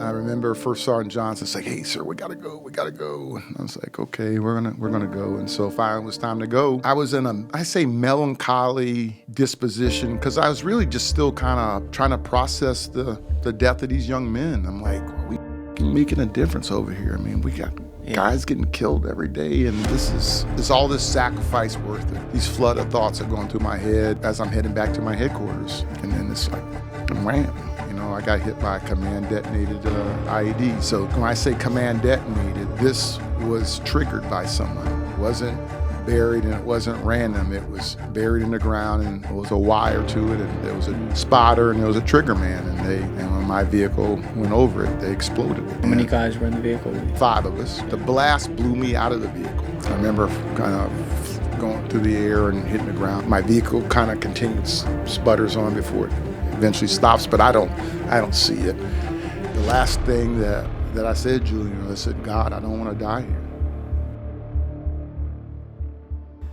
I remember First Sergeant Johnson saying, "Hey, sir, we gotta go. And I was like, "Okay, we're gonna go." And so finally it was time to go. I was in a melancholy disposition because I was really just still kind of trying to process the death of these young men. I'm like, are we making a difference over here? I mean, we got guys getting killed every day, and is all this sacrifice worth it? These flood of thoughts are going through my head as I'm heading back to my headquarters, and then it's like, wham. I got hit by a command detonated IED. So when I say command detonated, this was triggered by someone. It wasn't buried and it wasn't random. It was buried in the ground and there was a wire to it and there was a spotter and there was a trigger man. And when my vehicle went over it, they exploded. How many guys were in the vehicle? 5 of us. The blast blew me out of the vehicle. I remember kind of going through the air and hitting the ground. My vehicle kind of continues, sputters on before it eventually stops, but I don't see it. The last thing that I said, Julian, I said, God, I don't want to die here.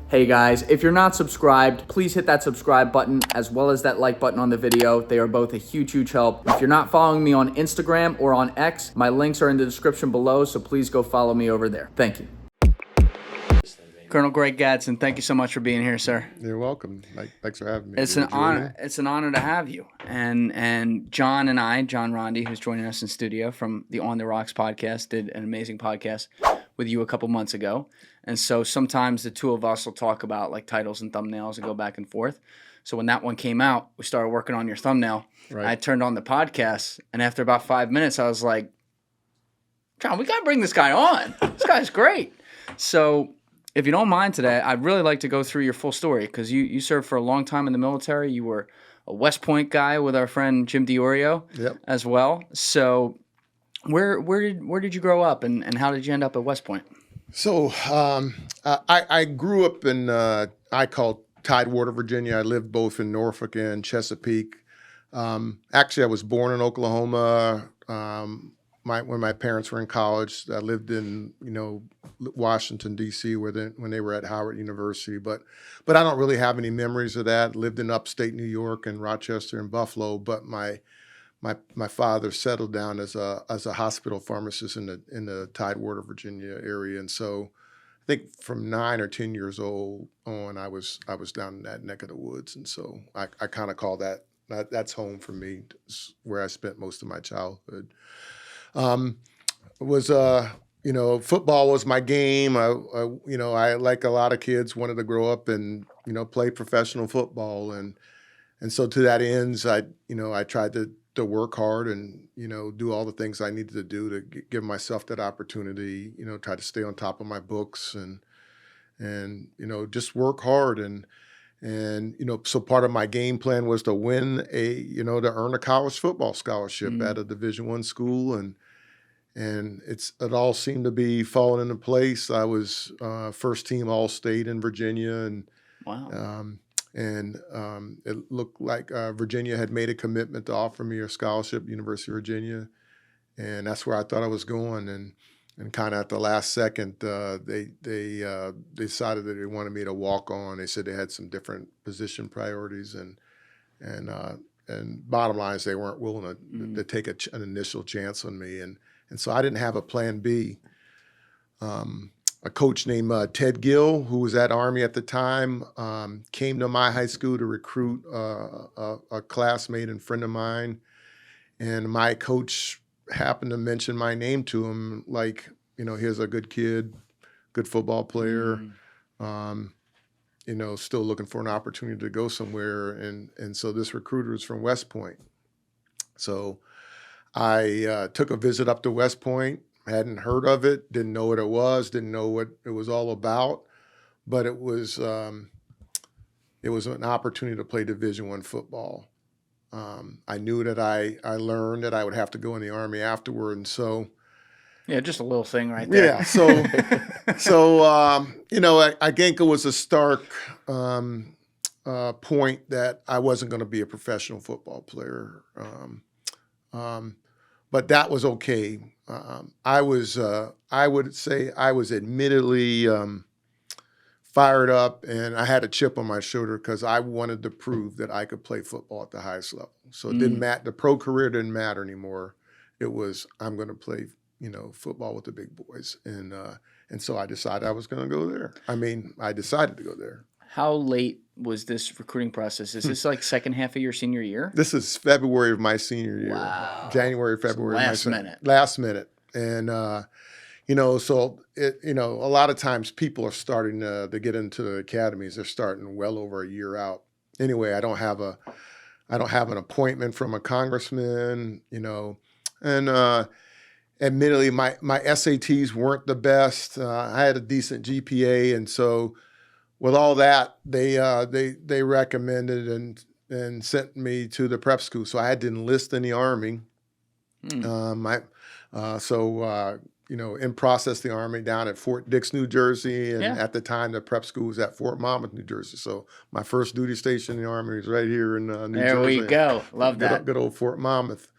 Hey guys, if you're not subscribed, please hit that subscribe button as well as that like button on the video. They are both a huge help. If you're not following me on Instagram or on X, my links are in the description below, so please go follow me over there. Thank you. Colonel Greg Gadson, thank you so much for being here, sir. You're welcome. Thanks for having me. It's an honor. It's an honor to have you. And John Rondi, who's joining us in studio from the On the Rocks podcast, did an amazing podcast with you a couple months ago. And so sometimes the two of us will talk about like titles and thumbnails and go back and forth. So when that one came out, we started working on your thumbnail. Right. I turned on the podcast, and after about 5 minutes, I was like, John, we got to bring this guy on. This guy's great. So if you don't mind today, I'd really like to go through your full story because you served for a long time in the military. You were a West Point guy with our friend Jim DiOrio as well. So where did you grow up and how did you end up at West Point? So I grew up in, I call Tidewater, Virginia. I lived both in Norfolk and Chesapeake. Actually, I was born in Oklahoma. When my parents were in college, I lived in Washington D.C. when they were at Howard University. But I don't really have any memories of that. Lived in upstate New York and Rochester and Buffalo. But my father settled down as a hospital pharmacist in the Tidewater, Virginia area, and so I think from 9 or 10 years old on, I was down in that neck of the woods, and so I kind of call that's home for me. It's where I spent most of my childhood. Football was my game. I like a lot of kids wanted to grow up and play professional football, and so to that ends, I tried to work hard and do all the things I needed to do to give myself that opportunity. Try to stay on top of my books and just work hard and so part of my game plan was to win to earn a college football scholarship at a Division I school and it all seemed to be falling into place. I was first team All-State in Virginia and wow. It looked like Virginia had made a commitment to offer me a scholarship, University of Virginia, and that's where I thought I was going. And kind of at the last second, they decided that they wanted me to walk on. They said they had some different position priorities, and bottom line is they weren't willing to take an initial chance on me, and so I didn't have a plan B. A coach named Ted Gill, who was at Army at the time, came to my high school to recruit a classmate and friend of mine. And my coach happened to mention my name to him, like, here's a good kid, good football player, still looking for an opportunity to go somewhere. And so this recruiter is from West Point. So I took a visit up to West Point. Hadn't heard of it, didn't know what it was, didn't know what it was all about, but it was an opportunity to play Division I football. I knew that I learned that I would have to go in the Army afterward, and so yeah, just a little thing right there. Yeah, so I think it was a stark point that I wasn't going to be a professional football player, but that was okay. I would say I was admittedly fired up, and I had a chip on my shoulder because I wanted to prove that I could play football at the highest level. So it didn't matter. The pro career didn't matter anymore. It was, I'm going to play, football with the big boys. And so I decided I was going to go there. I mean, I decided to go there. How late was this recruiting process? Is this like second half of your senior year? This is February of my senior year. Wow. January, February. Last minute. Last minute. And, so a lot of times people are starting to get into the academies. They're starting well over a year out. Anyway, I don't have an appointment from a congressman, and admittedly, my SATs weren't the best. I had a decent GPA, and so with all that, they recommended and sent me to the prep school. So I had to enlist in the Army. In process the Army down at Fort Dix, New Jersey, and at the time the prep school was at Fort Monmouth, New Jersey. So my first duty station in the Army was right here in New Jersey. There we go. Love that. Good old Fort Monmouth.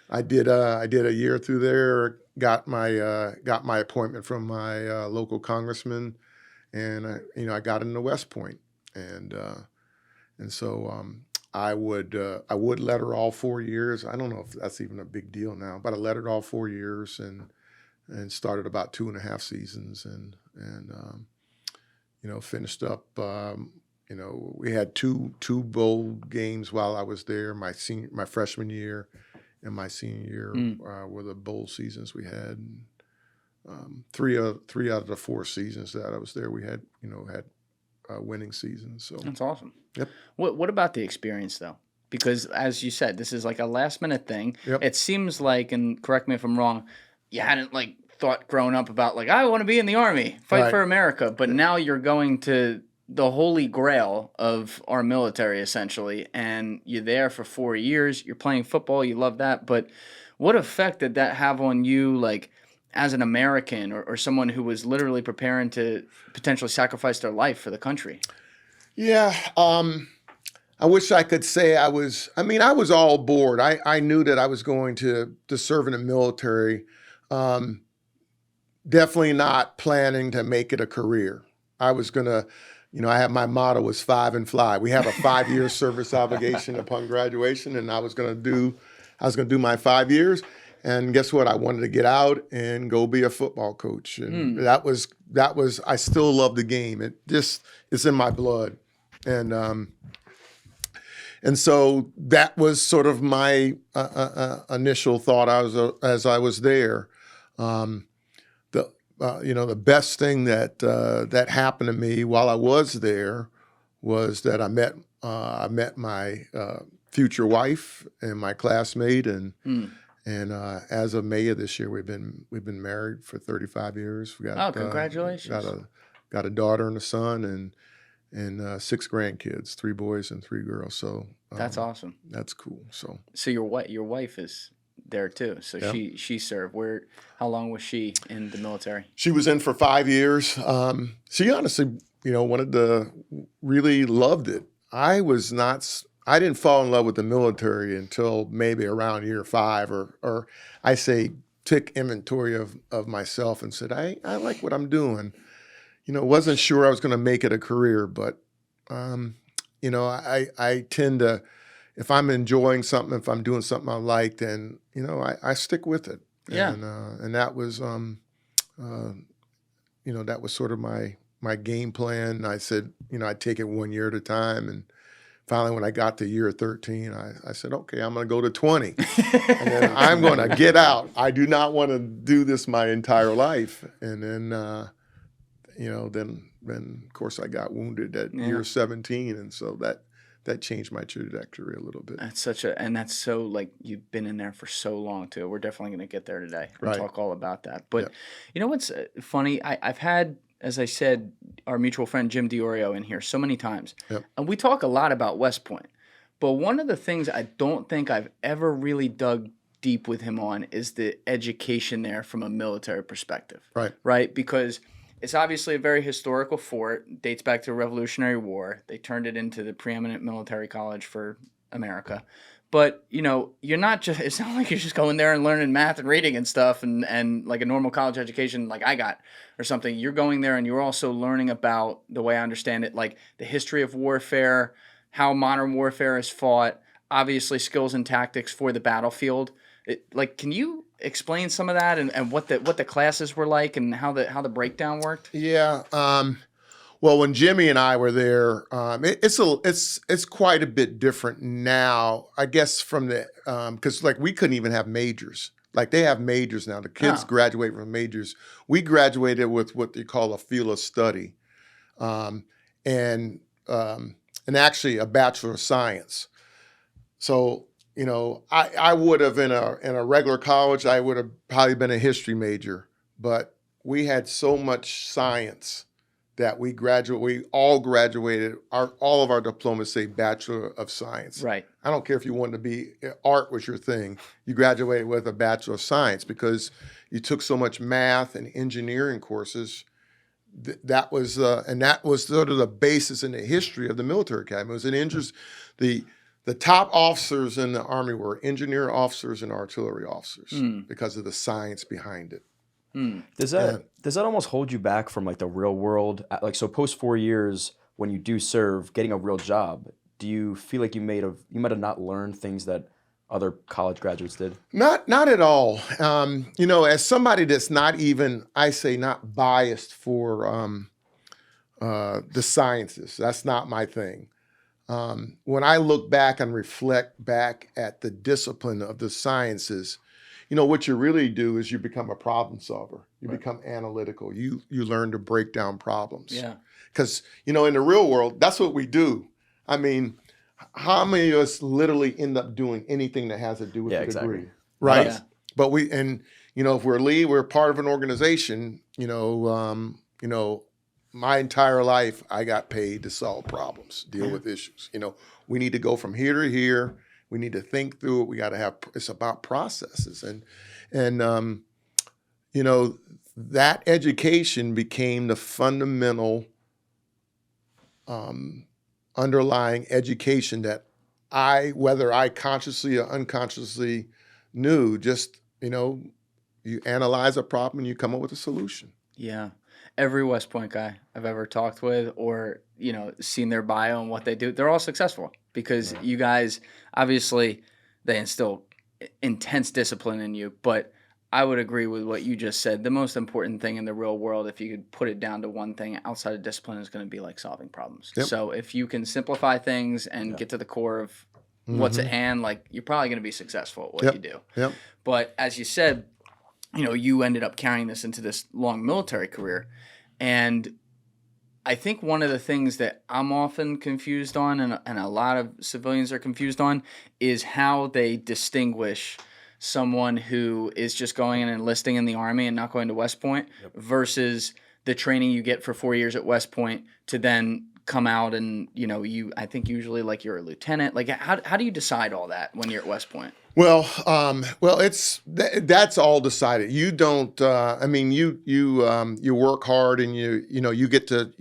I did a year through there. Got my appointment from my local congressman, and I got into West Point, and so I would letter all 4 years. I don't know if that's even a big deal now, but I lettered all 4 years and started about 2.5 seasons and finished up. We had two bowl games while I was there. My freshman year and my senior year were the bowl seasons we had. Three out of the 4 seasons that I was there, we had winning seasons. So that's awesome. Yep. What about the experience though? Because as you said, this is like a last minute thing. Yep. It seems like, and correct me if I'm wrong, you hadn't thought growing up about I want to be in the Army, fight for America, but now you're going to the holy grail of our military essentially, and you're there for 4 years. You're playing football, you love that, but what effect did that have on you, as an American or someone who was literally preparing to potentially sacrifice their life for the country? Yeah, I wish I could say I was all aboard. I knew that I was going to serve in the military. Definitely not planning to make it a career. I was going to, I had my motto was 5 and fly. We have a 5-year service obligation upon graduation, and I was going to do my 5 years. And guess what? I wanted to get out and go be a football coach. And that was I still love the game. It's in my blood. And so that was sort of my initial thought as I was there. The best thing that happened to me while I was there was that I met my future wife and my classmate, and as of May of this year, we've been married for 35 years. We got congratulations! Got a daughter and a son, and 6 grandkids, 3 boys and 3 girls. So that's awesome. That's cool. So your wife is there too. So yeah. She served. How long was she in the military? She was in for 5 years. She honestly, really loved it. I didn't fall in love with the military until maybe around year 5, or I say took inventory of myself and said, I like what I'm doing. Wasn't sure I was going to make it a career, but I tend to, if I'm enjoying something, if I'm doing something I like, then I stick with it. Yeah. And that was that was sort of my game plan. I said I'd take it 1 year at a time, and finally when I got to year 13, I said, okay, I'm going to go to 20, and then I'm going to get out. I do not want to do this my entire life. And then then of course I got wounded at year 17, and so that changed my trajectory a little bit. That's so you've been in there for so long too. We're definitely going to get there today and talk all about that. But you know what's funny? I've had, as I said, our mutual friend Jim DiOrio in here so many times, and we talk a lot about West Point. But one of the things I don't think I've ever really dug deep with him on is the education there from a military perspective. Right? Because it's obviously a very historical fort, dates back to the Revolutionary War. They turned it into the preeminent military college for America. But, you're not just, it's not like you're just going there and learning math and reading and stuff and like a normal college education like I got or something. You're going there and you're also learning about, the way I understand it, the history of warfare, how modern warfare is fought, obviously skills and tactics for the battlefield. Can you explain some of that and what the classes were like and how the breakdown worked? Yeah. Well, when Jimmy and I were there, it's quite a bit different now, I guess, from the because like we couldn't even have majors. Like they have majors now. The kids graduate from majors. We graduated with what they call a field of study, and actually a Bachelor of Science. So I would have in a regular college, I would have probably been a history major, but we had so much science that we all graduated. All of our diplomas say Bachelor of Science. Right. I don't care if you wanted to be art was your thing. You graduated with a Bachelor of Science because you took so much math and engineering courses. That was sort of the basis in the history of the military academy. It was an interest. The top officers in the Army were engineer officers and artillery officers because of the science behind it. Does that almost hold you back from like the real world? Like, so post 4 years, when you do serve, getting a real job, do you feel like you might have not learned things that other college graduates did? Not at all. As somebody that's not even, I say, not biased for the sciences, that's not my thing. When I look back and reflect back at the discipline of the sciences, what you really do is you become a problem solver. You become analytical. You learn to break down problems. Yeah. Because, in the real world, that's what we do. I mean, how many of us literally end up doing anything that has to do with the degree? Right. Yeah. But if we're part of an organization, my entire life, I got paid to solve problems, deal with issues. We need to go from here to here. We need to think through it. We got to have. It's about processes, and that education became the fundamental underlying education that whether I consciously or unconsciously knew. Just you analyze a problem and you come up with a solution. Yeah. Every West Point guy I've ever talked with or, seen their bio and what they do, they're all successful because you guys, obviously, they instill intense discipline in you. But I would agree with what you just said. The most important thing in the real world, if you could put it down to one thing outside of discipline, is going to be like solving problems. Yep. So if you can simplify things and get to the core of what's at hand, like you're probably going to be successful at what you do. Yep. But as you said, you ended up carrying this into this long military career. And I think one of the things that I'm often confused on and a lot of civilians are confused on is how they distinguish someone who is just going and enlisting in the Army and not going to West Point versus the training you get for 4 years at West Point to then come out and, I think usually like you're a lieutenant. Like how do you decide all that when you're at West Point? Well, that's all decided. You don't. You work hard, and you get to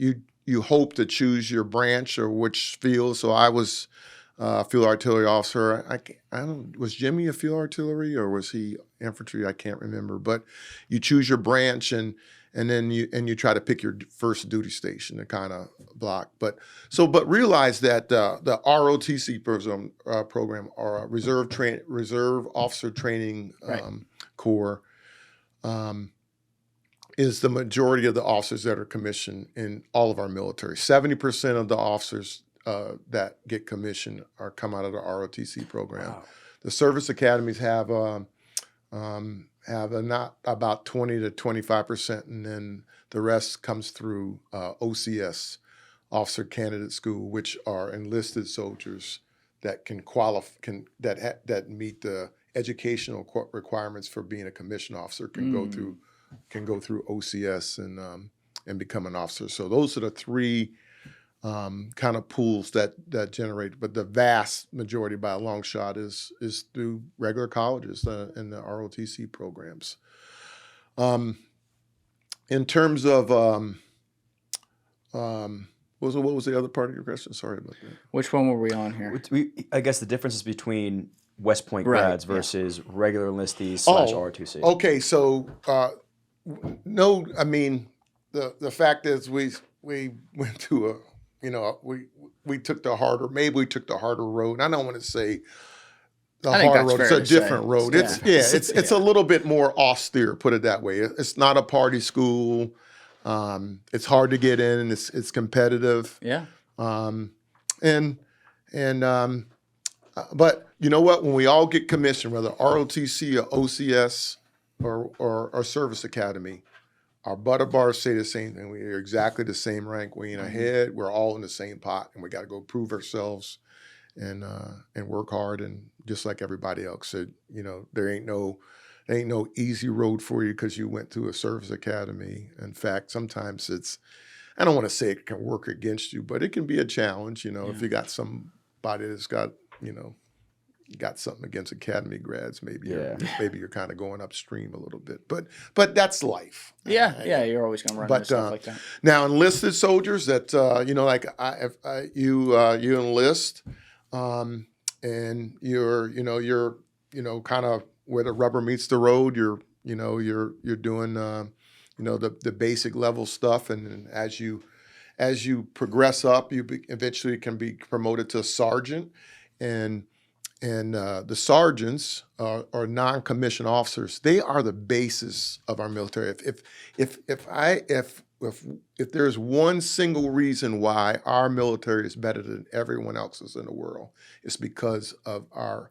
you hope to choose your branch or which field. So I was field artillery officer. I don't. Was Jimmy a field artillery or was he infantry? I can't remember. But you choose your branch and then you try to pick your first duty station to kind of block. But realize that the ROTC program or Reserve Officer Training Corps is the majority of the officers that are commissioned in all of our military. 70% of the officers that get commissioned come out of the ROTC program. Wow. The service academies have not about 20 to 25%, and then the rest comes through OCS, Officer Candidate School, which are enlisted soldiers that can that meet the educational requirements for being a commissioned officer. Can go through OCS and become an officer. So those are the three kind of pools that generate, but the vast majority by a long shot is through regular colleges and the ROTC programs. In terms of what was the other part of your question? Sorry about that. Which one were we on here? I guess the differences between West Point grads versus regular enlistees / ROTC. Okay, so no, I mean the fact is we went to we took the harder road. I don't want to say a I think harder that's road. It's fair a to say. different road. It's a little bit more austere, put it that way. It's not a party school. It's hard to get in. It's competitive. Yeah. And but you know what? When we all get commissioned, whether ROTC or OCS or Service Academy, our butter bars say the same thing. We are exactly the same rank. We ain't ahead. We're all in the same pot, and we got to go prove ourselves and work hard. And just like everybody else said, you know, there ain't no easy road for you because you went to a service academy. In fact, sometimes I don't want to say it can work against you, but it can be a challenge, you know, if you got somebody that's got, you know, got something against academy grads, maybe you're kind of going upstream a little bit, but that's life. Yeah, you're always gonna run into stuff like that. Now, enlisted soldiers that you know, like you enlist, and you're kind of where the rubber meets the road. You're doing the basic level stuff, and as you progress up, eventually can be promoted to sergeant, and the sergeants are non-commissioned officers. They are the basis of our military. If there's one single reason why our military is better than everyone else's in the world, it's because of our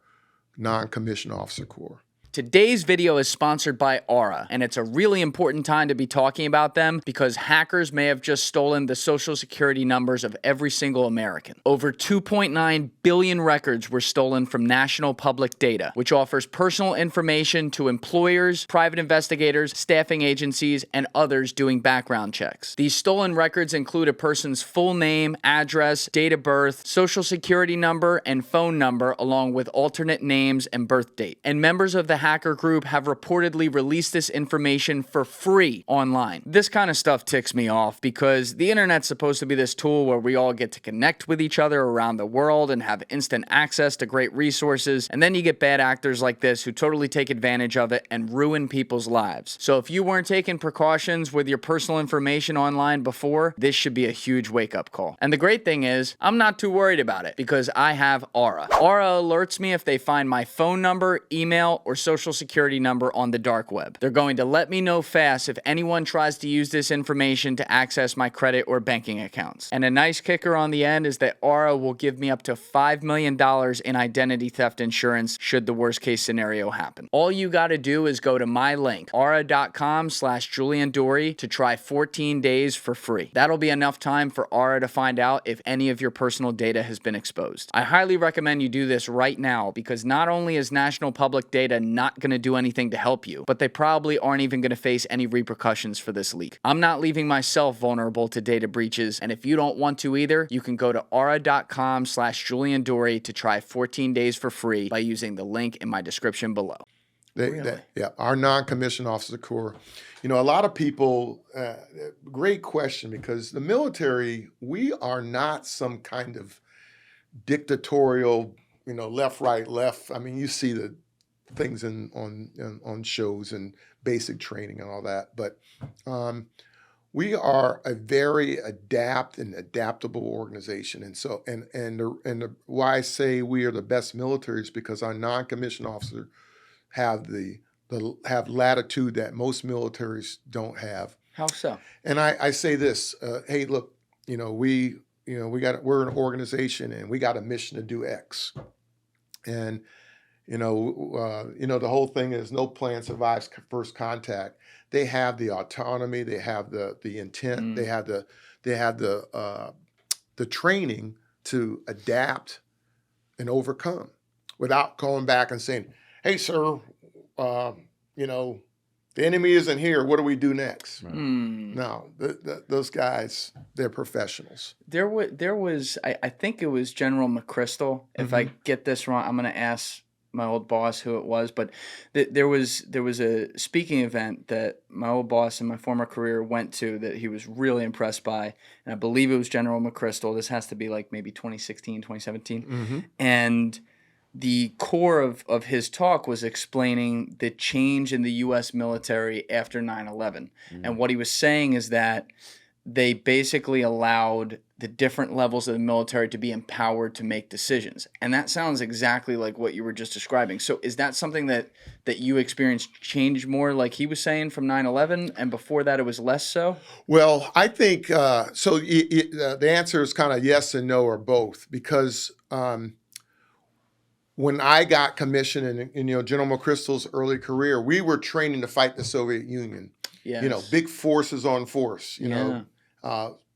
non-commissioned officer corps. Today's video is sponsored by Aura, and it's a really important time to be talking about them because hackers may have just stolen the social security numbers of every single American. Over 2.9 billion records were stolen from national public data, which offers personal information to employers, private investigators, staffing agencies, and others doing background checks. These stolen records include a person's full name, address, date of birth, social security number, and phone number, along with alternate names and birth date. And members of the hacker group have reportedly released this information for free online. This kind of stuff ticks me off because the internet's supposed to be this tool where we all get to connect with each other around the world and have instant access to great resources, and then you get bad actors like this who totally take advantage of it and ruin people's lives. So if you weren't taking precautions with your personal information online before, this should be a huge wake-up call. And the great thing is, I'm not too worried about it because I have Aura. Aura alerts me if they find my phone number, email, or social security number on the dark web. They're going to let me know fast if anyone tries to use this information to access my credit or banking accounts. And a nice kicker on the end is that Aura will give me up to $5 million in identity theft insurance should the worst case scenario happen. All you got to do is go to my link, aura.com/Julian Dorey, to try 14 days for free. That'll be enough time for Aura to find out if any of your personal data has been exposed. I highly recommend you do this right now because not only is national public data not going to do anything to help you, but they probably aren't even going to face any repercussions for this leak. I'm not leaving myself vulnerable to data breaches, and if you don't want to either, you can go to aura.com/Julian Dorey to try 14 days for free by using the link in my description below. Our non-commissioned officer corps. You know, a lot of people, great question, because the military, we are not some kind of dictatorial, left, right, left. I mean, you see the things on shows and basic training and all that, but we are a very adaptable organization, and so why I say we are the best military is because our non-commissioned officers have have latitude that most militaries don't have. How so? And I say this, hey, look, we're an organization and we got a mission to do X, and the whole thing is no plan survives first contact. They have the autonomy, they have the intent, they have the training to adapt and overcome without going back and saying, "Hey, sir, the enemy isn't here. What do we do next?" Right. No, those guys, they're professionals. There was I think it was General McChrystal. If I get this wrong, I'm going to ask my old boss who it was, but there was a speaking event that my old boss in my former career went to that he was really impressed by, and I believe it was General McChrystal. This has to be like maybe 2016, 2017. And the core of his talk was explaining the change in the U.S. military after 9/11. And what he was saying is that they basically allowed the different levels of the military to be empowered to make decisions. And that sounds exactly like what you were just describing. So is that something that you experienced change more, like he was saying, from 9/11, and before that it was less so? Well, I think so. The answer is kind of yes and no or both, because when I got commissioned in General McChrystal's early career, we were training to fight the Soviet Union. Yes. Big forces on force.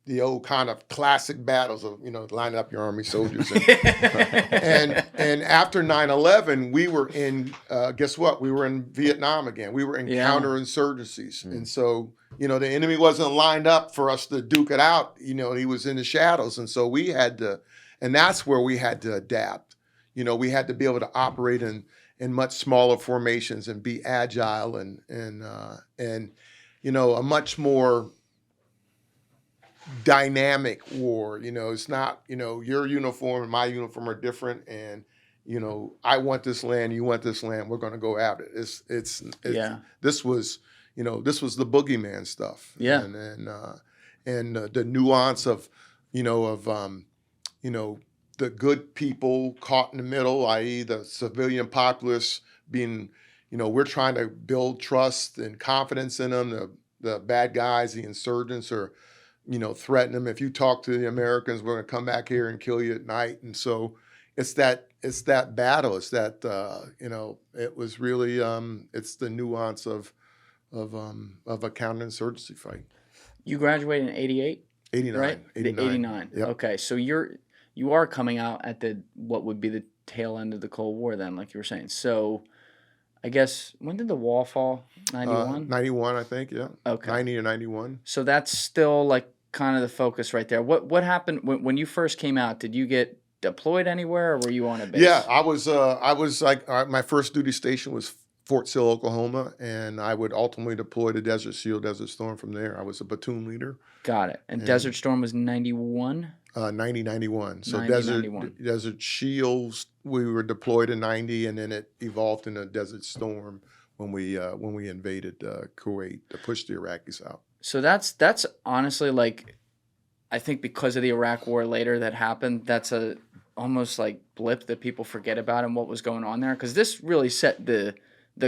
The old kind of classic battles of lining up your army soldiers. And after 9/11, we were in guess what? We were in Vietnam again. We were in counterinsurgencies, and so the enemy wasn't lined up for us to duke it out. He was in the shadows, and so we had to, and that's where we had to adapt. We had to be able to operate in much smaller formations and be agile and a much more dynamic war. It's not, your uniform and my uniform are different, and I want this land, you want this land, we're going to go after it. This was the boogeyman stuff. Yeah. And the nuance of the good people caught in the middle, i.e. the civilian populace being, we're trying to build trust and confidence in them. The bad guys, the insurgents, are threaten them. If you talk to the Americans, we're going to come back here and kill you at night. And so it's that battle. It's that, it was really, it's the nuance of a counterinsurgency fight. You graduated in 88? 89. Right? 89. Yep. Okay. So you are coming out at what would be the tail end of the Cold War then, like you were saying. So I guess, when did the wall fall? 91? 91, I think, yeah. Okay. 90 or 91. So that's still like kind of the focus right there. What happened when you first came out? Did you get deployed anywhere, or were you on a base? Yeah, I was like, my first duty station was Fort Sill, Oklahoma, and I would ultimately deploy to Desert Shield, Desert Storm from there. I was a platoon leader. Got it. And Desert Storm was 91? 91. So 91. Desert Shields, we were deployed in 90, and then it evolved into Desert Storm when we invaded Kuwait to push the Iraqis out. So that's honestly, like, I think because of the Iraq War later that happened, that's a almost like blip that people forget about and what was going on there, because this really set the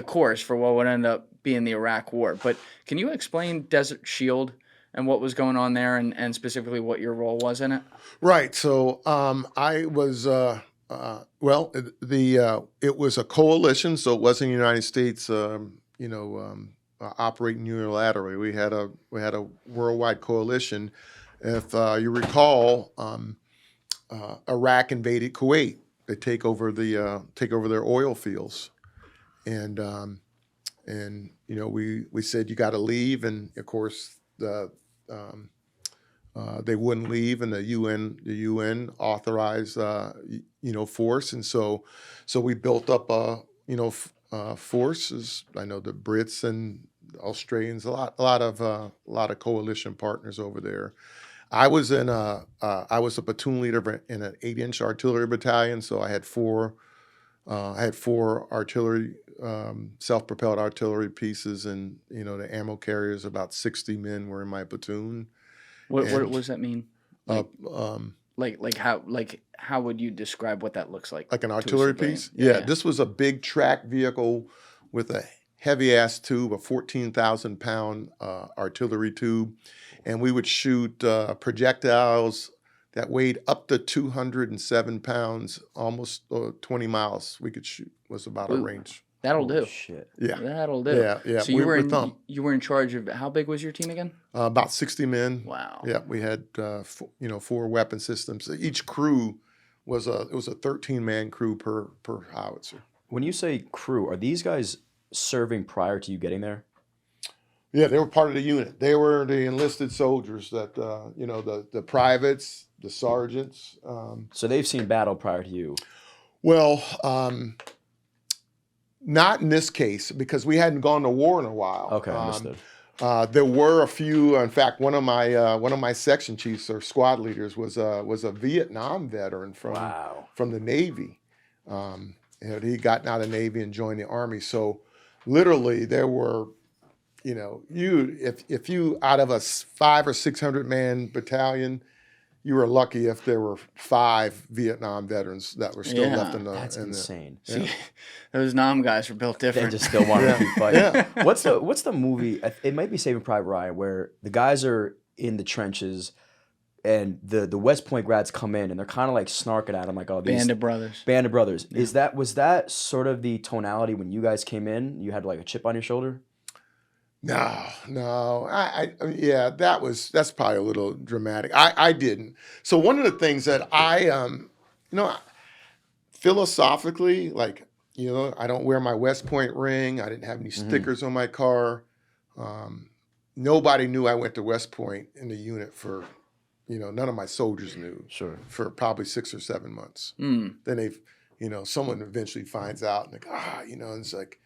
course for what would end up being the Iraq War. But can you explain Desert Shield and what was going on there, and specifically what your role was in it? Right. So I was it was a coalition, so it wasn't the United States operating unilaterally. We had a worldwide coalition. If you recall, Iraq invaded Kuwait. They take over their oil fields, and we said you got to leave, and of course they wouldn't leave, and the UN authorized force, and so we built up forces. I know the Brits and Australians, a lot of coalition partners over there. I was a platoon leader in an 8-inch artillery battalion, so I had four artillery, self-propelled artillery pieces, and the ammo carriers. About 60 men were in my platoon. What does that mean? How would you describe what that looks like? Like an artillery piece? Yeah, this was a big track vehicle with a heavy-ass tube, a 14,000-pound artillery tube, and we would shoot projectiles that weighed up to 207 pounds, almost 20 miles. We could shoot. Was about our range. That'll do. Shit. Yeah. That'll do. Yeah. So you were in charge of, how big was your team again? About 60 men. Wow. Yeah, we had 4 weapon systems. Each crew was a 13-man crew per howitzer. When you say crew, are these guys serving prior to you getting there? Yeah, they were part of the unit. They were the enlisted soldiers that the privates, the sergeants. So they've seen battle prior to you. Well, not in this case, because we hadn't gone to war in a while. Okay, understood. There were a few. In fact, one of my section chiefs or squad leaders was a Vietnam veteran from the Navy. He'd gotten out of the Navy and joined the Army. So literally, there were, if you out of a 500 or 600 man battalion, you were lucky if there were 5 Vietnam veterans that were still Yeah, left in the. That's in the- insane. See, those Nam guys were built They different. just still want to keep fighting. Yeah. What's the movie? It might be Saving Private Ryan, where the guys are in the trenches, and the West Point grads come in, and they're kind of like snarking at them, like, "Oh, these Band of Brothers. Band of Brothers." Was that sort of the tonality when you guys came in? You had like a chip on your shoulder. No. Yeah, that's probably a little dramatic. I didn't. So one of the things that philosophically, like, I don't wear my West Point ring. I didn't have any stickers on my car. Nobody knew I went to West Point in the unit for, none of my soldiers knew. Sure. For probably 6 or 7 months. Mm. Then someone eventually finds out and like, and it's like,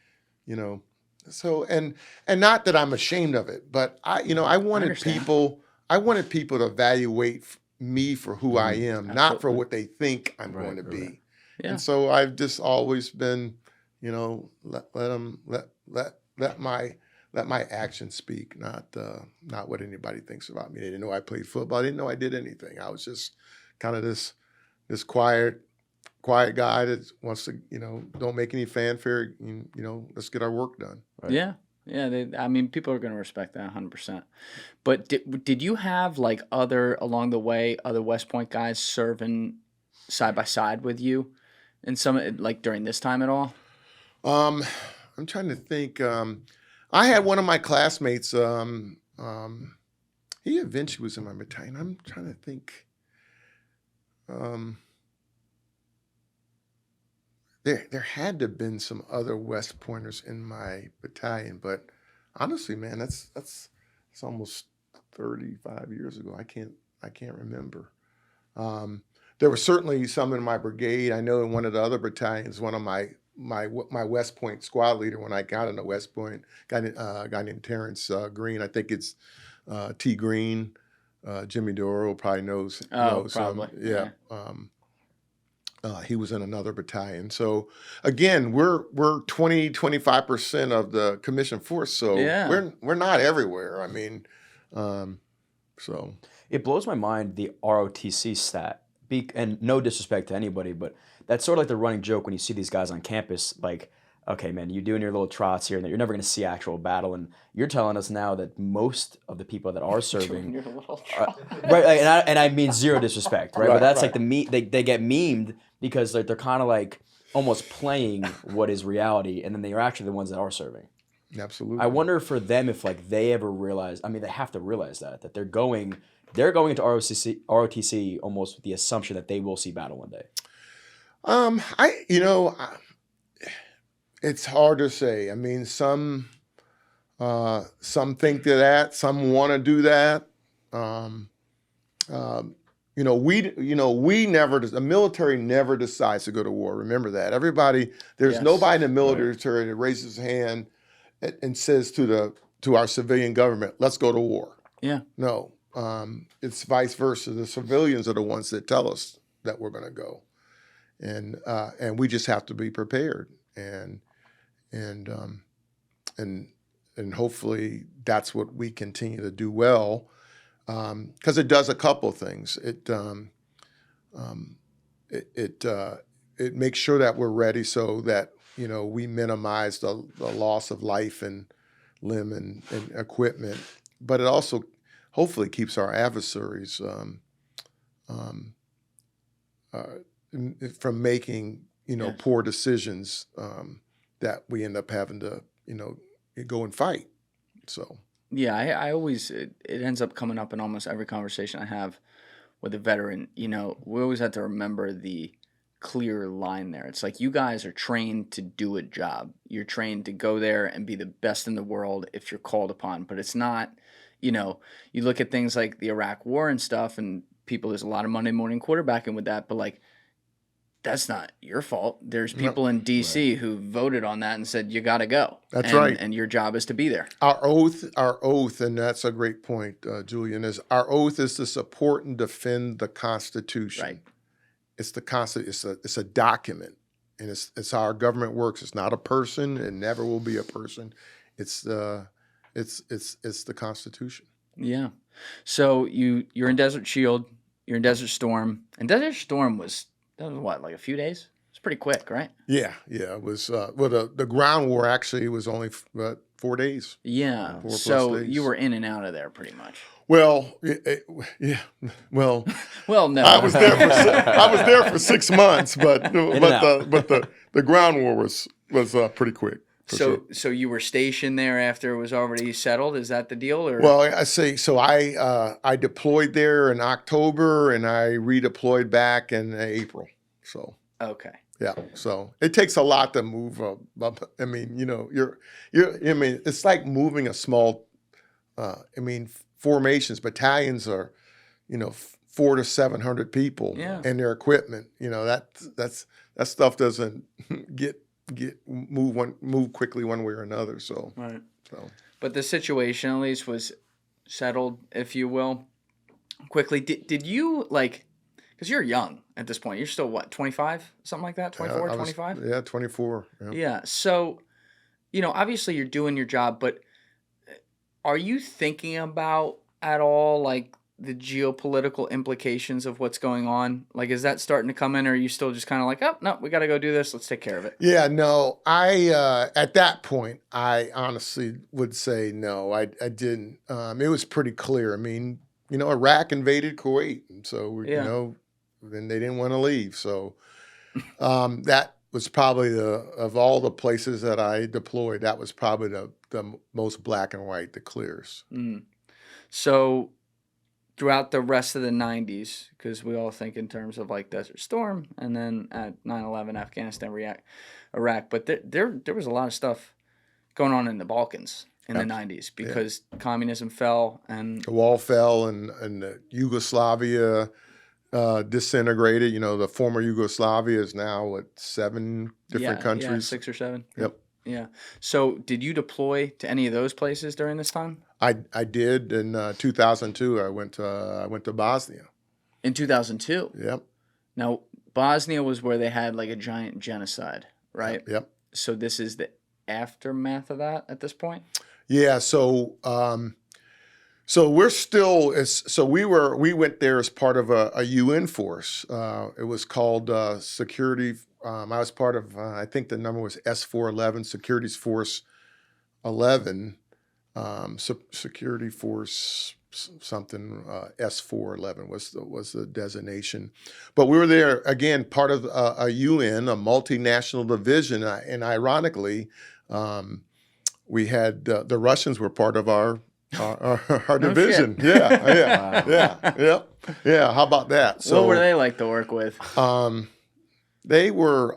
so, and not that I'm ashamed of it, but I wanted understand. people to evaluate me for who I am, not for Absolutely. what they think I'm Right, going to be. right. Yeah. And so I've just always been, let my actions speak, not what anybody thinks about me. They didn't know I played football. They didn't know I did anything. I was just kind of this quiet guy that wants to, don't make any fanfare. Let's get our work done. Right. Yeah. People are going to respect that 100%. But did you have like along the way, other West Point guys serving side by side with you in some, like during this time at all? I'm trying to think. I had one of my classmates. He eventually was in my battalion. I'm trying to think. There had to have been some other West Pointers in my battalion, but honestly, man, that's almost 35 years ago. I can't remember. There were certainly some in my brigade. I know in one of the other battalions, one of my West Point squad leader when I got into West Point, guy named Terrence Green. I think it's T. Green. Jimmy Dorey probably knows. Probably. Yeah. He was in another battalion. So again, we're 25% of the commissioned force. So Yeah. we're not everywhere. I mean, so It blows my mind, the ROTC stat. And no disrespect to anybody, but that's sort of like the running joke when you see these guys on campus, like, okay, man, you're doing your little trots here and that you're never going to see actual battle. And you're telling us now that most of the people that are serving, Your little right? Like, and I mean zero disrespect, right? But that's right. like they get memed because they're kind of like almost playing what is reality, and then they are actually the ones that are serving. absolutely. I wonder for them if like they ever realize. I mean, they have to realize that they're going into ROTC almost with the assumption that they will see battle one day. It's hard to say. I mean, some think that, some want to do that. The military never decides to go to war. Remember that. There's Yes. nobody in the military that raises his hand and says to our civilian government, let's go to war. Yeah. No, it's vice versa. The civilians are the ones that tell us that we're going to go. And we just have to be prepared. And hopefully that's what we continue to do well, because it does a couple things. It makes sure that we're ready so that we minimize the loss of life and limb and equipment, but it also hopefully keeps our adversaries from making Yes. poor decisions that we end up having to go and fight. So Yeah, I always, it ends up coming up in almost every conversation I have with a veteran. We always have to remember the clear line there. It's like you guys are trained to do a job. You're trained to go there and be the best in the world if you're called upon. But it's not, you look at things like the Iraq War and stuff, and there's a lot of Monday morning quarterbacking with that, but like, that's not your fault. There's people in D.C. who voted on that and said, you got to go. That's right. And your job is to be there. Our oath, and that's a great point, Julian, is our oath is to support and defend the Constitution. Right. It's the it's a document, and it's how our government works. It's not a person. It never will be a person. It's the Constitution. Yeah. So you're in Desert Shield. you're in Desert Storm, and Desert Storm was what, like a few days? It's pretty quick, right? Yeah. It was. Well, the ground war actually was only 4 days. Yeah. 4+ So days. you were in and out of there pretty much. Well, yeah. Well, Well, no. I was there for 6 months, but the ground war was pretty quick. So you were stationed there after it was already settled? Is that the deal? Or? Well, I say so. I deployed there in October, and I redeployed back in April. So Okay. yeah. So it takes a lot to move. I mean, you're. I mean, it's like moving a small. Formations, battalions are, 400 to 700 people, Yeah. and their equipment. That stuff doesn't move quickly one way or another. So Right. So. But the situation at least was settled, if you will, quickly. Did you because you're young at this point. You're still what, 25, something like that, 24, 25? Yeah, 24. Yeah. Yeah. So, obviously you're doing your job, but are you thinking about at all like the geopolitical implications of what's going on? Like, is that starting to come in, or are you still just kind of like, oh no, we got to go do this. Let's take care of it. Yeah, no, I at that point, I honestly would say no, I didn't. It was pretty clear. I mean, Iraq invaded Kuwait, and so then they didn't want to leave. So that was probably of all the places that I deployed, that was probably the most black and white, the clearest. Mm. So throughout the rest of the 90s, because we all think in terms of like Desert Storm and then at 9/11, Afghanistan, Iraq, but there was a lot of stuff going on in the Balkans in the 90s because communism fell and the wall fell and Yugoslavia disintegrated. The former Yugoslavia is now at 7 different countries. Yeah, 6 or 7. Yep. Yeah. So did you deploy to any of those places during this time? I did in 2002. I went to Bosnia. In 2002. Yep. Now Bosnia was where they had like a giant genocide, right? Yep. So this is the aftermath of that at this point. Yeah. So we're still we went there as part of a UN force. It was called Security. I was part of. I think the number was S411, Securities Force 11. Security Force something S411 was the designation, but we were there again, part of a UN, a multinational division, and ironically, we had the Russians were part of our division. Shit. Yeah. How about that? So what were they like to work with? They were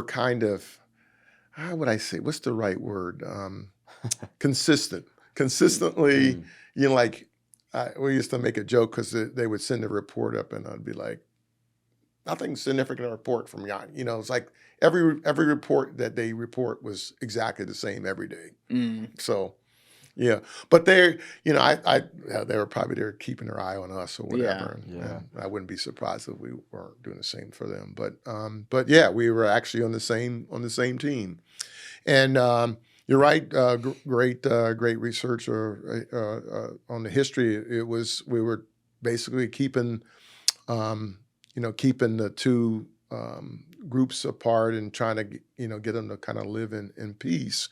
kind of, how would I say? What's the right word? Consistently. We used to make a joke because they would send a report up, and I'd be like, nothing significant report from Jan. It's like every report that they report was exactly the same every day. Mm. So, yeah, but they were probably there keeping their eye on us or whatever. Yeah. And I wouldn't be surprised if we weren't doing the same for them. But yeah, we were actually on the same team. And you're right, great research on the history. We were basically keeping the two groups apart and trying to get them to kind of live in peace.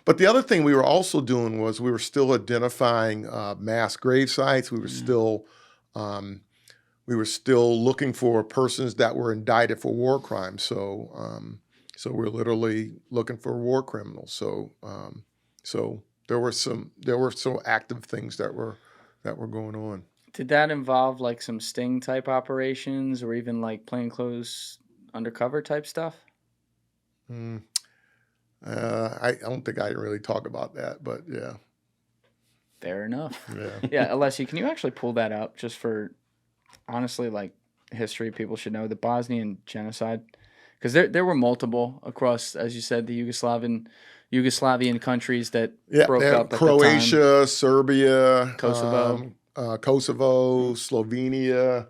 But the other thing we were also doing was we were still identifying mass grave sites. We were still looking for persons that were indicted for war crimes. So we're literally looking for war criminals. So there were some active things that were going on. Did that involve like some sting type operations or even like plainclothes undercover type stuff? I don't think I can really talk about that, but yeah. Fair enough. Yeah. Yeah, Alessi, can you actually pull that up just for, honestly, like history people should know, the Bosnian genocide? Because there were multiple across, as you said, the Yugoslavian countries that broke up at Croatia, the time. Serbia, Kosovo. Kosovo, Slovenia.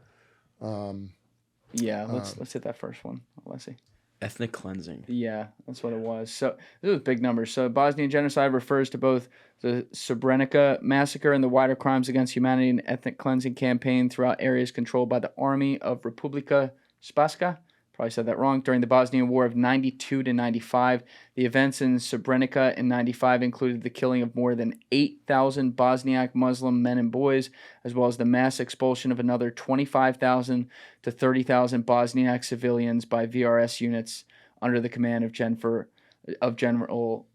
Yeah, let's hit that first one, Alessi. Ethnic cleansing. Yeah, that's what it was. So this was big numbers. So Bosnian genocide refers to both the Srebrenica massacre and the wider crimes against humanity and ethnic cleansing campaign throughout areas controlled by the Army of Republika Srpska. Probably said that wrong. During the Bosnian War of 92 to 95, the events in Srebrenica in 95 included the killing of more than 8,000 Bosniak Muslim men and boys, as well as the mass expulsion of another 25,000 to 30,000 Bosniak civilians by VRS units under the command of General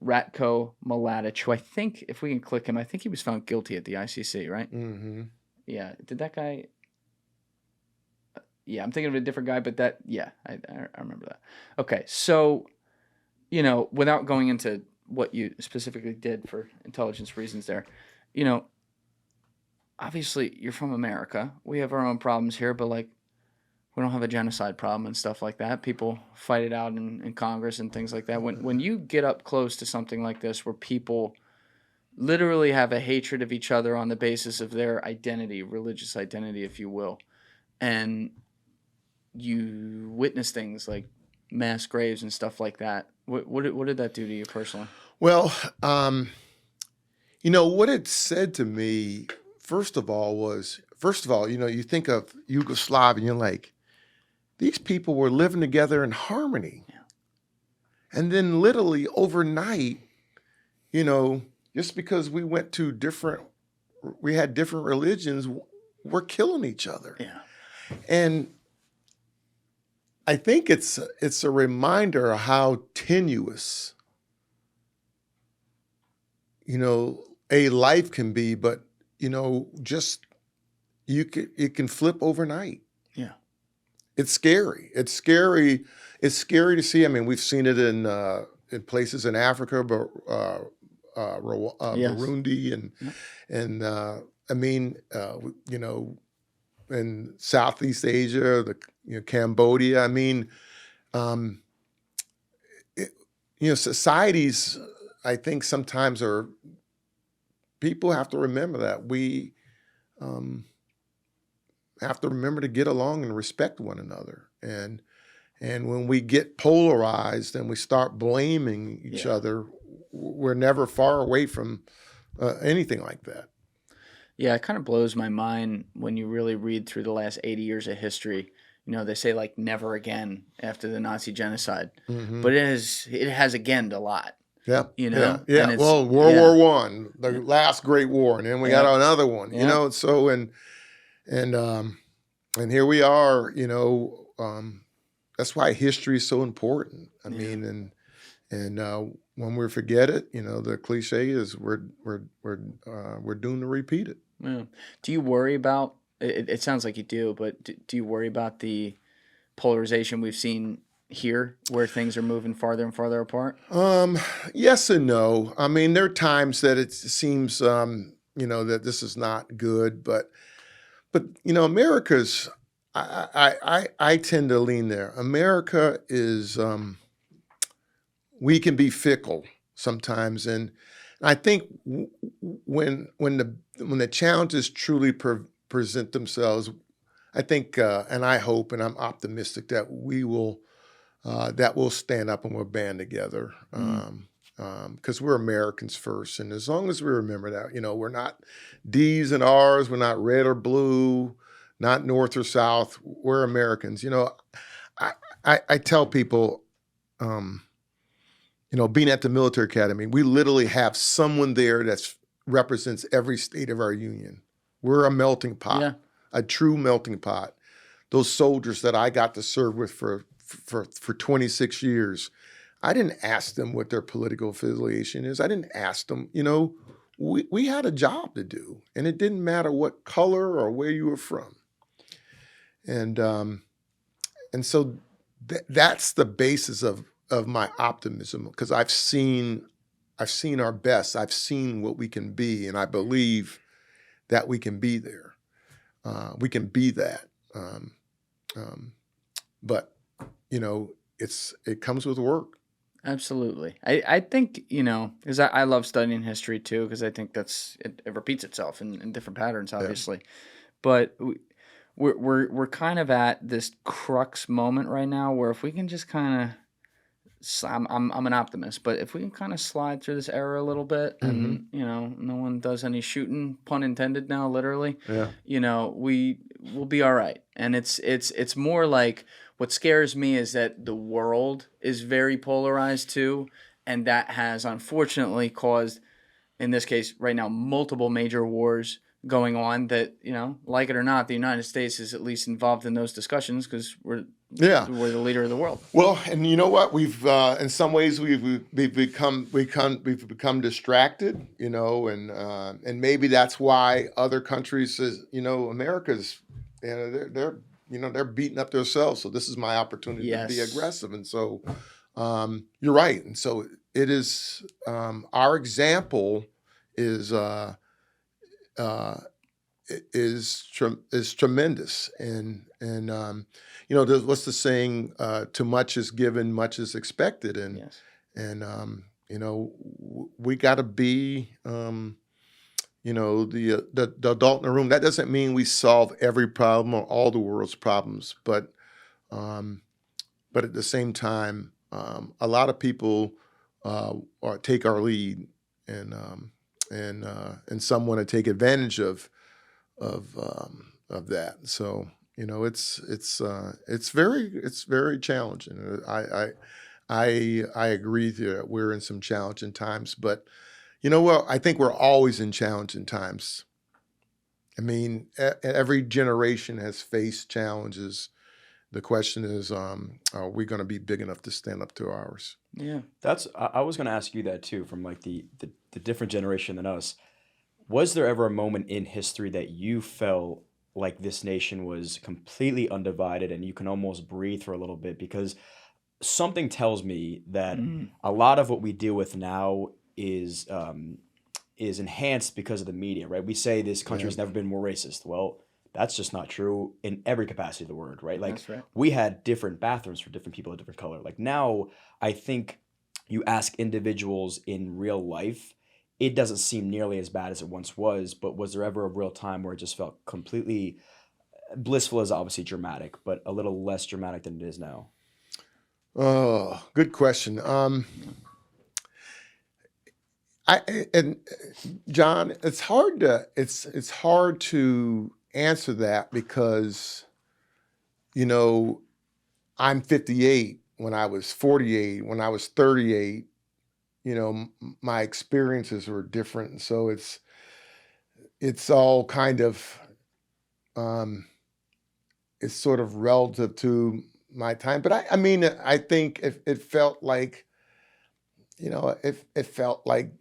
Ratko Mladic, who I think, if we can click him, I think he was found guilty at the ICC, right? Mm-hmm. Yeah. Did that guy... Yeah, I'm thinking of a different guy, but that, yeah, I remember that. Okay, so, without going into what you specifically did for intelligence reasons there, obviously you're from America. We have our own problems here, but, we don't have a genocide problem and stuff like that. People fight it out in Congress and things like that. When you get up close to something like this where people literally have a hatred of each other on the basis of their identity, religious identity, if you will, and you witness things like mass graves and stuff like that. What did that do to you personally? Well, what it said to me, first of all, you think of Yugoslavia and you're like, these people were living together in harmony. Yeah. And then literally overnight, just because we had different religions, we're killing each other. Yeah. And I think it's a reminder of how tenuous, a life can be, but it can flip overnight. Yeah. It's scary. It's scary. It's scary to see. I mean, we've seen it in places in Africa, but Yes. Burundi in Southeast Asia, Cambodia. I mean, societies, I think sometimes people have to remember that we have to remember to get along and respect one another. And when we get polarized and we start blaming each other, we're never far away from anything like that. Yeah, it kind of blows my mind when you really read through the last 80 years of history. They say never again after the Nazi genocide, but it has agained a lot. Yeah, Yeah. Well, World War One, the last great war, and then we got another one. Yeah. So and here we are. That's why history is so important. I mean, and when we forget it, the cliche is we're doomed to repeat it. Yeah. Do you worry about it? It sounds like you do, but do you worry about the polarization we've seen here, where things are moving farther and farther apart? Yes and no. I mean, there are times that it seems that this is not good, but America's. I tend to lean there. America is. We can be fickle sometimes, and I think when the challenges truly present themselves, I think and I hope and I'm optimistic that we'll stand up and we'll band together because we're Americans first, and as long as we remember that, we're not D's and R's, we're not red or blue, not North or South, we're Americans. I tell people. Being at the military academy, we literally have someone there that represents every state of our union. We're a melting pot, a true melting pot. Those soldiers that I got to serve with for 26 years, I didn't ask them what their political affiliation is. I didn't ask them. We had a job to do, and it didn't matter what color or where you were from. And so that's the basis of my optimism, because I've seen our best. I've seen what we can be, and I believe that we can be there. We can be that. But it comes with work. Absolutely. I think, because I love studying history too, because I think it repeats itself in different patterns, obviously. Yeah. But we're kind of at this crux moment right now where if we can just kind of I'm an optimist, but if we can kind of slide through this era a little bit, and no one does any shooting, pun intended now, literally. Yeah. We will be all right. And it's more like, what scares me is that the world is very polarized too, and that has unfortunately caused, in this case right now, multiple major wars going on that, like it or not, the United States is at least involved in those discussions because we're the leader of the world. Well, and you know what? We've in some ways we've become distracted, and maybe that's why other countries, America's, they're beating up themselves. So this is my opportunity to be aggressive, and so you're right. And so it is. Our example is tremendous, and what's the saying? Too much is given, much is expected, and we got to be the adult in the room. That doesn't mean we solve every problem or all the world's problems, but at the same time, a lot of people take our lead, and some want to take advantage of that. So it's very challenging. I agree with you that we're in some challenging times, but I think we're always in challenging times. I mean, every generation has faced challenges. The question is, are we going to be big enough to stand up to ours? Yeah, I was going to ask you that too, from like the different generation than us. Was there ever a moment in history that you felt like this nation was completely undivided and you can almost breathe for a little bit? Because something tells me that a lot of what we deal with now is enhanced because of the media, right? We say this country has never been more racist. Well, that's just not true in every capacity of the word, right? Like, we had different bathrooms for different people of different color. Like, now I think you ask individuals in real life, it doesn't seem nearly as bad as it once was. But was there ever a real time where it just felt completely blissful? Is obviously dramatic, but a little less dramatic than it is now? Oh, good question. John, it's hard to answer that because, I'm 58. When I was 48, when I was 38, my experiences were different, and so it's all kind of it's sort of relative to my time. But I think it felt like, it felt like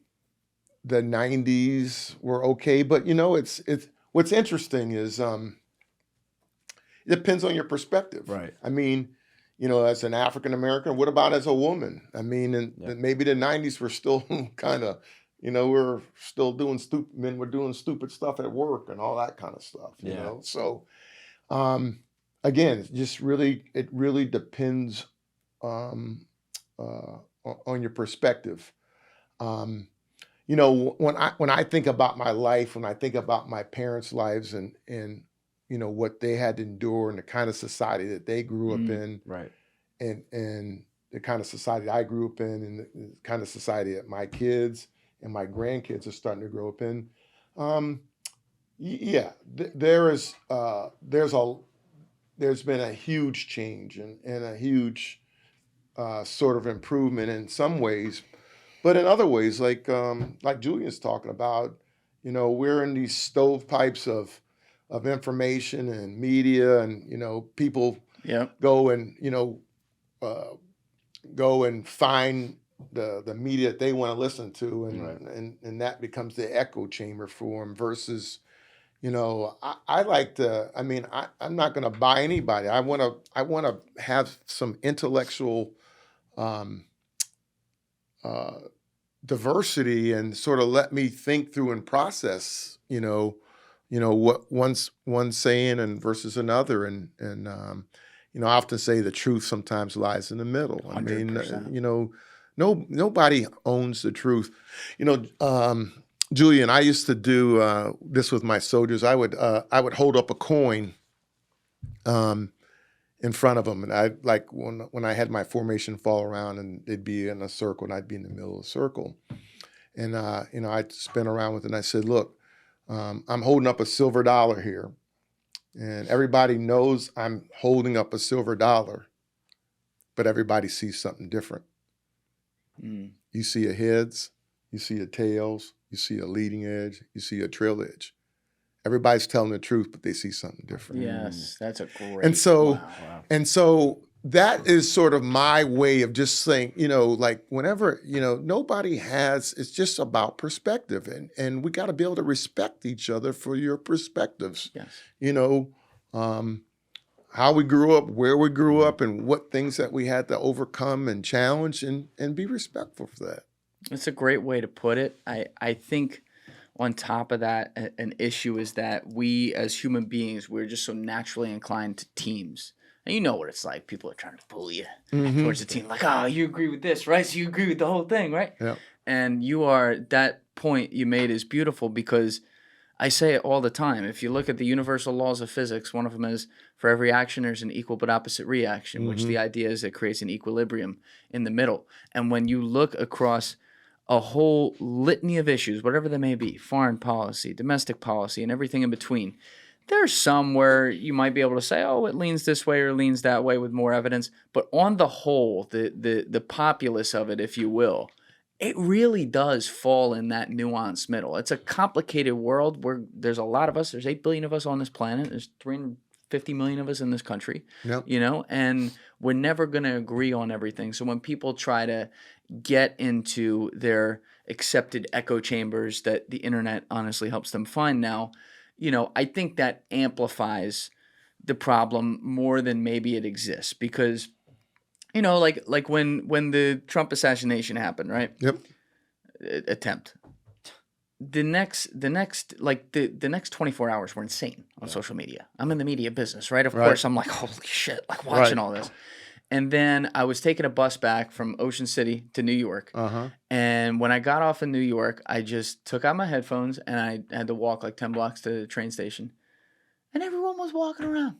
the 90s were okay. But it's what's interesting is it depends on your perspective. Right. I mean, as an African American, what about as a woman? I mean, and maybe the 90s were still kind of, we're still doing men were doing stupid stuff at work and all that kind of stuff, you know? So, again, it really depends on your perspective. When I think about my life, when I think about my parents' lives and what they had to endure and the kind of society that they grew up in, right, and the kind of society I grew up in, and the kind of society that my kids and my grandkids are starting to grow up in, there's been a huge change and a huge sort of improvement in some ways, but in other ways, like Julian's talking about, we're in these stovepipes of information and media, and people go and find the media that they want to listen to, and that becomes the echo chamber for them. Versus, I like to. I mean, I'm not going to buy anybody. I want to have some intellectual diversity and sort of let me think through and process. What one's saying and versus another, and I often say the truth sometimes lies in the middle. 100%. I mean, nobody owns the truth. Julian, I used to do this with my soldiers. I would hold up a coin, and in front of them. And I like when I had my formation fall around and they'd be in a circle and I'd be in the middle of the circle. And, I'd spin around with it and I said, look, I'm holding up a silver dollar here. And everybody knows I'm holding up a silver dollar, but everybody sees something different. You see a heads, you see a tails, you see a leading edge, you see a trail edge. Everybody's telling the truth, but they see something different. Yes, that's a great. And so, wow. and so that is sort of my way of just saying, like whenever, nobody has, it's just about perspective, and we got to be able to respect each other for your perspectives. Yes. How we grew up, where we grew up, and what things that we had to overcome and challenge, and be respectful for that. It's a great way to put it. I think on top of that, an issue is that we as human beings, we're just so naturally inclined to teams. And you know what it's like. People are trying to pull you towards the team. Like, oh, you agree with this, right? So you agree with the whole thing, right? Yeah. And that point you made is beautiful because I say it all the time. If you look at the universal laws of physics, one of them is for every action, there's an equal but opposite reaction, which the idea is it creates an equilibrium in the middle. And when you look across a whole litany of issues, whatever they may be, foreign policy, domestic policy, and everything in between, there's some where you might be able to say, oh, it leans this way or leans that way with more evidence. But on the whole, the populace of it, if you will, it really does fall in that nuanced middle. It's a complicated world where there's a lot of us. There's 8 billion of us on this planet. There's 350 million of us in this country, and we're never going to agree on everything. So when people try to get into their accepted echo chambers that the internet honestly helps them find now, I think that amplifies the problem more than maybe it exists because, like when the Trump assassination happened, right? Yep. Attempt. The next 24 hours were insane on social media. I'm in the media business, right? Of course, I'm like, holy shit, like watching all this. And then I was taking a bus back from Ocean City to New York. And when I got off in New York, I just took out my headphones and I had to walk like 10 blocks to the train station. And everyone was walking around.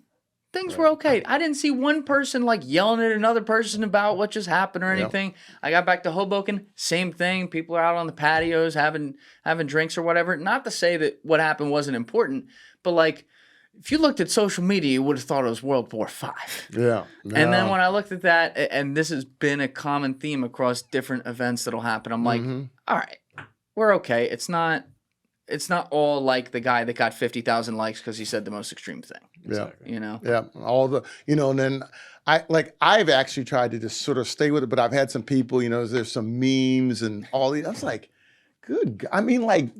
Things were okay. I didn't see one person like yelling at another person about what just happened or anything. Yep. I got back to Hoboken, same thing. People are out on the patios having drinks or whatever. Not to say that what happened wasn't important, but like, if you looked at social media, you would have thought it was World War V. Yeah. And then when I looked at that, and this has been a common theme across different events that'll happen, I'm like, all right, we're okay. It's not all like the guy that got 50,000 likes because he said the most extreme thing. Exactly. Yeah. All the, and then I've actually tried to just sort of stay with it, but I've had some people, there's some memes and all these. I was like, good. I mean, like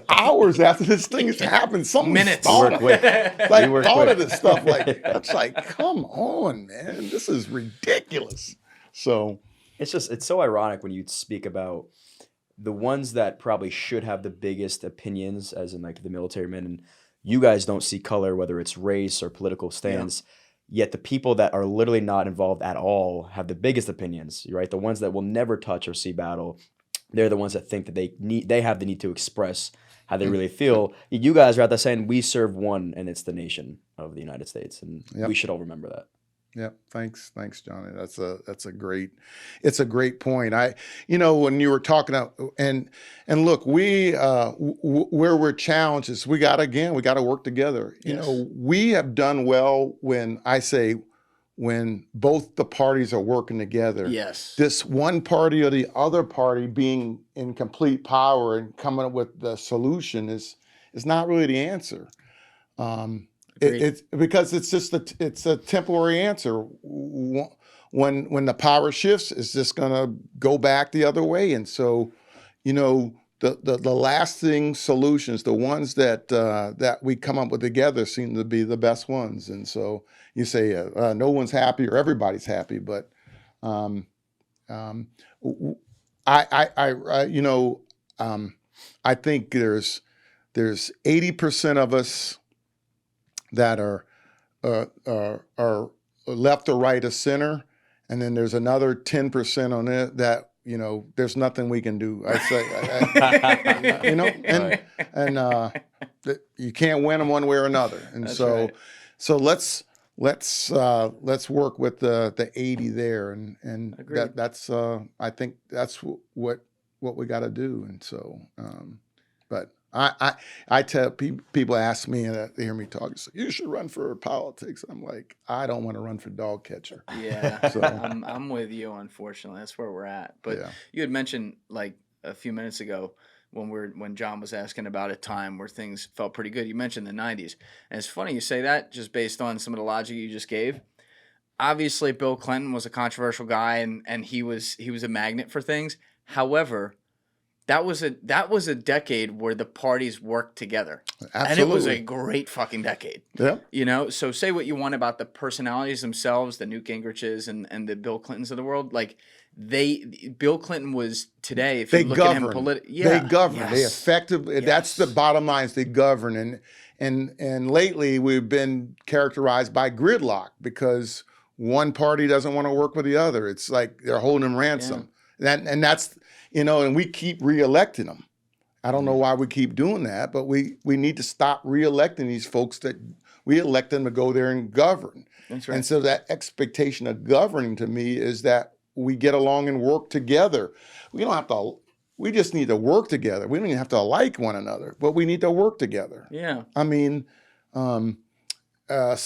hours after this thing has happened, some minutes. thought of this stuff. Like, it's like, come on, man, this is ridiculous. So it's so ironic when you speak about the ones that probably should have the biggest opinions, as in like the military men, and you guys don't see color, whether it's race or political stance. Yeah. Yet the people that are literally not involved at all have the biggest opinions, right? The ones that will never touch or see battle. They're the ones that think that they have the need to express how they really feel. You guys are out there saying we serve one, and it's the nation of the United States, and we should all remember that. Yeah, thanks, Johnny. It's a great point. When you were talking about, and look, where we're challenged is we got to work together. We have done well when both the parties are working together. Yes. This one party or the other party being in complete power and coming up with the solution is not really the answer. It's because it's a temporary answer. When the power shifts, it's just gonna go back the other way. And so, the lasting solutions, the ones that we come up with together, seem to be the best ones. And so you say no one's happy or everybody's happy, but I think there's 80% of us that are left or right of center, and then there's another 10% on it that there's nothing we can do. I say, you can't win them one way or another. And so let's let's work with the 80 there, and Agreed. that's I think that's what we got to do. And so, but I tell people ask me, and they hear me talk, say, you should run for politics. I'm like, I don't want to run for dog catcher. Yeah, So I'm with you. Unfortunately, that's where we're at. But yeah, you had mentioned like a few minutes ago when John was asking about a time where things felt pretty good. You mentioned the '90s, and it's funny you say that just based on some of the logic you just gave. Obviously, Bill Clinton was a controversial guy, and he was a magnet for things. However, that was a decade where the parties worked together, and it was a absolutely. great fucking decade. Yeah, So say what you want about the personalities themselves, the Newt Gingriches and the Bill Clintons of the world. Like Bill Clinton was today. If they you look at him govern. politically, They yeah, govern. They yes, effectively. That's the yes, bottom line. Is they govern, and lately we've been characterized by gridlock because one party doesn't want to work with the other. It's like they're holding them yeah, ransom. That's and we keep reelecting them. I don't know why we keep doing that, but we need to stop reelecting these folks that we elect them to go there and govern. that's And right. so that expectation of governing to me is that we get along and work together. We don't have to. We just need to work together. We don't even have to like one another, but we need to work together. Yeah, I mean, we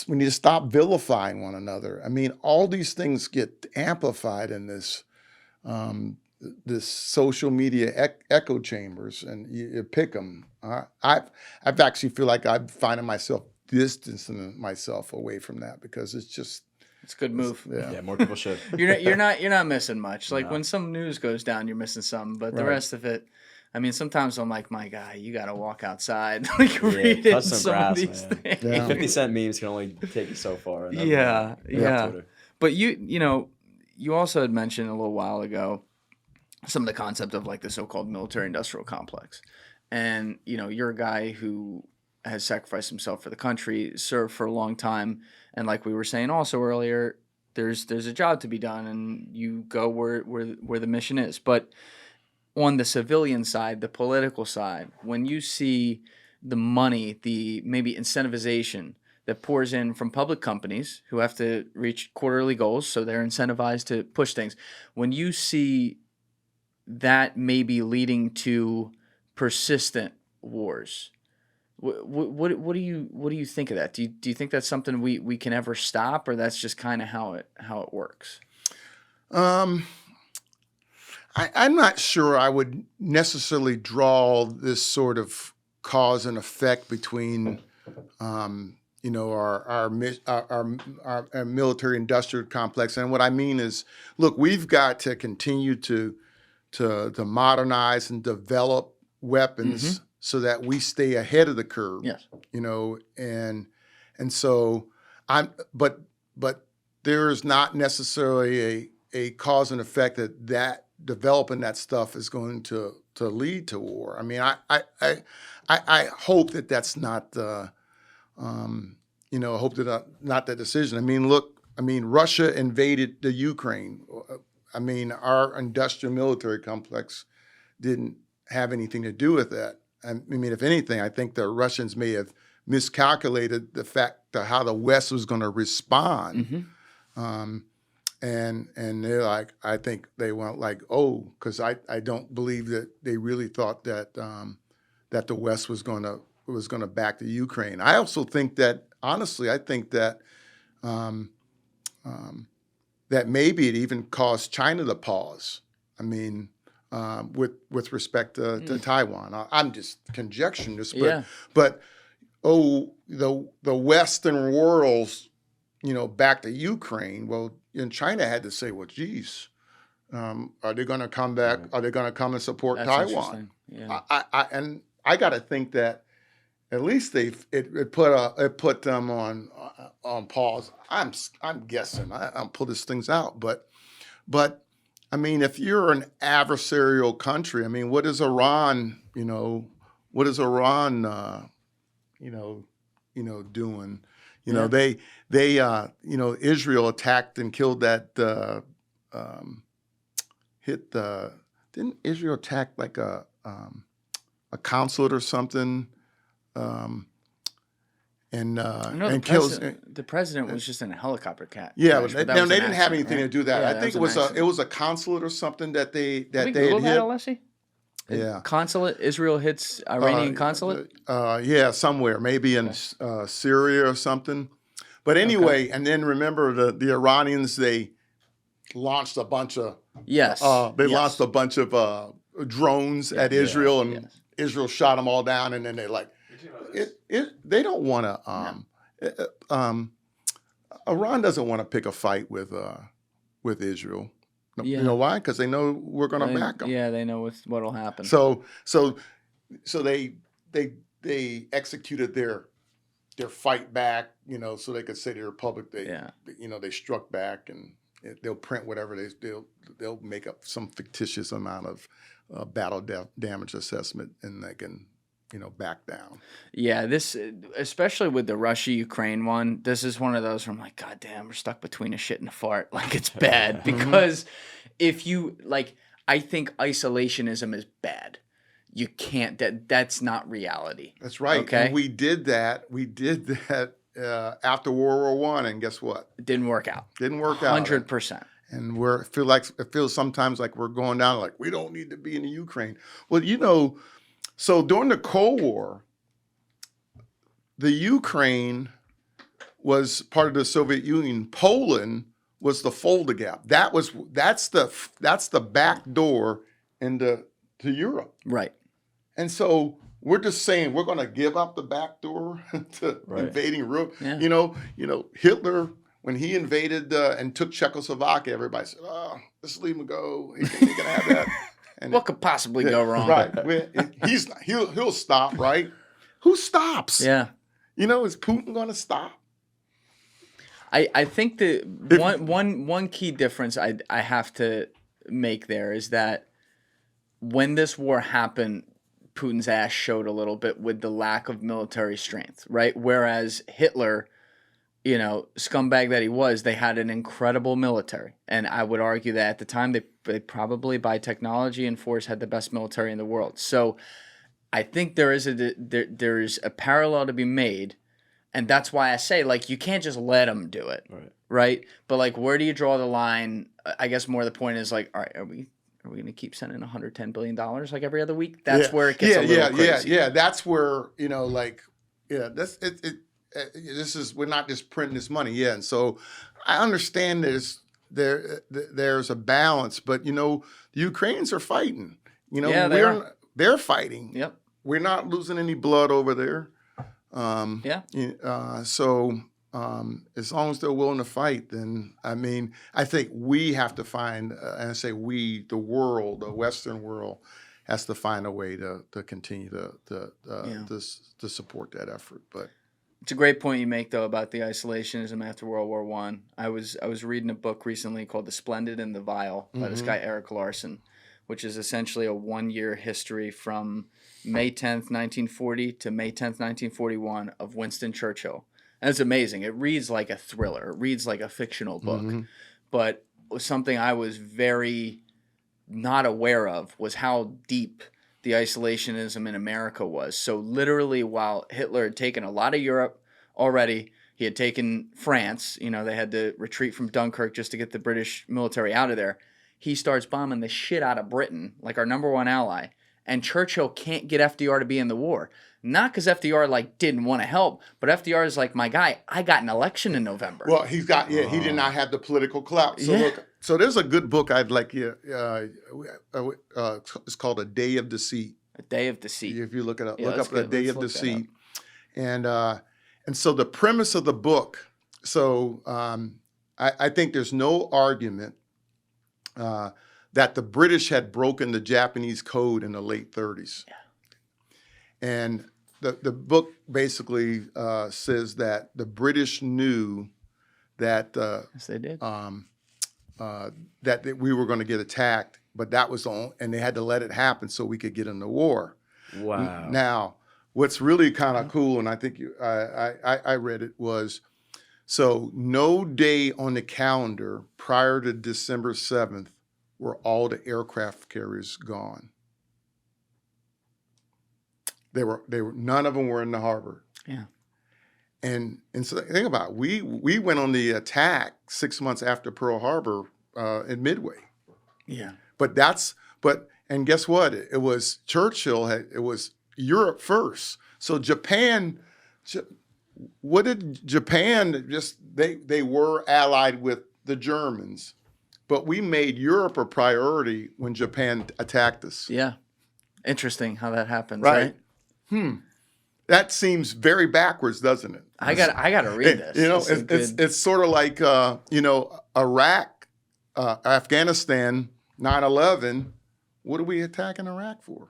need to stop vilifying one another. I mean, all these things get amplified in this social media echo chambers, and you pick them. I've actually feel like I'm finding myself distancing myself away from that because it's just it's a good move. yeah. Yeah, more people should. You're not missing much. Like No. when some news goes down, you're missing some, but the Right. rest of it. I mean, sometimes I'm like, my guy, you got to walk outside, like Yeah, reading touch some some grass, of these man. things. Yeah. 50-cent memes can only take you so far. And Yeah, yeah. Twitter. But you also had mentioned a little while ago some of the concept of like the so-called military-industrial complex, and you're a guy who has sacrificed himself for the country, served for a long time, and like we were saying also earlier, there's a job to be done, and you go where the mission is. But on the civilian side, the political side, when you see the money, the maybe incentivization that pours in from public companies who have to reach quarterly goals, so they're incentivized to push things. When you see that maybe leading to persistent wars, what do you think of that? Do you think that's something we can ever stop, or that's just kind of how it works? Um, I'm not sure I would necessarily draw this sort of cause and effect between, our military industrial complex. And what I mean is, look, we've got to continue to modernize and develop weapons so that we stay ahead of the curve. Yes. And so but there is not necessarily a cause and effect that developing that stuff is going to lead to war. I mean, I hope that that's not I hope that not the decision. I mean, look, Russia invaded the Ukraine. I mean, our industrial military complex didn't have anything to do with that. I mean, if anything, I think the Russians may have miscalculated the fact of how the West was going to respond. And they're like, I think they went like, oh, because I don't believe that they really thought that that the West was going to back the Ukraine. I also think that, honestly, I think that that maybe it even caused China to pause. I mean, with respect to Taiwan. I'm just conjecturing this, but the Western world's back to Ukraine. Well, and China had to say, well, geez, are they going to come back? Are they going to come and support That's Taiwan? interesting. Yeah. I got to think that at least it put them on pause. I'm guessing. I'll pull these things out, but I mean, if you're an adversarial country, I mean, what is Iran? What is Iran? Doing? Israel attacked and killed that. Didn't Israel attack like a consulate or something? and No, kills. the president was just in a helicopter crash. Yeah, But they that was an didn't have accident, anything right? to do that. Yeah, I that think was an it was a consulate or something that they Have we had Googled that, hit. Alessi? Yeah. Consulate, Israel hits Iranian consulate? Yeah, somewhere, maybe in Syria or something. But anyway, and then remember the Iranians, they launched a bunch of launched a bunch of drones at Israel, and Israel shot them all down, and then they they don't want to Iran doesn't want to pick a fight with Israel. You know why? Because they know we're going to back them. Yeah, they know what'll happen. So they executed their fight back, so they could say to the Republic they struck back, and they'll print whatever they'll make up some fictitious amount of battle damage assessment, and they can back down. Yeah, this, especially with the Russia-Ukraine one, this is one of those where I'm like, God damn, we're stuck between a shit and a fart. Like, it's bad because if you, I think isolationism is bad. You can't, that's not reality. That's right. Okay. And we did that after World War I, and guess what? It didn't work out. 100%. And it feels sometimes like we're going down, like we don't need to be in the Ukraine. Well, so during the Cold War, the Ukraine was part of the Soviet Union. Poland was the Fulda Gap. That's the back door to Europe. Right. And so we're just saying we're going to give up the back door to invading Europe. Yeah. Hitler, when he invaded and took Czechoslovakia, everybody said, "Oh, let's leave him go. He can have that." And what could possibly go wrong? Right. He'll stop, right? Who stops? Yeah. Is Putin going to stop? I think the one key difference I have to make there is that when this war happened, Putin's ass showed a little bit with the lack of military strength, right? Whereas Hitler, scumbag that he was, they had an incredible military. And I would argue that at the time, they probably, by technology and force, had the best military in the world. So I think there's a parallel to be made. And that's why I say, you can't just let them do it, right? But, where do you draw the line? I guess more the point is, all right, are we going to keep sending $110 billion every other week? That's where it gets a little crazy. Yeah. That's where, that's it. This is, we're not just printing this money. Yeah. And so I understand there's a balance, but the Ukrainians are fighting, they're fighting. Yep. We're not losing any blood over there. So as long as they're willing to fight, then I think we have to find, and I say we, the world, the Western world, has to find a way to continue to support that effort. But it's a great point you make, though, about the isolationism after World War I. I was reading a book recently called The Splendid and the Vile by this guy Eric Larson, which is essentially a 1-year history from May 10th, 1940 to May 10th, 1941 of Winston Churchill. And it's amazing. It reads like a thriller. It reads like a fictional book. But something I was very not aware of was how deep the isolationism in America was. So literally, while Hitler had taken a lot of Europe already, he had taken France. They had to retreat from Dunkirk just to get the British military out of there. He starts bombing the shit out of Britain, our number one ally. And Churchill can't get FDR to be in the war. Not because FDR didn't want to help, but FDR is my guy, I got an election in November. Well, he did not have the political clout. So look, so there's a good book I'd like you. It's called A Day of Deceit. A Day of Deceit. If you look it up, look up A Day of Deceit, and so the premise of the book. So I think there's no argument that the British had broken the Japanese code in the late 30s. Yeah. And the book basically says that the British knew that yes, they did. That we were going to get attacked, but that was and they had to let it happen so we could get into war. Wow. Now, what's really kind of cool, and I think I read it, was so no day on the calendar prior to December 7th were all the aircraft carriers gone. They were none of them were in the harbor. Yeah. so think about it. We went on the attack 6 months after Pearl Harbor in Midway. Yeah. And guess what? It was Churchill. It was Europe first. So Japan. What did Japan just? They were allied with the Germans, but we made Europe a priority when Japan attacked us. Yeah. Interesting how that happens, right? That seems very backwards, doesn't it? I got to read this. You know, This is it's sort of like Iraq, Afghanistan, 9/11. What are we attacking Iraq for?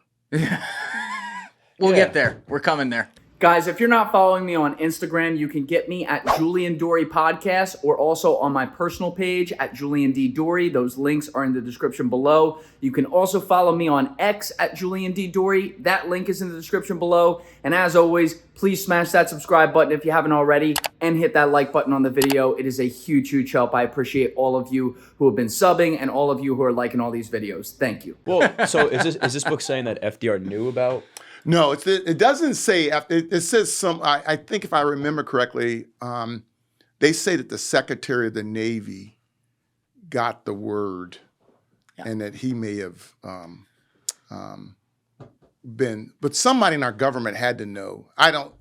We'll get there. We're coming there. Guys, if you're not following me on Instagram, you can get me at Julian Dorey Podcast or also on my personal page at Julian D. Dorey. Those links are in the description below. You can also follow me on X at Julian D. Dorey. That link is in the description below. And as always, please smash that subscribe button if you haven't already and hit that like button on the video. It is a huge, huge help. I appreciate all of you who have been subbing and all of you who are liking all these videos. Thank you. Well, so is this book saying that FDR knew about? No, it doesn't say. It says some. I think if I remember correctly, they say that the Secretary of the Navy got the word, and that he may have been. But somebody in our government had to know. I don't.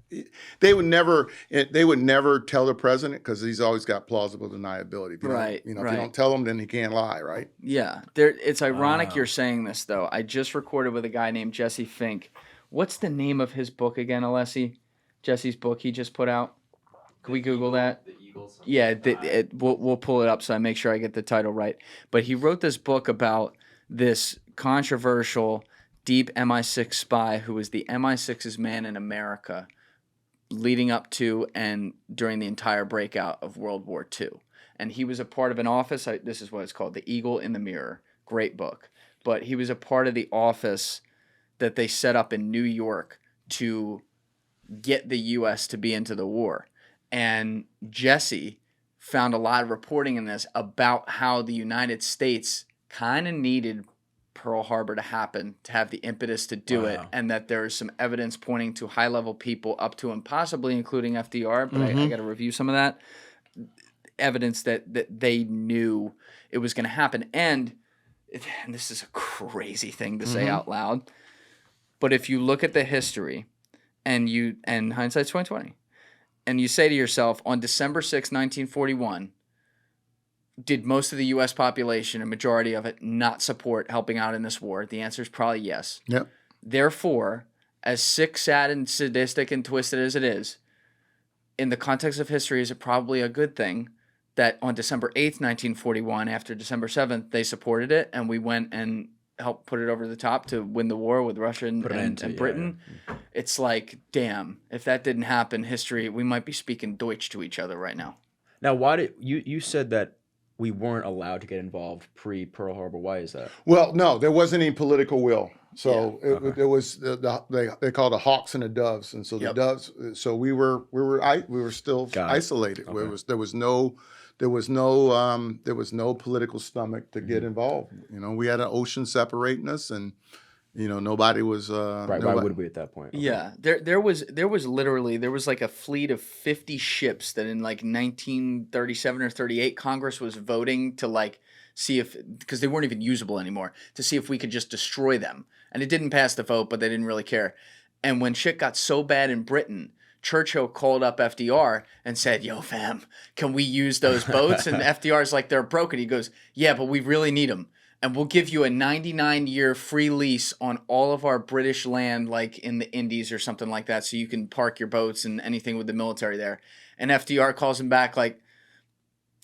They would never. They would never tell the president because he's always got plausible deniability. If you Right. If you don't tell him, then he can't lie. Right. Yeah. It's ironic you're saying this though. I just recorded with a guy named Jesse Fink. What's the name of his book again, Alessi? Jesse's book he just put out. Can we Google that? The Eagles. Yeah, we'll pull it up so I make sure I get the title right. But he wrote this book about this controversial deep MI6 spy who was the MI6's man in America leading up to and during the entire breakout of World War II. And he was a part of an office. This is what it's called, The Eagle in the Mirror. Great book. But he was a part of the office that they set up in New York to get the U.S. to be into the war. And Jesse found a lot of reporting in this about how the United States kind of needed Pearl Harbor to happen to have the impetus to do it, and that there is some evidence pointing to high-level people up to and possibly including FDR, but I got to review some of that, evidence that they knew it was going to happen. And this is a crazy thing to say out loud, but if you look at the history and hindsight's 20/20, and you say to yourself, on December 6, 1941, did most of the U.S. population, a majority of it, not support helping out in this war? The answer is probably yes. Yep. Therefore, as sick, sad, and sadistic and twisted as it is, in the context of history, is it probably a good thing that on December 8th, 1941, after December 7th, they supported it, and we went and helped put it over the top to win the war with Russia and Britain. Yeah. It's like, damn, if that didn't happen, history, we might be speaking Deutsch to each other right now. Now, why did you said that we weren't allowed to get involved pre-Pearl Harbor? Why is that? Well, no, there wasn't any political will. So it was they called the hawks and the doves, and so the doves. So we were still isolated. Okay. There was no political stomach to get involved. You know, we had an ocean separating us, and nobody was right. Why would we at that point? Okay. Yeah, there was literally like a fleet of 50 ships that in like 1937 or 38 Congress was voting to see if, because they weren't even usable anymore, to see if we could just destroy them, and it didn't pass the vote, but they didn't really care. And when shit got so bad in Britain, Churchill called up FDR and said, "Yo, fam, can we use those boats?" And FDR's like, "They're broken." He goes, "Yeah, but we really need them. And we'll give you a 99-year free lease on all of our British land, like in the Indies or something like that, so you can park your boats and anything with the military there." And FDR calls him back like,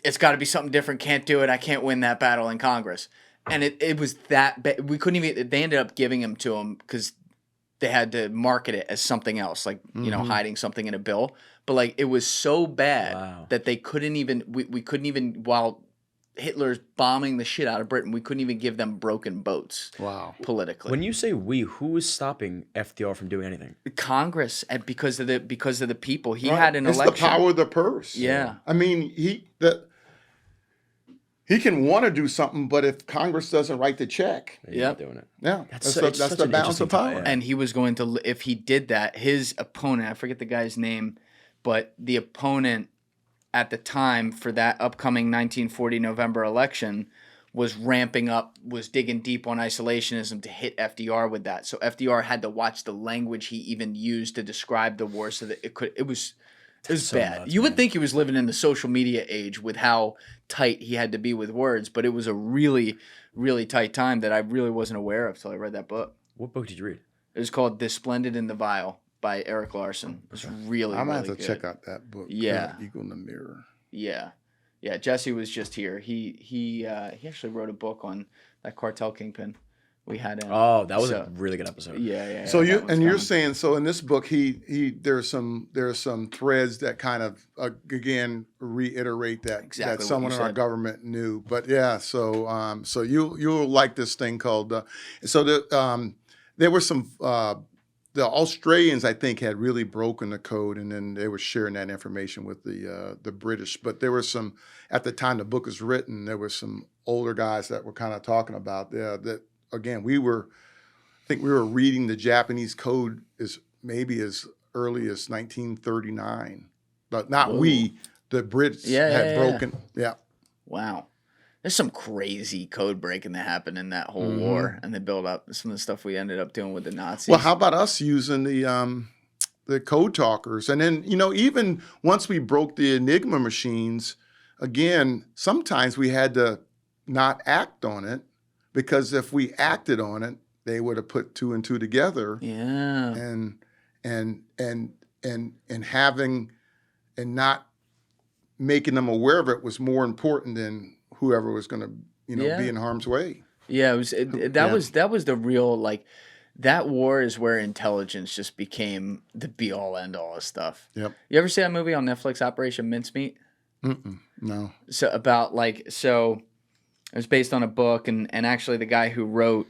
"It's got to be something different. Can't do it. I can't win that battle in Congress." And it was that bad. We couldn't even. They ended up giving him to him because they had to market it as something else, like hiding something in a bill. But it was so bad that they couldn't even. We couldn't even, while Hitler's bombing the shit out of Britain, we couldn't even give them broken boats. Wow. Politically. When you say we, who is stopping FDR from doing anything? Congress, and because of the people. He had an election. It's the power of the purse. Yeah. I mean, he can want to do something, but if Congress doesn't write the check, he's not doing it. Yeah, that's the balance of power. And he was going to, if he did that, his opponent, I forget the guy's name, but the opponent at the time for that upcoming 1940 November election was ramping up, was digging deep on isolationism to hit FDR with that. So FDR had to watch the language he even used to describe the war so that it was so bad. nuts, You would man. think he was living in the social media age with how tight he had to be with words, but it was a really, really tight time that I really wasn't aware of till I read that book. What book did you read? It was called The Splendid and the Vile by Eric Larson. It was really, I'm gonna really have to good. check out that book. Yeah. Eagle in the Mirror. Yeah. Yeah, Jesse was just here. He actually wrote a book on that cartel kingpin we had in. Oh, that was So- a really good episode. Yeah. So that you're one's coming. saying, so in this book there's some threads that kind of again reiterate that Exactly that what someone you in our said. government knew. But yeah, so you'll like this thing called there were some the Australians, I think, had really broken the code, and then they were sharing that information with the British. But there were some, at the time the book was written, there were some older guys that were kind of talking about that. Again, I think we were reading the Japanese code maybe as early as 1939, but not Whoa. we. The Brits had broken. Yeah. Wow. There's some crazy code breaking that happened in that whole Mhm. war, and they built up some of the stuff we ended up doing with the Nazis. Well, how about us using the code talkers? And then, even once we broke the Enigma machines, again, sometimes we had to not act on it, because if we acted on it, they would have put two and two together. Yeah. And having and not making them aware of it was more important than whoever was going to, Yeah. be in harm's way. Yeah, that Yeah. was the real, like, that war is where intelligence just became the be all end all of stuff. Yep. You ever see that movie on Netflix, Operation Mincemeat? No. So it was based on a book, and actually the guy who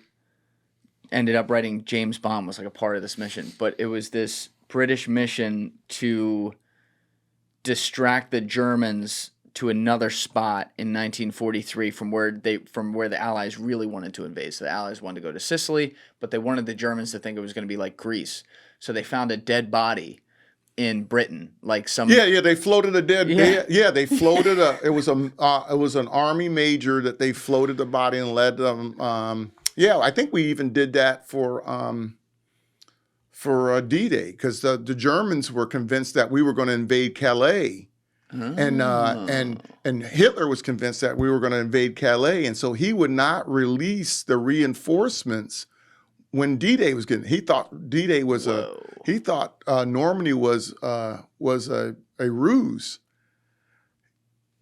ended up writing James Bond was like a part of this mission, but it was this British mission to distract the Germans to another spot in 1943 from where the Allies really wanted to invade. So the Allies wanted to go to Sicily, but they wanted the Germans to think it was going to be like Greece. So they found a dead body in Britain, like some. Yeah, they floated a dead. Yeah. Yeah, they floated it was an army major that they floated the body and led them. I think we even did that for D-Day, because the Germans were convinced that we were going to invade Calais. And Hitler was convinced that we were going to invade Calais, and so he would not release the reinforcements when D-Day was getting. He thought D-Day was Normandy was a ruse.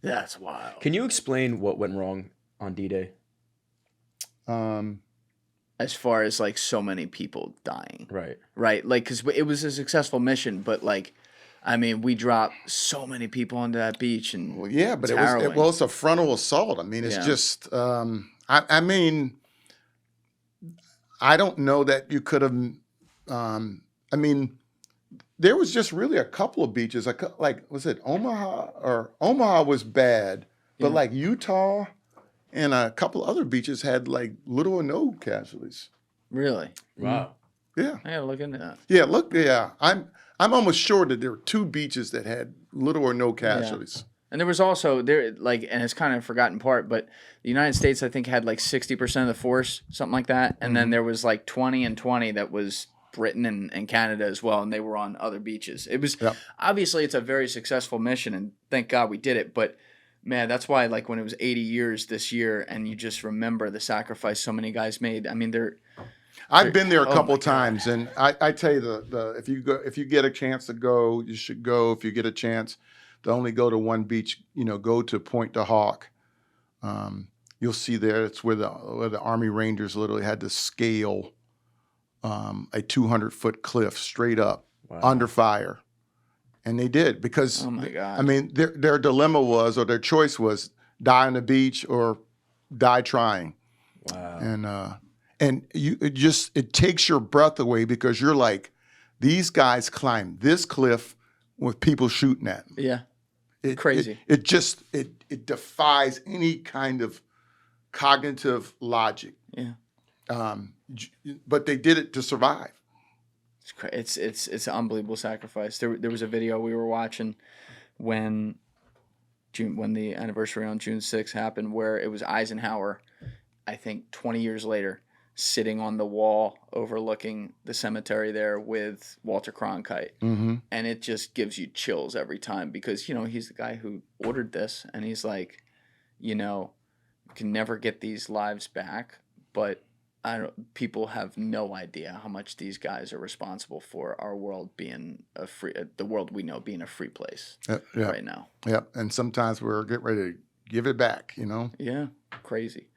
That's wild. Can you explain what went wrong on D-Day? As far as like so many people dying, Right. right? Like, because it was a successful mission, but like, I mean, we dropped so many people onto that beach, and Well, yeah, but it's it's harrowing. a frontal assault. I mean, it's Yeah. just. I mean, I don't know that you could have. I mean, there was just really a couple of beaches. Like, was it Omaha? Or Omaha was bad, but Yeah. like Utah and a couple other beaches had like little or no casualties. Really, Wow. Yeah, I gotta look into that. yeah. Look, yeah. I'm almost sure that there were two beaches that had little or no casualties. And there was also and it's kind of a forgotten part, but the United States, I think, had like 60% of the force, something like that, and then there was like 20 and 20 that was Britain and Canada as well, and they were on other beaches. It was obviously it's a very successful mission, and thank God we did it. But man, that's why, like, when it was 80 years this year, and you just remember the sacrifice so many guys made. I mean, I've been there a Oh couple my God. times, and I tell you if you get a chance to go, you should go. If you get a chance to only go to one beach, go to Point de Hawk. You'll see there. It's where the Army Rangers literally had to scale a 200-foot cliff straight up under fire, and they did because Oh my God. I mean their dilemma was, or their choice was, die on the beach or die trying. Wow. And it takes your breath away, because you're like, these guys climbed this cliff with people shooting at them. yeah, crazy. It defies any kind of cognitive logic. Yeah. But they did it to survive. It's an unbelievable sacrifice. There was a video we were watching when the anniversary on June 6th happened, where it was Eisenhower, I think 20 years later, sitting on the wall overlooking the cemetery there with Walter Cronkite. Mm-hmm. And it just gives you chills every time, because, he's the guy who ordered this, and he's like, you can never get these lives back, but people have no idea how much these guys are responsible for our world being the world we know being a free place right now. Yep. And sometimes we're getting ready to give it back, Yeah, crazy.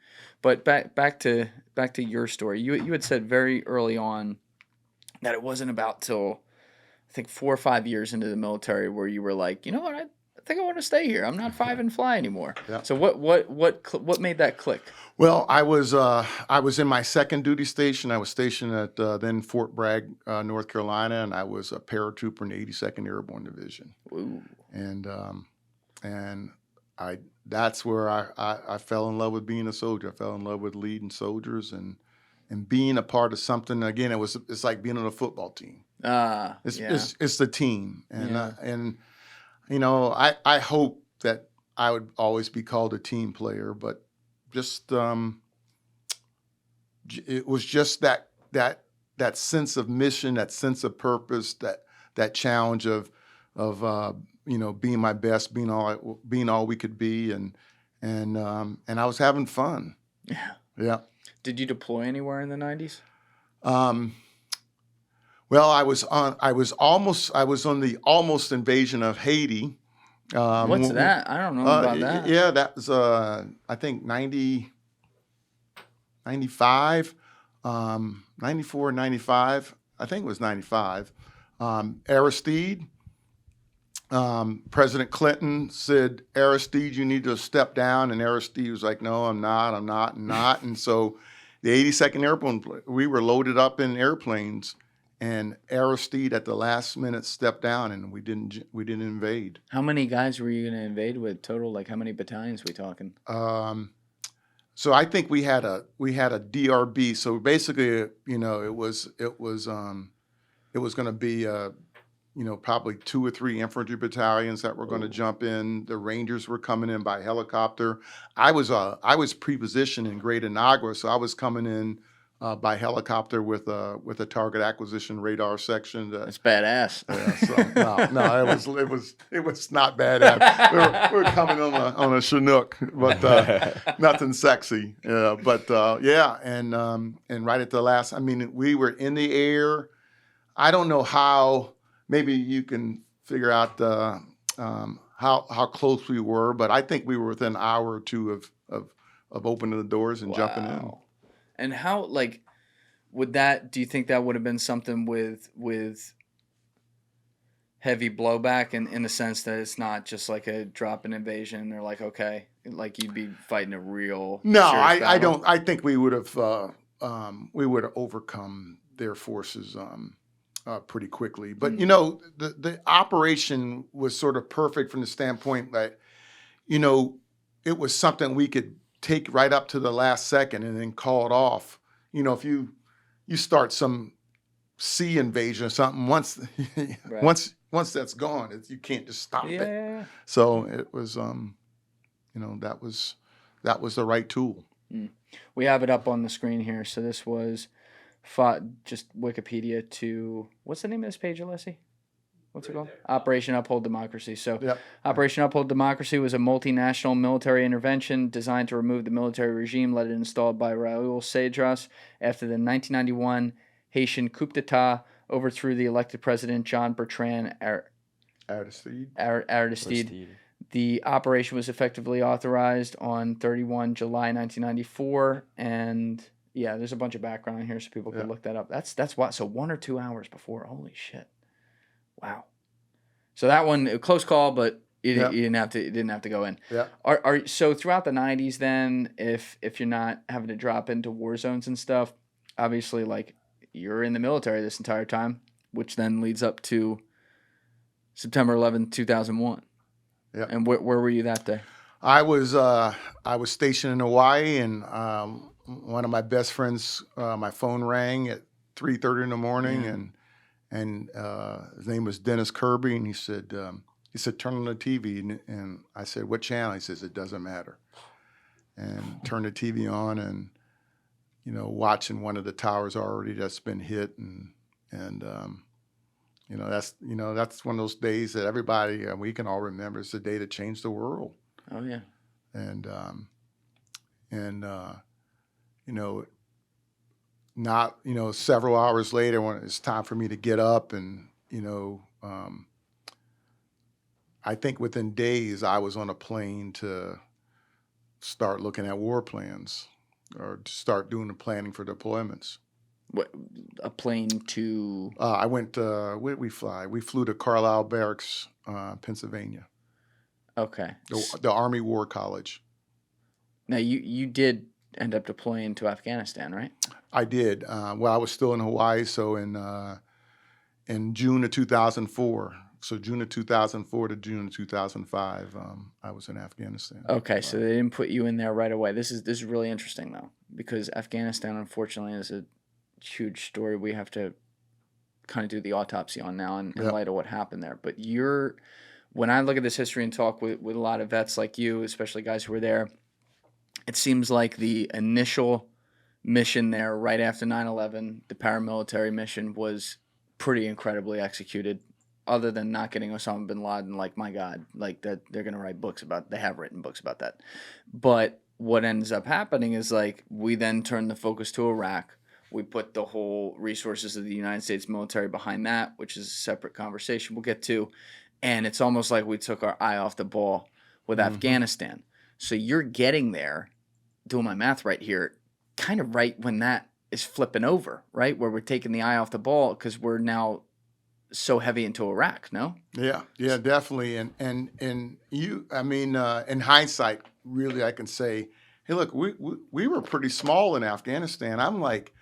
But back to your story. You had said very early on that it wasn't about till I think 4 or 5 years into the military where you were like, you know what, I think I want to stay here. I'm not 5 and fly anymore. Yeah. So what made that click? Well, I was in my second duty station. I was stationed at then Fort Bragg, North Carolina, and I was a paratrooper in the 82nd Airborne Division. Ooh. And that's where I fell in love with being a soldier. I fell in love with leading soldiers and being a part of something. Again, it's like being on a football team. It's the team, and I hope that I would always be called a team player, but just it was just that sense of mission, that sense of purpose, that challenge of being my best, being all we could be, and I was having fun. Yeah. Did you deploy anywhere in the 90s? Well, I was on the almost invasion of Haiti. What's that? I don't know about that. Yeah, that was I think 95, 94, 95. I think it was 95. Aristide. President Clinton said, Aristide, you need to step down. And Aristide was like, no, I'm not. And so the 82nd Airborne, we were loaded up in airplanes, and Aristide at the last minute stepped down, and we didn't invade. How many guys were you going to invade with total? Like, how many battalions we talking? So I think we had a DRB. So basically, it was going to be probably 2 or 3 infantry battalions that were going to jump in. The Rangers were coming in by helicopter. I was pre-positioned in Great Inagua, so I was coming in by helicopter with a target acquisition radar section. That's badass. Yeah, so it was not badass. We were coming on a Chinook, but nothing sexy. But and right at the last, we were in the air. I don't know how. Maybe you can figure out how close we were, but I think we were within an hour or two of opening the doors and jumping in. And how, like, do you think that would have been something with heavy blowback in the sense that it's not just like a drop-in invasion? They're like, okay, like you'd be fighting a real No, serious I battle? don't. I think we would have overcome their forces pretty quickly. But, the operation was sort of perfect from the standpoint that, it was something we could take right up to the last second and then call it off. If you start some sea invasion or something, once Right. once that's gone, you can't just stop it. Yeah. So it was, that was the right tool. We have it up on the screen here. So this was just Wikipedia to, what's the name of this page, Alessi? What's it called? Operation Uphold Democracy. So Yep. Operation Uphold Democracy was a multinational military intervention designed to remove the military regime led and installed by Raúl Cedras after the 1991 Haitian coup d'etat overthrew the elected president John Bertrand Aristide. The operation was effectively authorized on 31 July 1994, and yeah, there's a bunch of background here so people can look that up. That's why. So 1 or 2 hours before. Holy shit! Wow. So that one, a close call, but you didn't have to go in. Yeah. So throughout the 90s, then, if you're not having to drop into war zones and stuff, obviously, like, you're in the military this entire time, which then leads up to September 11th, 2001. Yeah. And where were you that day? I was stationed in Hawaii, and one of my best friends, my phone rang at 3:30 in the morning, and his name was Dennis Kirby, and he said, turn on the TV, and I said, what channel? He says, it doesn't matter. And turned the TV on, and watching one of the towers already that's been hit, and that's one of those days that everybody we can all remember. It's the day that changed the world. Oh yeah. And not several hours later, when it's time for me to get up, and I think within days I was on a plane to start looking at war plans, or to start doing the planning for deployments. What, a plane to? I went. Where did we fly? We flew to Carlisle Barracks, Pennsylvania. Okay. The Army War College. Now you did end up deploying to Afghanistan, right? I did. Well, I was still in Hawaii, so in June of 2004. So June of 2004 to June of 2005, I was in Afghanistan. Okay, so they didn't put you in there right away. This is really interesting though, because Afghanistan, unfortunately, is a huge story we have to kind of do the autopsy on now in light of what happened there. But when I look at this history and talk with a lot of vets like you, especially guys who were there, it seems like the initial mission there right after 9/11, the paramilitary mission, was pretty incredibly executed. Other than not getting Osama bin Laden, like, my God, like that, they're going to write books about, they have written books about that. But what ends up happening is, like, we then turn the focus to Iraq. We put the whole resources of the United States military behind that, which is a separate conversation we'll get to. And it's almost like we took our eye off the ball with Afghanistan. So you're getting there, doing my math right here, kind of right when that is flipping over, right? Where we're taking the eye off the ball because we're now so heavy into Iraq, no? Yeah, definitely. And you, I mean, in hindsight, really, I can say, hey, look, we were pretty small in Afghanistan. I'm like,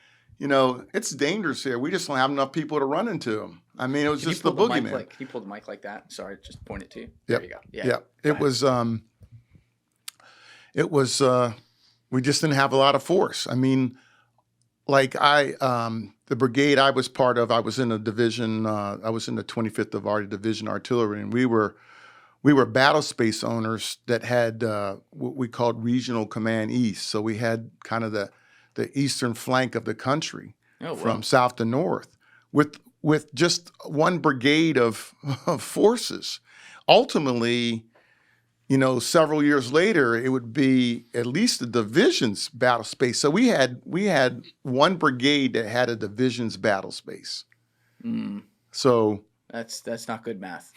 it's dangerous here. We just don't have enough people to run into them. I mean, it was just the boogeyman. Can you pull the mic like that? Sorry, just point it to you. Yep. There you go. Yeah. It was, we just didn't have a lot of force. I mean, like the brigade I was part of, I was in a division, I was in the 25th Avarti Division Artillery, and we were battle space owners that had what we called Regional Command East. So we had kind of the eastern flank of the country from south to north with just one brigade of forces. Ultimately, several years later, it would be at least a division's battle space. So we had one brigade that had a division's battle space. So that's not good math.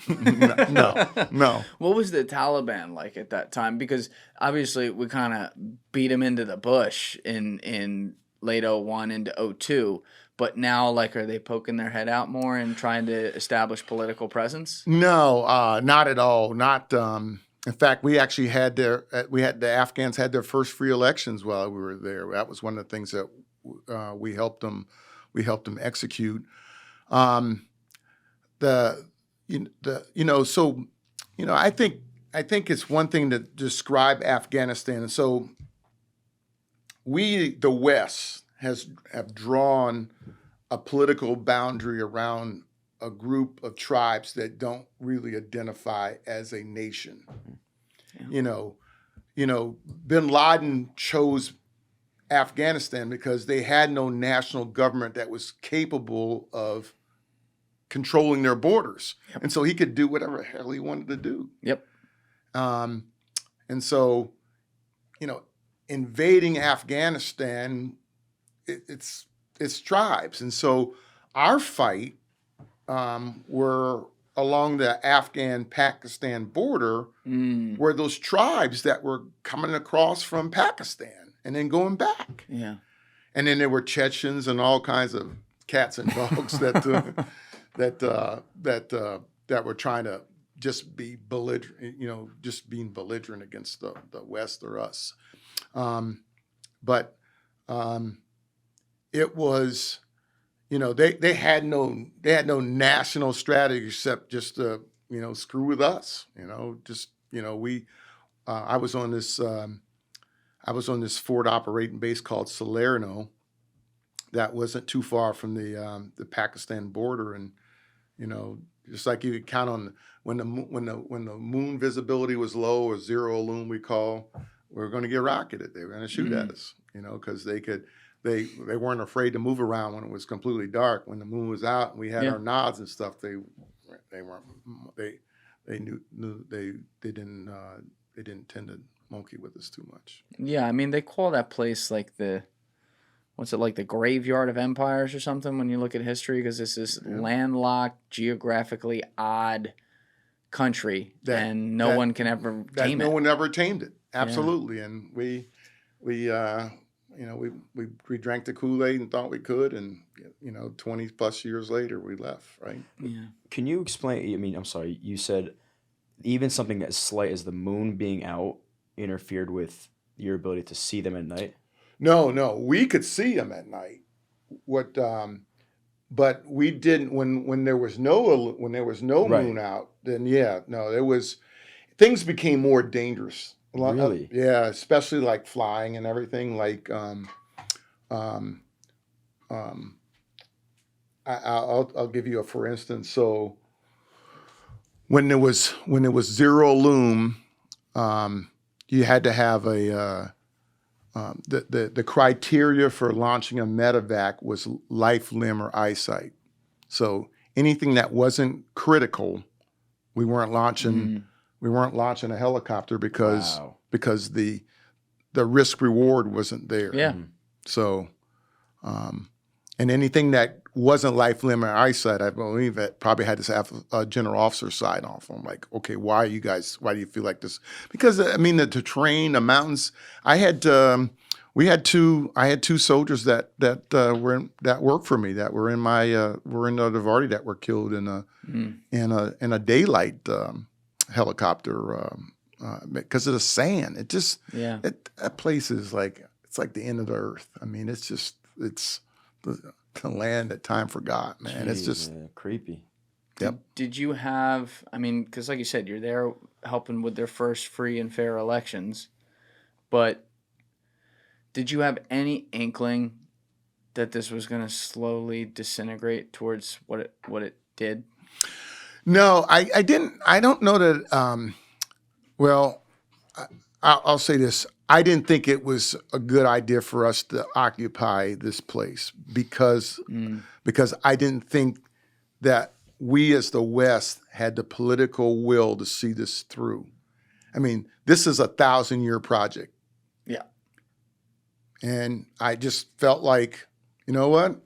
No. What was the Taliban like at that time? Because obviously we kind of beat them into the bush in late 01 into 02. But now, like, are they poking their head out more and trying to establish political presence? No, not at all. Not. In fact, we actually had the Afghans had their first free elections while we were there. That was one of the things that we helped them execute. I think it's one thing to describe Afghanistan. And so we, the West, have drawn a political boundary around a group of tribes that don't really identify as a nation. Yeah. Bin Laden chose Afghanistan because they had no national government that was capable of controlling their borders. Yep. And so he could do whatever the hell he wanted to do. Yep. And so, invading Afghanistan, it's tribes. And so our fight were along the Afghan-Pakistan border, were those tribes that were coming across from Pakistan and then going back. Yeah. And then there were Chechens and all kinds of cats and dogs that were trying to just be belligerent, just being belligerent against the West or us. But it was, they had no national strategy except just to, screw with us. I was on this forward operating base called Salerno, that wasn't too far from the Pakistan border, and just like you could count on when the moon visibility was low, or zero illume we call, we were going to get rocketed. They were going to shoot at us, because they weren't afraid to move around when it was completely dark. When the moon was out and we had our nods and stuff, they didn't tend to monkey with us too much. Yeah, I mean, they call that place like what's it, like the graveyard of empires or something when you look at history, because it's this landlocked, geographically odd country, and no one can ever tame it. No one ever tamed it. Absolutely. And we drank the Kool-Aid and thought we could, and 20 plus years later we left, right? Yeah. Can you explain? I mean, I'm sorry. You said even something as slight as the moon being out interfered with your ability to see them at night. No, we could see them at night. But we didn't when there was no moon out. Then things became more dangerous. Really? Yeah, especially like flying and everything. Like I'll give you a for instance. So when there was zero illume, you had to have the criteria for launching a medevac was life, limb, or eyesight. So anything that wasn't critical, we weren't launching. We weren't launching a helicopter because the risk reward wasn't there. Yeah. So, and anything that wasn't life, limb, or eyesight, I believe it probably had to have a general officer sign off. I'm like, okay, why do you feel like this? Because I mean, the terrain, the mountains. I had two soldiers that worked for me that were in the Dorey that were killed in a daylight Helicopter because of the sand. It just that place is like it's like the end of the earth. I mean, it's the land that time forgot, man. Jeez, it's just creepy. Yep. Did you have? I mean, because like you said, you're there helping with their first free and fair elections, but did you have any inkling that this was going to slowly disintegrate towards what it did? No, I didn't. I don't know that. Well, I'll say this. I didn't think it was a good idea for us to occupy this place because I didn't think that we as the West had the political will to see this through. I mean, this is a 1,000-year project. Yeah. And I just felt like, you know what,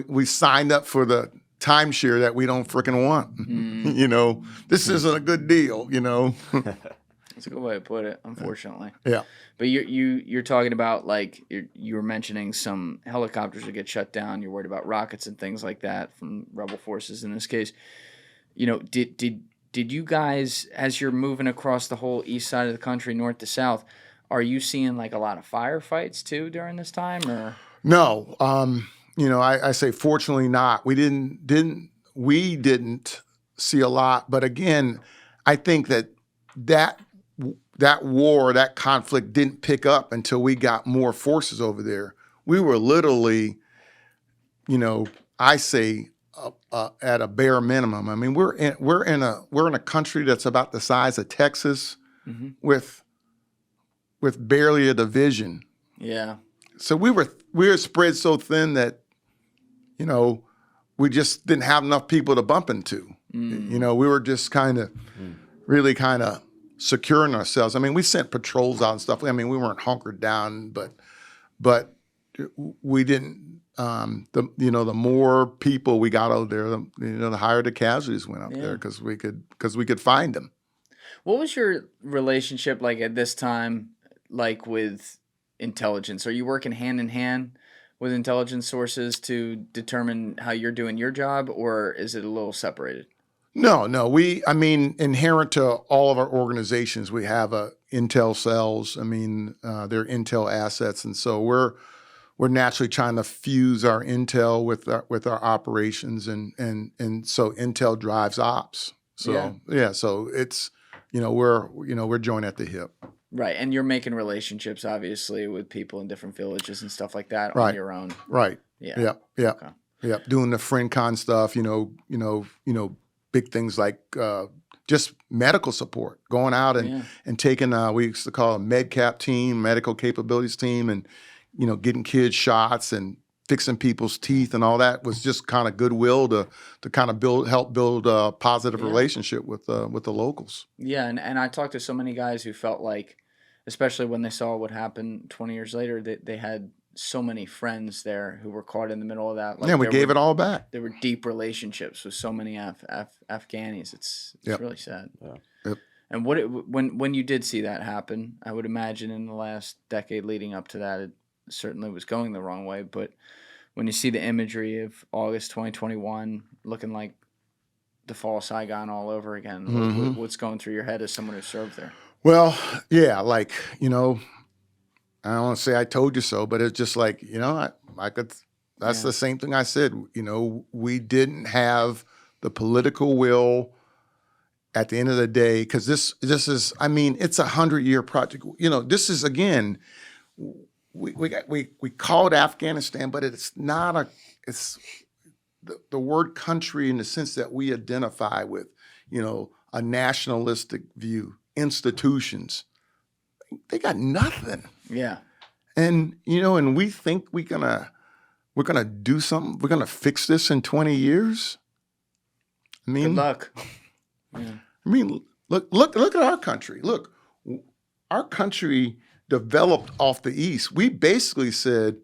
we signed up for the timeshare that we don't freaking want. This isn't a good deal. That's a good way to put it. Unfortunately. Yeah. But you're talking about like you were mentioning some helicopters that get shut down. You're worried about rockets and things like that from rebel forces in this case. Did you guys, as you're moving across the whole east side of the country, north to south, are you seeing like a lot of firefights too during this time, or? No, I say fortunately not. We didn't see a lot, but again, I think that war, that conflict didn't pick up until we got more forces over there. We were literally, I say at a bare minimum. I mean, we're in a country that's about the size of Texas, with barely a division. Yeah. So we were spread so thin that, we just didn't have enough people to bump into. We were just really kind of securing ourselves. I mean, we sent patrols out and stuff. I mean, we weren't hunkered down, but we didn't. The more people we got out there, the higher the casualties went up there because we could find them. What was your relationship like at this time, like with intelligence? Are you working hand in hand with intelligence sources to determine how you're doing your job, or is it a little separated? No. Inherent to all of our organizations, we have intel cells. I mean, they're intel assets, and so we're naturally trying to fuse our intel with our operations, and so intel drives ops. So so it's we're joined at the hip. Right, and you're making relationships, obviously, with people in different villages and stuff like that on Right. your own. Right. Yeah. Yep. Yep. Okay. Yep. Doing the FriendCon stuff, big things like just medical support, going out and taking we used to call a MedCap team, medical capabilities team, and getting kids shots and fixing people's teeth and all that was just kind of goodwill to kind of help build a positive relationship with the locals. Yeah, and I talked to so many guys who felt like, especially when they saw what happened 20 years later, that they had so many friends there who were caught in the middle of that. Like, yeah, we gave it all back. There were deep relationships with so many Afghanis. It's really sad. Yeah. Yep. And when you did see that happen, I would imagine in the last decade leading up to that, it certainly was going the wrong way. But when you see the imagery of August 2021 looking like the fall of Saigon all over again, what's going through your head as someone who served there? Well, yeah, like, I don't want to say I told you so, but it's just like, I could, that's the same thing I said. We didn't have the political will at the end of the day, because this is, I mean, it's 100-year project. This is, again, we call it Afghanistan, but it's not it's the word country in the sense that we identify with, a nationalistic view, institutions. They got nothing. Yeah. And and we think we're gonna do something. We're gonna fix this in 20 years. I mean, good luck. Yeah. I mean, look at our country. Look, our country developed off the East. We basically said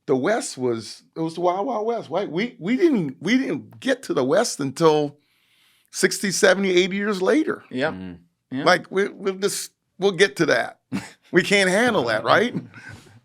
the West was the Wild Wild West. Right? We didn't get to the West until 60, 70, 80 years later. Yep. Yeah. Like we'll get to that. We can't handle that, right?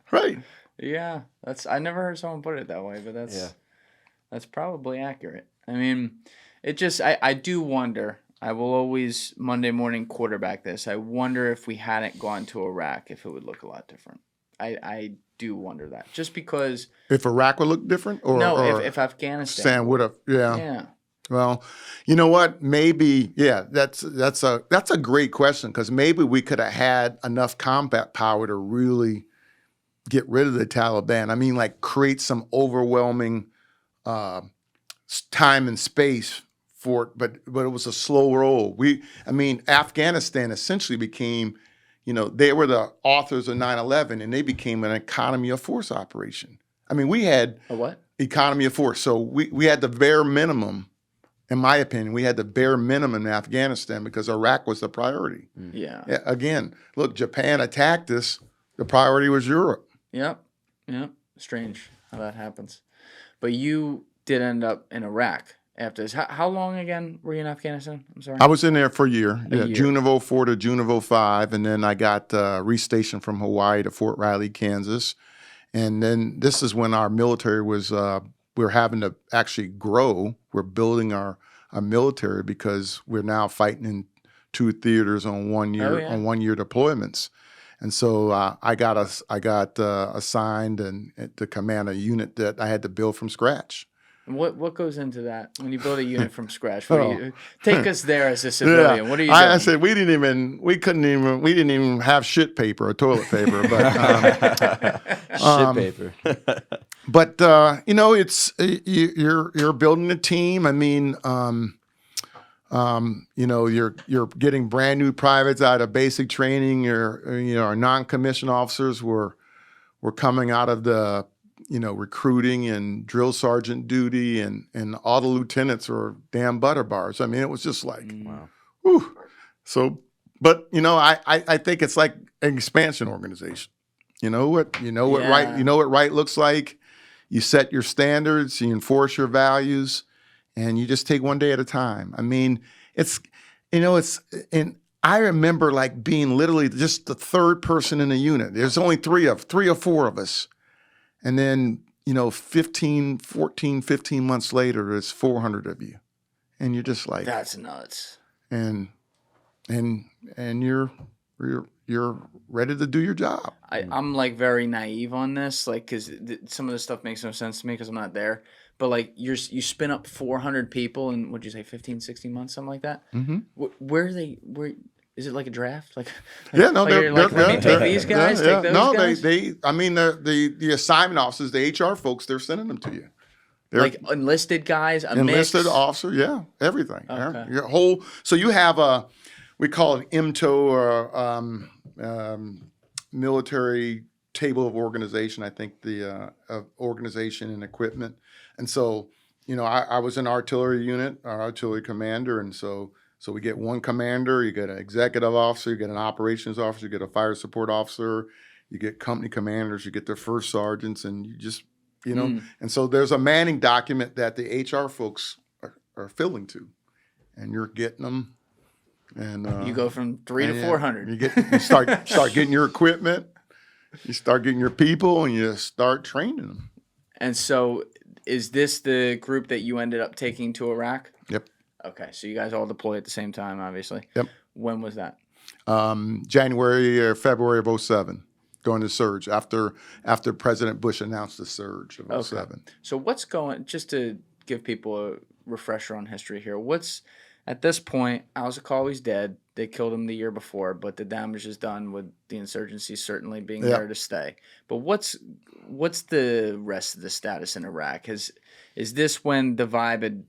Right. Yeah, I never heard someone put it that way, but that's probably accurate. I mean, I do wonder. I will always Monday morning quarterback this. I wonder if we hadn't gone to Iraq, if it would look a lot different. I do wonder that, just because. If Iraq would look different, or if Afghanistan would have, yeah. Well, you know what? Maybe, that's a great question, because maybe we could have had enough combat power to really get rid of the Taliban. I mean, like create some overwhelming time and space for it, but it was a slow roll. Afghanistan essentially became, they were the authors of 9/11, and they became an economy of force operation. I mean, we had a what? Economy of force. So we had the bare minimum. In my opinion, we had the bare minimum in Afghanistan because Iraq was the priority. Yeah. Again, look, Japan attacked us. The priority was Europe. Yep. Strange how that happens. But you did end up in Iraq after this. How long again were you in Afghanistan? I'm sorry. I was in there for a year. A year. June of 2004 to June of 2005. And then I got restationed from Hawaii to Fort Riley, Kansas. And then this is when our military was we're having to actually grow. We're building our military because we're now fighting in 2 theaters on 1 year on 1 year deployments. And so I got assigned to command a unit that I had to build from scratch. And what goes into that when you build a unit from scratch? Take us there as a civilian. What are you doing? I said we didn't even have shit paper or toilet paper, but shit paper. But it's you're building a team. I mean, you're getting brand new privates out of basic training. Our non-commissioned officers were coming out of the recruiting and drill sergeant duty, and all the lieutenants were damn butter bars. I mean, it was just like, wow. Whew. So, but I think it's like an expansion organization. What right looks like. You set your standards, you enforce your values, and you just take one day at a time. I mean, and I remember like being literally just the third person in the unit. There's only three or four of us. And then, 15 months later, there's 400 of you. And you're just like, that's nuts. And you're ready to do your job. I'm like very naive on this, like, because some of this stuff makes no sense to me because I'm not there. But like you spin up 400 people in, what'd you say, 15, 16 months, something like that? Mm-hmm. Where is it like a draft? Like Yeah, no, like, you're like, let me take these guys, take those no, guys? I mean, the assignment officers, the HR folks, they're sending them to you. They're Like enlisted guys, a enlisted mix? officer, yeah, everything. Okay. Your whole, so you have we call it MTO, or military table of organization, I think the of organization and equipment. And so, I was an artillery unit, our artillery commander. And so we get one commander, you get an executive officer, you get an operations officer, you get a fire support officer, you get company commanders, you get their first sergeants, and you just, and so there's a manning document that the HR folks are filling to, and you're getting them. And You go from 3 to 400. You start getting your equipment, you start getting your people, and you start training them. And so is this the group that you ended up taking to Iraq? Yep. Okay, so you guys all deployed at the same time, obviously. Yep. When was that? January or February of 2007, during the surge, after President Bush announced the surge of 2007. Okay. So what's going, just to give people a refresher on history here, what's, at this point, Al-Zarqawi's dead. They killed him the year before, but the damage is done with the insurgency certainly being there to stay. But what's the rest of the status in Iraq? Is this when the vibe had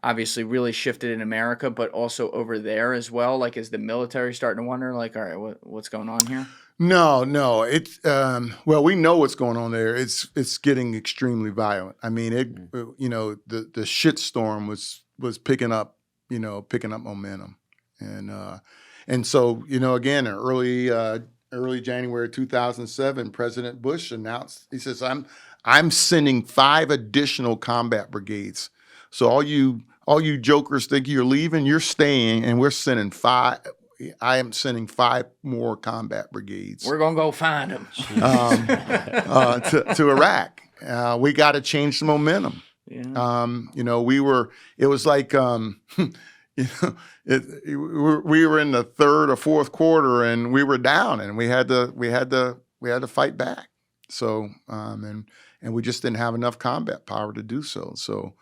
obviously really shifted in America, but also over there as well? Like, is the military starting to wonder, like, all right, what's going on here? No. It's well, we know what's going on there. It's getting extremely violent. I mean, the shitstorm was picking up momentum, and so again, early January 2007, President Bush announced, he says, I'm sending 5 additional combat brigades. So all you jokers think you're leaving, you're staying, and we're sending 5. I am sending 5 more combat brigades. We're gonna go find them to Iraq. We got to change the momentum. Yeah. It was like, we were in the third or fourth quarter, and we were down, and we had to fight back. So, and we just didn't have enough combat power to do so. So,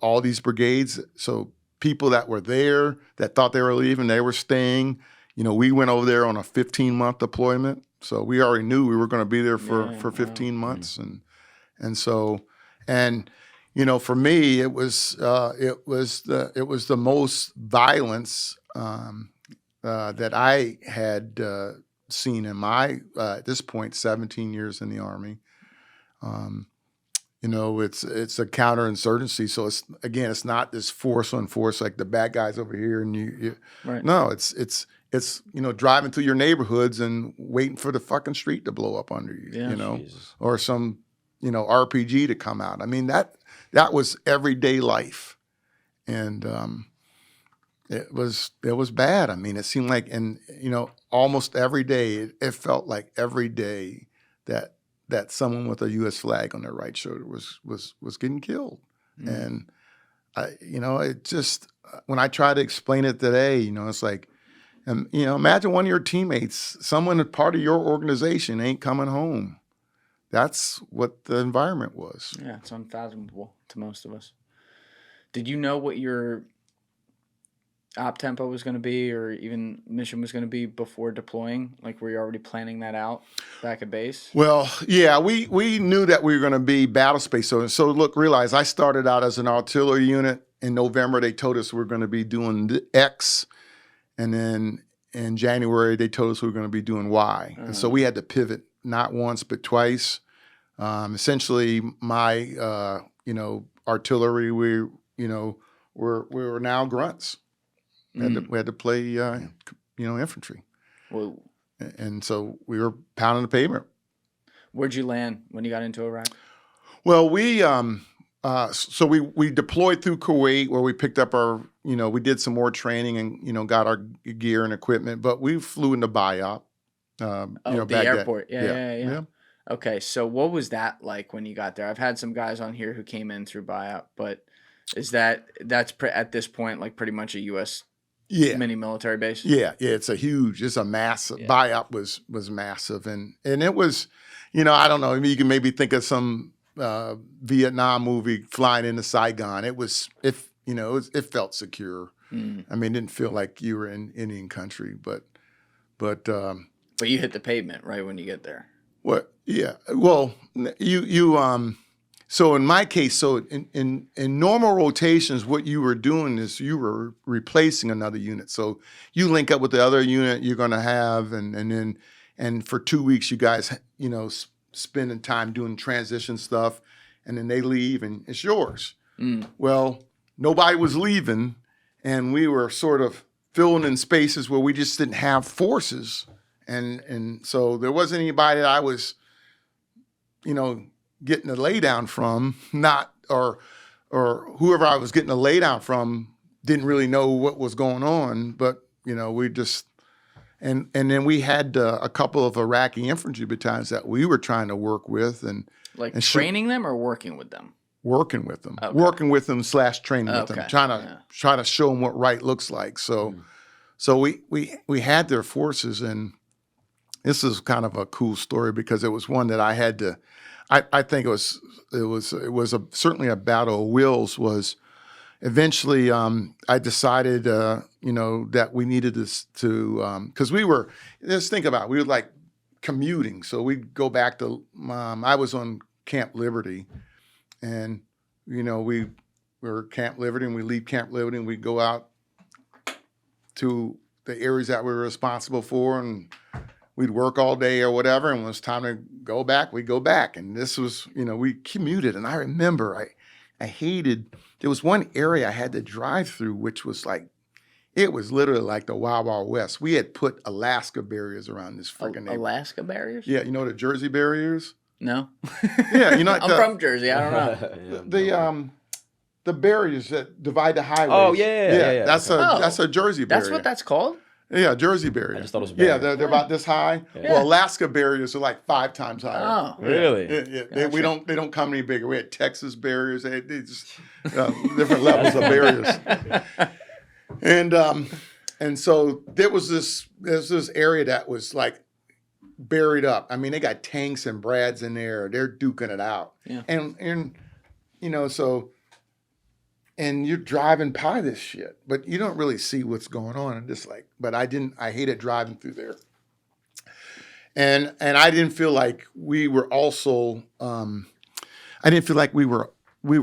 all these brigades, so people that were there that thought they were leaving, they were staying. We went over there on a 15-month deployment. So we already knew we were going to be there for 15 months. And so, for me, it was the most violence that I had seen in my at this point 17 years in the Army. It's a counterinsurgency, so it's not this force on force like the bad guys over here, and you Right. No, it's driving through your neighborhoods and waiting for the fucking street to blow up under you, Jesus. or some RPG to come out. I mean, that was everyday life, and it was bad. I mean, it seemed like, and almost every day, it felt like every day that someone with a U.S. flag on their right shoulder was getting killed. And it just, when I try to explain it today, it's like, imagine one of your teammates, someone part of your organization ain't coming home. That's what the environment was. Yeah, it's unfathomable to most of us. Did you know what your op tempo was going to be, or even mission was going to be before deploying? Like, were you already planning that out back at base? Well, yeah, we knew that we were going to be battle space. So look, realize I started out as an artillery unit. In November, they told us we were going to be doing the X, and then in January they told us we were going to be doing Y. And so we had to pivot not once but twice. Essentially, my artillery, we were now grunts. We had to play, infantry. Well, and so we were pounding the pavement. where'd you land when you got into Iraq? Well, we deployed through Kuwait, where we picked up our, we did some more training and, got our gear and equipment, but we flew into Bayat. The Baghdad. airport. Yeah. Okay, so what was that like when you got there? I've had some guys on here who came in through Bayat, but that's at this point like pretty much a U.S. mini military base? Yeah, it's a massive. Yeah. Bayat was massive, and it was, I don't know. I mean, you can maybe think of some Vietnam movie flying into Saigon. It felt secure. I mean, it didn't feel like you were in Indian country, but you hit the pavement right when you get there. what? Yeah. Well, so in my case, so in normal rotations, what you were doing is you were replacing another unit. So you link up with the other unit you're going to have, and for 2 weeks you guys, spending time doing transition stuff, and then they leave and it's yours. Well, nobody was leaving, and we were sort of filling in spaces where we just didn't have forces. And so there wasn't anybody that I was, getting a lay down from, or whoever I was getting a lay down from didn't really know what was going on. But, we just, and then we had a couple of Iraqi infantry battalions that we were trying to work with and training them or working with them? Working with them, Okay. working with them / training with them, Okay. trying to show them what right looks like. So, so we had their forces, and this is kind of a cool story because it was one that I had to. I think it was certainly a battle of wills. Was eventually I decided that we needed this to because we were, just think about it, we were like commuting, so we'd go back to I was on Camp Liberty. And, we were Camp Liberty, and we leave Camp Liberty, and we go out to the areas that we were responsible for, and we'd work all day or whatever. And when it was time to go back, we'd go back. And this was, we commuted. And I remember I hated, there was one area I had to drive through, which was like, it was literally like the Wild Wild West. We had put Alaska barriers around this freaking neighborhood. Alaska barriers? Yeah, the Jersey barriers? No. Yeah, I'm from Jersey. I don't know. The barriers that divide the highways. Oh yeah. That's a Jersey barrier. That's what that's called? Yeah, Jersey barrier. I just thought it was a barrier. Yeah, they're about this high. Yeah. Well, Alaska barriers are like 5 times higher. Oh, really? Yeah. Gotcha. They don't come any bigger. We had Texas barriers. They just different levels of barriers. And so there's this area that was like buried up. I mean, they got tanks and Brads in there. They're duking it out. Yeah. And so, and you're driving by this shit, but you don't really see what's going on. And just like, but I hated driving through there. And I didn't feel like we were also, I didn't feel like we were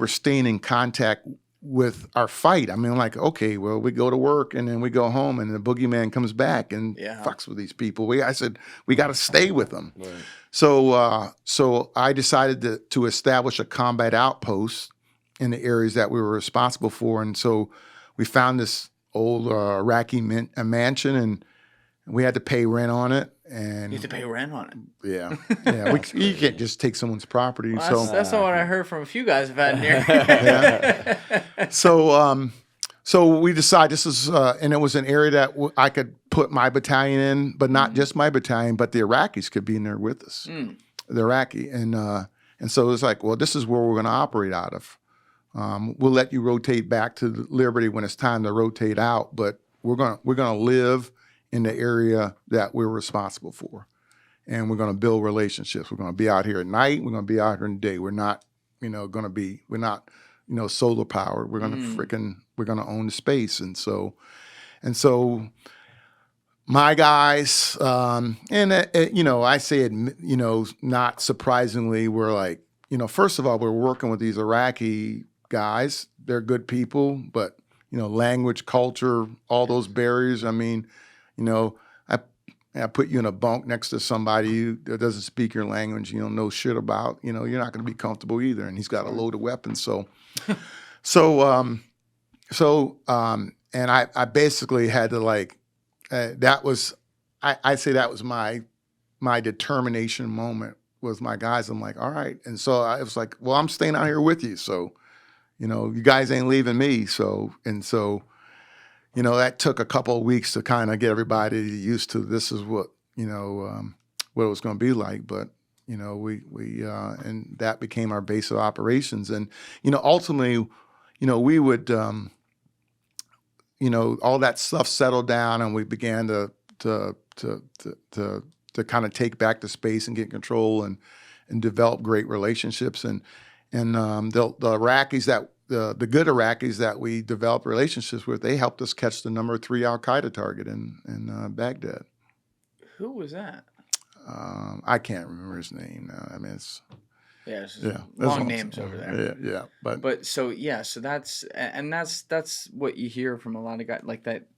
staying in contact with our fight. I mean, like, okay, well, we go to work and then we go home and the boogeyman comes back and fucks with these people. I said, we got to stay with them. Right. So I decided to establish a combat outpost in the areas that we were responsible for. And so we found this old Iraqi mansion, and we had to pay rent on it. And you have to pay rent on it. Yeah. You can't just take someone's property. Well, that's not what I heard from a few guys I've had near. Yeah. So we decided this is, and it was an area that I could put my battalion in, but not just my battalion, but the Iraqis could be in there with us. The Iraqi, and so it was like, well, this is where we're going to operate out of. We'll let you rotate back to Liberty when it's time to rotate out, but we're gonna live in the area that we're responsible for, and we're gonna build relationships. We're gonna be out here at night. We're gonna be out here in the day. We're not, we're not, solar powered. We're gonna we're gonna own the space, and so my guys, I say it, not surprisingly, we're like, first of all, we're working with these Iraqi guys. They're good people, but language, culture, all those barriers. I mean, I put you in a bunk next to somebody that doesn't speak your language, you don't know shit about, you're not going to be comfortable either. And he's got a load of weapons. And I basically had to I'd say that was my determination moment with my guys. I'm like, all right. And so I was like, well, I'm staying out here with you. So, you guys ain't leaving me. So, that took a couple of weeks to kind of get everybody used to this is what, what it was going to be like. But, we and that became our base of operations. And, ultimately, we would, all that stuff settled down, and we began to kind of take back the space and get control and develop great relationships. And the Iraqis the good Iraqis that we developed relationships with, they helped us catch the number 3 Al Qaeda target in Baghdad. Who was that? I can't remember his name now. I mean, it's long names over there. Yeah, but so that's what you hear from a lot of guys, like that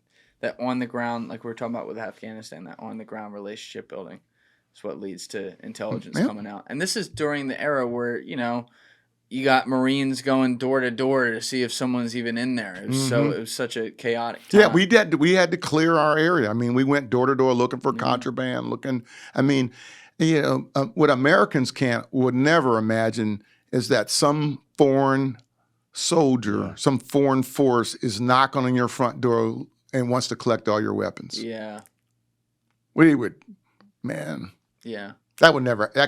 on the ground, like we were talking about with Afghanistan, that on the ground relationship building is what leads to intelligence coming out. And this is during the era where you got Marines going door to door to see if someone's even in there. It was it was such a chaotic time. Yeah, we had to clear our area. I mean, we went door to door looking for contraband, what Americans would never imagine is that some foreign soldier, some foreign force is knocking on your front door and wants to collect all your weapons. Yeah. We would, man. Yeah. That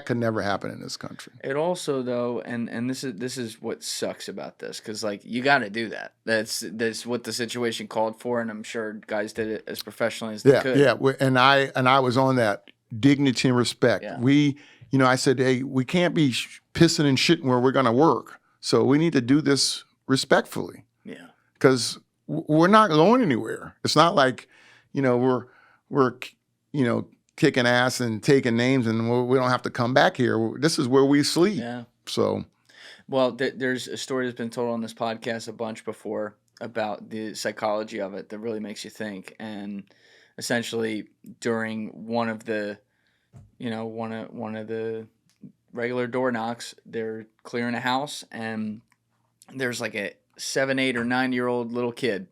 could never happen in this country. It also though, and this is what sucks about this, because like you got to do that. That's what the situation called for, and I'm sure guys did it as professionally as they could. Yeah, and I was on that dignity and respect. Yeah. I said, hey, we can't be pissing and shitting where we're going to work, so we need to do this respectfully. Yeah, because we're not going anywhere. It's not like we're kicking ass and taking names, and we don't have to come back here. This is where we sleep. Yeah. So, well, there's a story that's been told on this podcast a bunch before about the psychology of it that really makes you think. And essentially, during one of the regular door knocks, they're clearing a house, and there's like a 7, 8, or 9-year-old little kid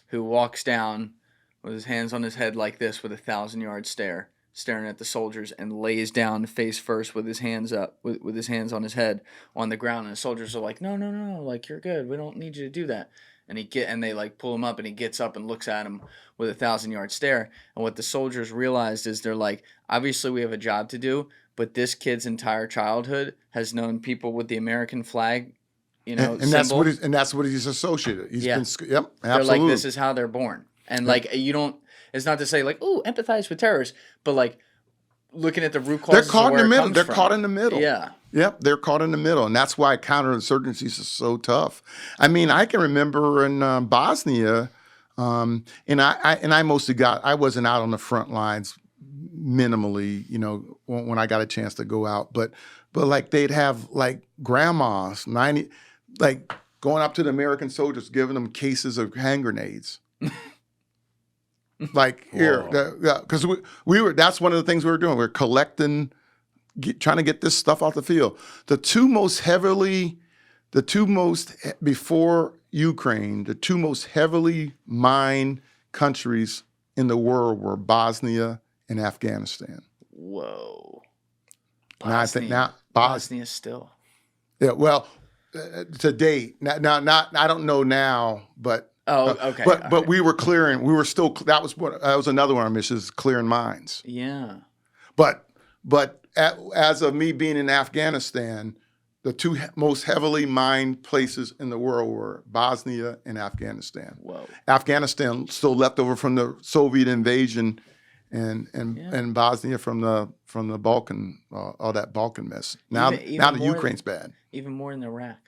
who walks down with his hands on his head like this with a 1,000-yard stare, staring at the soldiers, and lays down face first with his hands up, with his hands on his head on the ground. And the soldiers are like, no, like, you're good. We don't need you to do that. And they like pull him up, and he gets up and looks at him with a 1,000-yard stare. And what the soldiers realized is they're like, obviously we have a job to do, but this kid's entire childhood has known people with the American flag, and that's what he's associated. He's been, yep, absolutely. They're like, this is how they're born. And like, you don't, it's not to say like, oh, empathize with terrorists, but like looking at the root causes. They're caught in the middle. They're caught in the middle. Yeah. Yep, they're caught in the middle, and that's why counterinsurgencies is so tough. I mean, I can remember in Bosnia, and I mostly I wasn't out on the front lines minimally, when I got a chance to go out, but like they'd have like grandmas, 90, like going up to the American soldiers, giving them cases of hand grenades. Like here, because that's one of the things we were doing. We were collecting, trying to get this stuff off the field. Before Ukraine, the two most heavily mined countries in the world were Bosnia and Afghanistan. Whoa. Now I think Bosnia still. Yeah, well, to date, not I don't know now, but. Oh, okay. But we were clearing. We were still. That was another one of our missions, clearing mines. Yeah. But as of me being in Afghanistan, the two most heavily mined places in the world were Bosnia and Afghanistan. Whoa. Afghanistan still left over from the Soviet invasion, and Bosnia from the Balkan, all that Balkan mess. Now the Ukraine's bad. Even more in Iraq.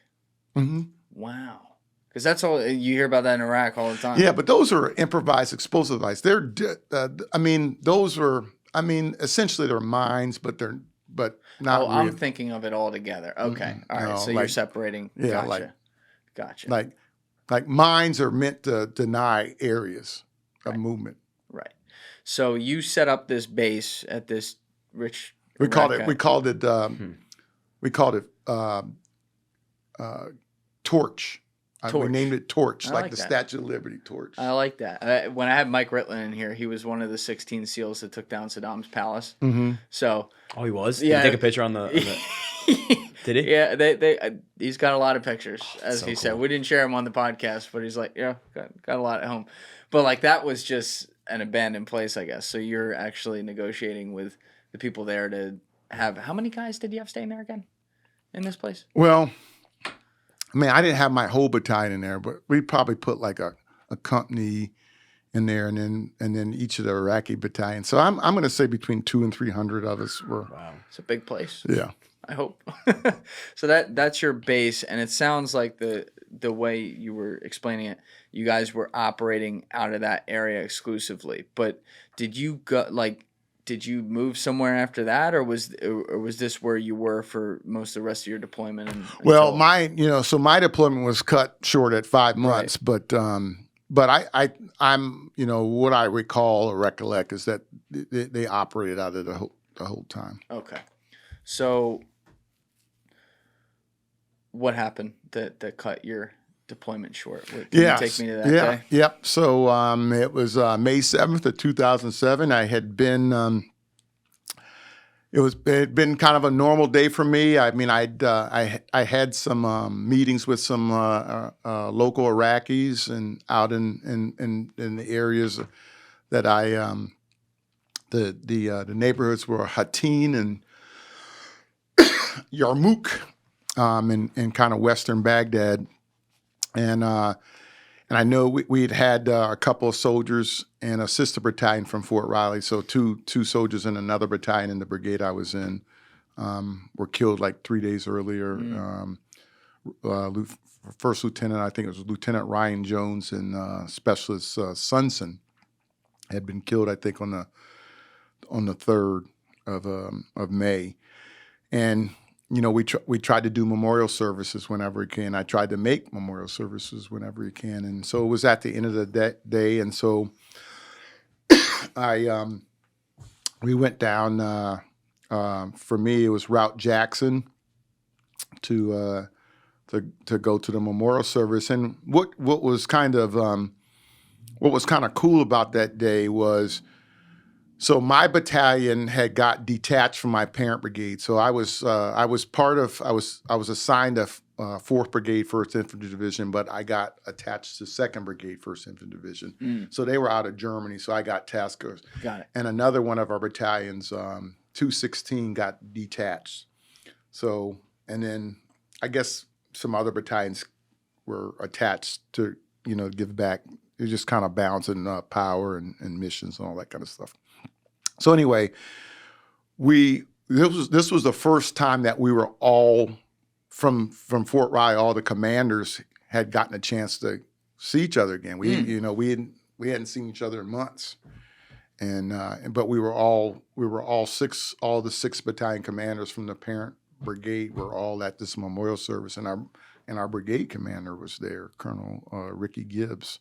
Mm-hmm. Wow. Because that's all you hear about that in Iraq all the time. Yeah, but those are improvised explosive devices. They're, essentially they're mines, but not. Oh, I'm thinking of it all together. Okay, Mm-hmm. All right. No, So you're separating. Yeah, gotcha. Like mines are meant to deny areas of movement. Right. So you set up this base at this rich. We called it Torch. We named it Torch, like the Statue of Liberty torch. I like that. When I had Mike Ritlin in here, he was one of the 16 SEALs that took down Saddam's palace. Mm-hmm. So. Oh, he was? Yeah. Did he take a picture on the Did he? Yeah, he's got a lot of pictures, as so he said. cool. We didn't share them on the podcast, but he's like, yeah, got a lot at home. But like that was just an abandoned place, I guess. So you're actually negotiating with the people there to have, how many guys did you have staying there again in this place? Well, I mean, I didn't have my whole battalion in there, but we probably put like a company in there, and then each of the Iraqi battalions. So I'm going to say between 200 and 300 of us were. Wow, it's a big place. Yeah, I hope. So that's your base, and it sounds like the the way you were explaining it, you guys were operating out of that area exclusively. But did you go did you move somewhere after that, or was this where you were for most of the rest of your deployment? Well, my deployment was cut short at 5 months, Right. but I'm what I recall or recollect is that they operated out of the whole time. Okay, so what happened that cut your deployment short? Can you take me to that day? Yep. So it was May 7th of 2007. I had been. It had been kind of a normal day for me. I mean, I had some meetings with some local Iraqis and out in the areas that the neighborhoods were Hattin and Yarmouk, in kind of western Baghdad, and I know we had a couple of soldiers and a sister battalion from Fort Riley. So two soldiers in another battalion in the brigade I was in were killed like 3 days earlier. First lieutenant, I think it was Lieutenant Ryan Jones, and Specialist Sunson had been killed, I think, on the 3rd of May. And we tried to do memorial services whenever we can. I tried to make memorial services whenever we can, and so it was at the end of the day. And so we went down. For me, it was Route Jackson to go to the memorial service. And what was kind of cool about that day was, so my battalion had got detached from my parent brigade. So I was assigned a 4th Brigade, 1st Infantry Division, but I got attached to 2nd Brigade, 1st Infantry Division. So they were out of Germany, so I got taskers. Got it. And another one of our battalions, 216, got detached. So, and then I guess some other battalions were attached to, give back. It was just kind of balancing power and missions and all that kind of stuff. So anyway, this was the first time that we were all from Fort Riley. All the commanders had gotten a chance to see each other again. We hadn't seen each other in months, but we were all the 6 battalion commanders from the parent brigade were all at this memorial service, and our brigade commander was there, Colonel Ricky Gibbs,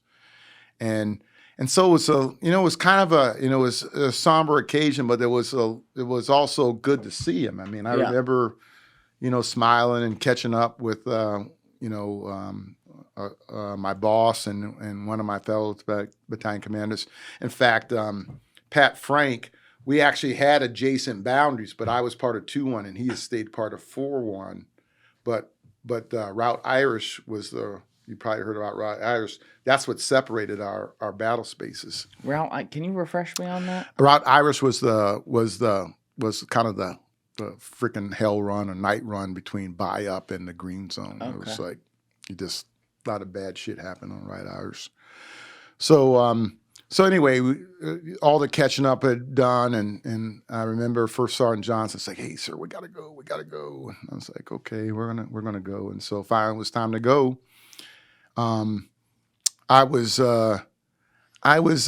and so it was kind of it was a somber occasion, but it was also good to see him. I mean, I remember, smiling and catching up with, my boss and one of my fellow battalion commanders. In fact, Pat Frank, we actually had adjacent boundaries, but I was part of 2-1 and he had stayed part of 4-1. But Route Irish was you probably heard about Route Irish. That's what separated our battle spaces. Can you refresh me on that? Route Irish was kind of the freaking hell run, a night run between Buy Up and the Green Zone. Okay. It was like a lot of bad shit happened on Route Irish. So anyway, all the catching up had done, and I remember First Sergeant Johnson saying, "Hey, sir, we gotta go. And I was like, "Okay, we're gonna go." And so finally, it was time to go. I was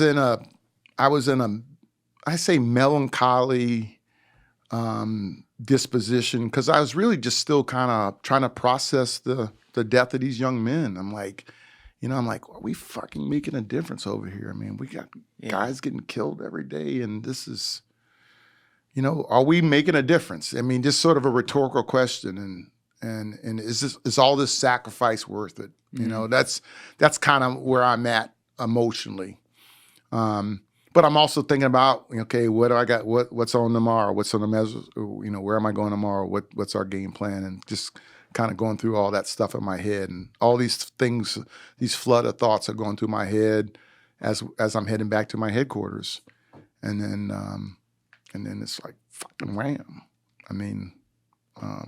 in a I say melancholy disposition, because I was really just still kind of trying to process the death of these young men. I'm like, are we fucking making a difference over here? I mean, we got guys getting killed every day, and this is, are we making a difference? I mean, just sort of a rhetorical question, and is all this sacrifice worth it? That's kind of where I'm at emotionally. But I'm also thinking about, okay, what do I got? What's on tomorrow? What's on the measures? Where am I going tomorrow? What's our game plan? And just kind of going through all that stuff in my head, and all these things, these flood of thoughts are going through my head as I'm heading back to my headquarters, and then it's like fucking wham. I mean, I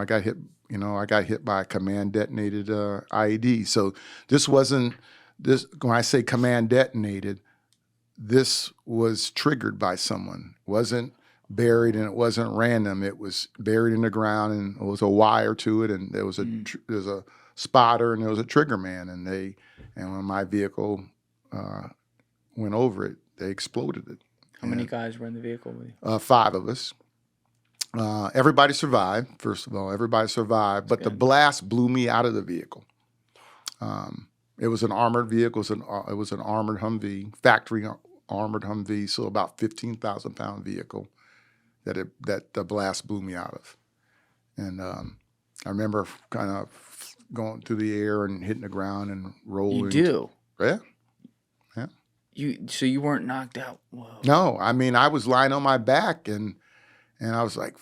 got hit. I got hit by a command detonated IED. So this wasn't this. When I say command detonated, this was triggered by someone. Wasn't buried, and it wasn't random. It was buried in the ground, and there was a wire to it, and there was a spotter, and there was a trigger man, and when my vehicle went over it, they exploded it. How many guys were in the vehicle with you? 5 of us. Everybody survived. First of all, everybody survived, but the blast blew me out of the vehicle. It was an armored vehicle. It was an armored Humvee, factory armored Humvee, so about 15,000-pound vehicle that the blast blew me out of. And I remember kind of going through the air and hitting the ground and rolling. You do? Yeah. So you weren't knocked out? Whoa. No, I mean, I was lying on my back, and I was like,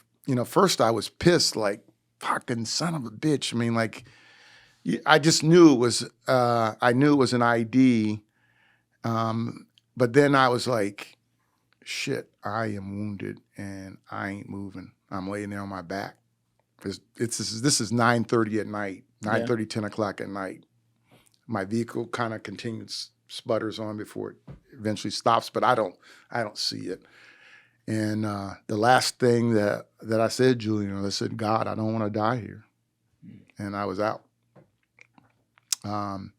first I was pissed, like, fucking son of a bitch. I mean, like, I just knew it was, an IED, but then I was like, shit, I am wounded, and I ain't moving. I'm laying there on my back. This is 9:30 at night, 9:30, 10 o'clock at night. My vehicle kind of continues, sputters on before it eventually stops, but I don't see it. And the last thing that I said, Julian, I said, God, I don't want to die here. And I was out. The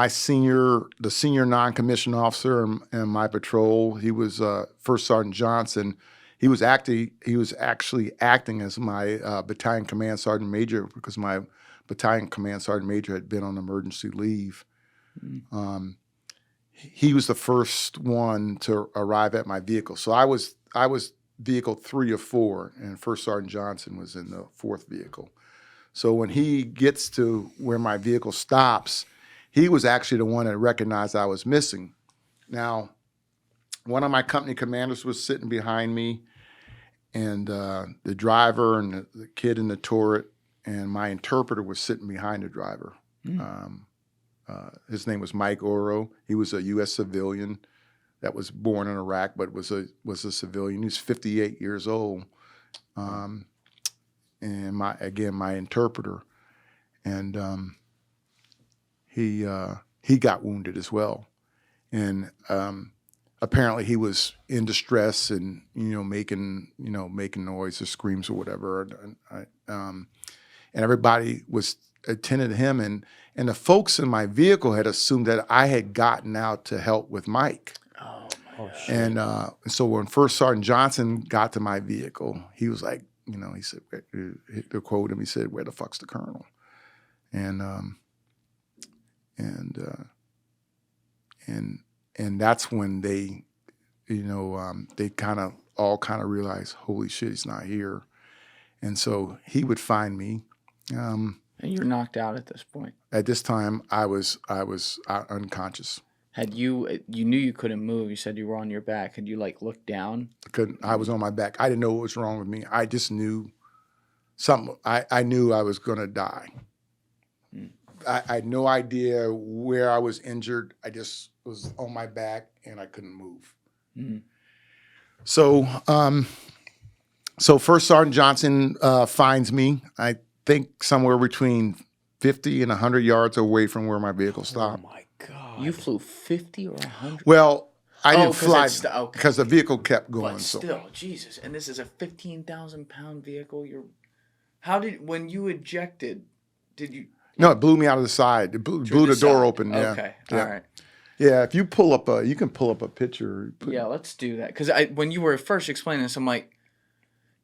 senior non-commissioned officer in my patrol, he was First Sergeant Johnson. He was actually acting as my battalion command sergeant major, because my battalion command sergeant major had been on emergency leave. He was the first one to arrive at my vehicle. So I was vehicle 3 of 4, and First Sergeant Johnson was in the 4th vehicle. So when he gets to where my vehicle stops, he was actually the one that recognized I was missing. Now, one of my company commanders was sitting behind me, and the driver and the kid in the turret, and my interpreter was sitting behind the driver. His name was Mike Oro. He was a U.S. civilian that was born in Iraq, but was a civilian. He was 58 years old. And my interpreter, and he got wounded as well, and apparently he was in distress and making noise or screams or whatever, and everybody was attending to him, and the folks in my vehicle had assumed that I had gotten out to help with Mike. Oh shit. And so when First Sergeant Johnson got to my vehicle, he was like, he said, to quote him, he said, "Where the fuck's the colonel?" And that's when they, they all kind of realized, holy shit, he's not here. And so he would find me. And you're knocked out at this point. At this time, I was unconscious. Had you knew you couldn't move? You said you were on your back. Had you looked down? I was on my back. I didn't know what was wrong with me. I just knew something. I knew I was going to die. I had no idea where I was injured. I just was on my back and I couldn't move. So First Sergeant Johnson finds me, I think somewhere between 50 and 100 yards away from where my vehicle stopped. Oh my God. You flew 50 or 100? Well, I didn't fly okay. because the vehicle kept going. But still, Jesus. And this is a 15,000-pound vehicle. When you ejected, did you? No, it blew me out of the side. It blew the door open. Yeah. Okay. Yeah. All right. Yeah. If you can pull up a picture. Yeah, let's do that. Because when you were first explaining this, I'm like,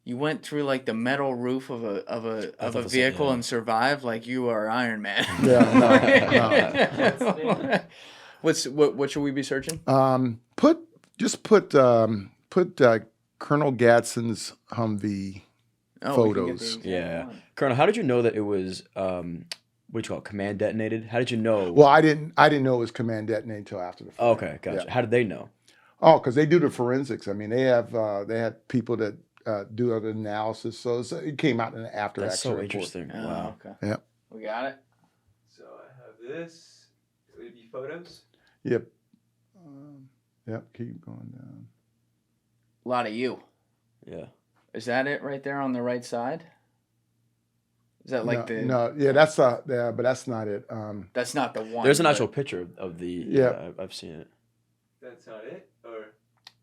you went through the metal roof of a vehicle and survived like you are Iron Man. Yeah. No. What should we be searching? Put Colonel GADSON'S Humvee photos. Yeah. Colonel, how did you know that it was what do you call it, command detonated? How did you know? Well, I didn't know it was command detonated until after the fact. Okay, gotcha. Yeah. How did they know? Oh, because they do the forensics. I mean, they have people that do the analysis. So it came out in the after That's action so report. interesting. Oh, Wow. Okay. Yeah. We got it. So I have this. It would be photos. Yep. Yep. Keep going down. A lot of you. Yeah. Is that it right there on the right side? Is that No, yeah, that's but that's not it. That's not the one. There's an actual picture of the. Yeah. I've seen it. That's not it, or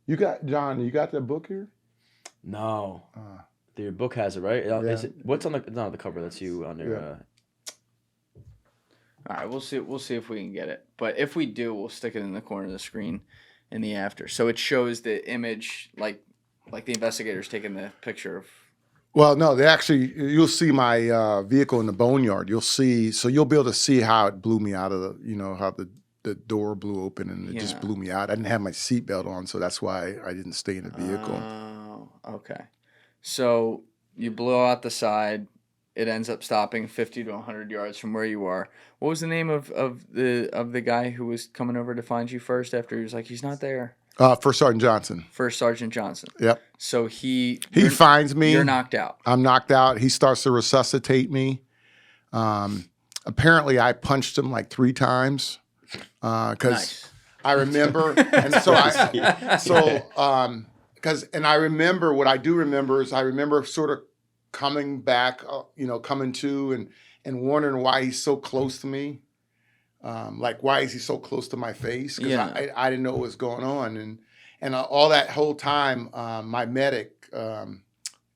You got John? You got that book here? No. Your book has it, right? Is it, what's on the? It's not on the cover. That's you on your. All right, we'll see. We'll see if we can get it. But if we do, we'll stick it in the corner of the screen in the after. So it shows the image, like the investigators taking the picture of. Well, no, they actually, you'll see my vehicle in the boneyard. You'll see, so you'll be able to see how it blew me out of the, how the door blew open and it just blew me out. I didn't have my seatbelt on, so that's why I didn't stay in the vehicle. Oh, okay. So you blow out the side. It ends up stopping 50 to 100 yards from where you are. What was the name of the guy who was coming over to find you first after he was like, he's not there? First Sergeant Johnson. First Sergeant Johnson. Yep. So he finds me. You're knocked out. I'm knocked out. He starts to resuscitate me. Apparently, I punched him like 3 times because I remember, and so and I remember what I do remember is I remember sort of coming back, coming to and wondering why he's so close to me. Like, why is he so close to my face? Because I didn't know what was going on. And all that whole time, my medic, and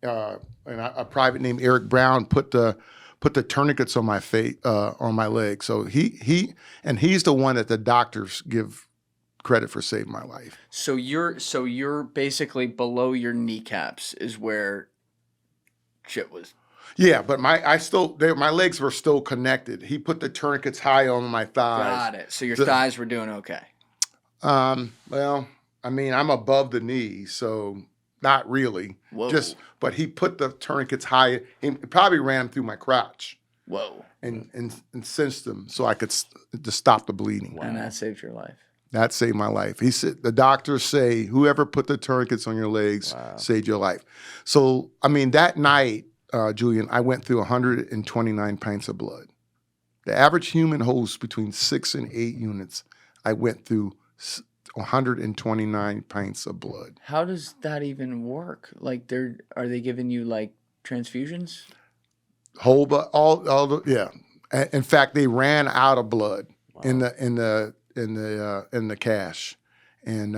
a private named Eric Brown, put the tourniquets on my face, on my leg. So he's the one that the doctors give credit for saving my life. So you're basically below your kneecaps is where shit was. Yeah, but my legs were still connected. He put the tourniquets high on my thighs. Got it. So your thighs were doing okay. Well, I mean, I'm above the knee, so not really. Whoa. But he put the tourniquets high. He probably ran them through my crotch. Whoa. And cinched them so I could to stop the bleeding. Wow. And that saved your life. That saved my life. He said, the doctors say, whoever put the tourniquets on your legs saved your life. So, I mean, that night, Julian, I went through 129 pints of blood. The average human holds between 6 and 8 units. I went through 129 pints of blood. How does that even work? Like, are they giving you like transfusions? Whole blood, yeah. In fact, they ran out of blood in the cache, and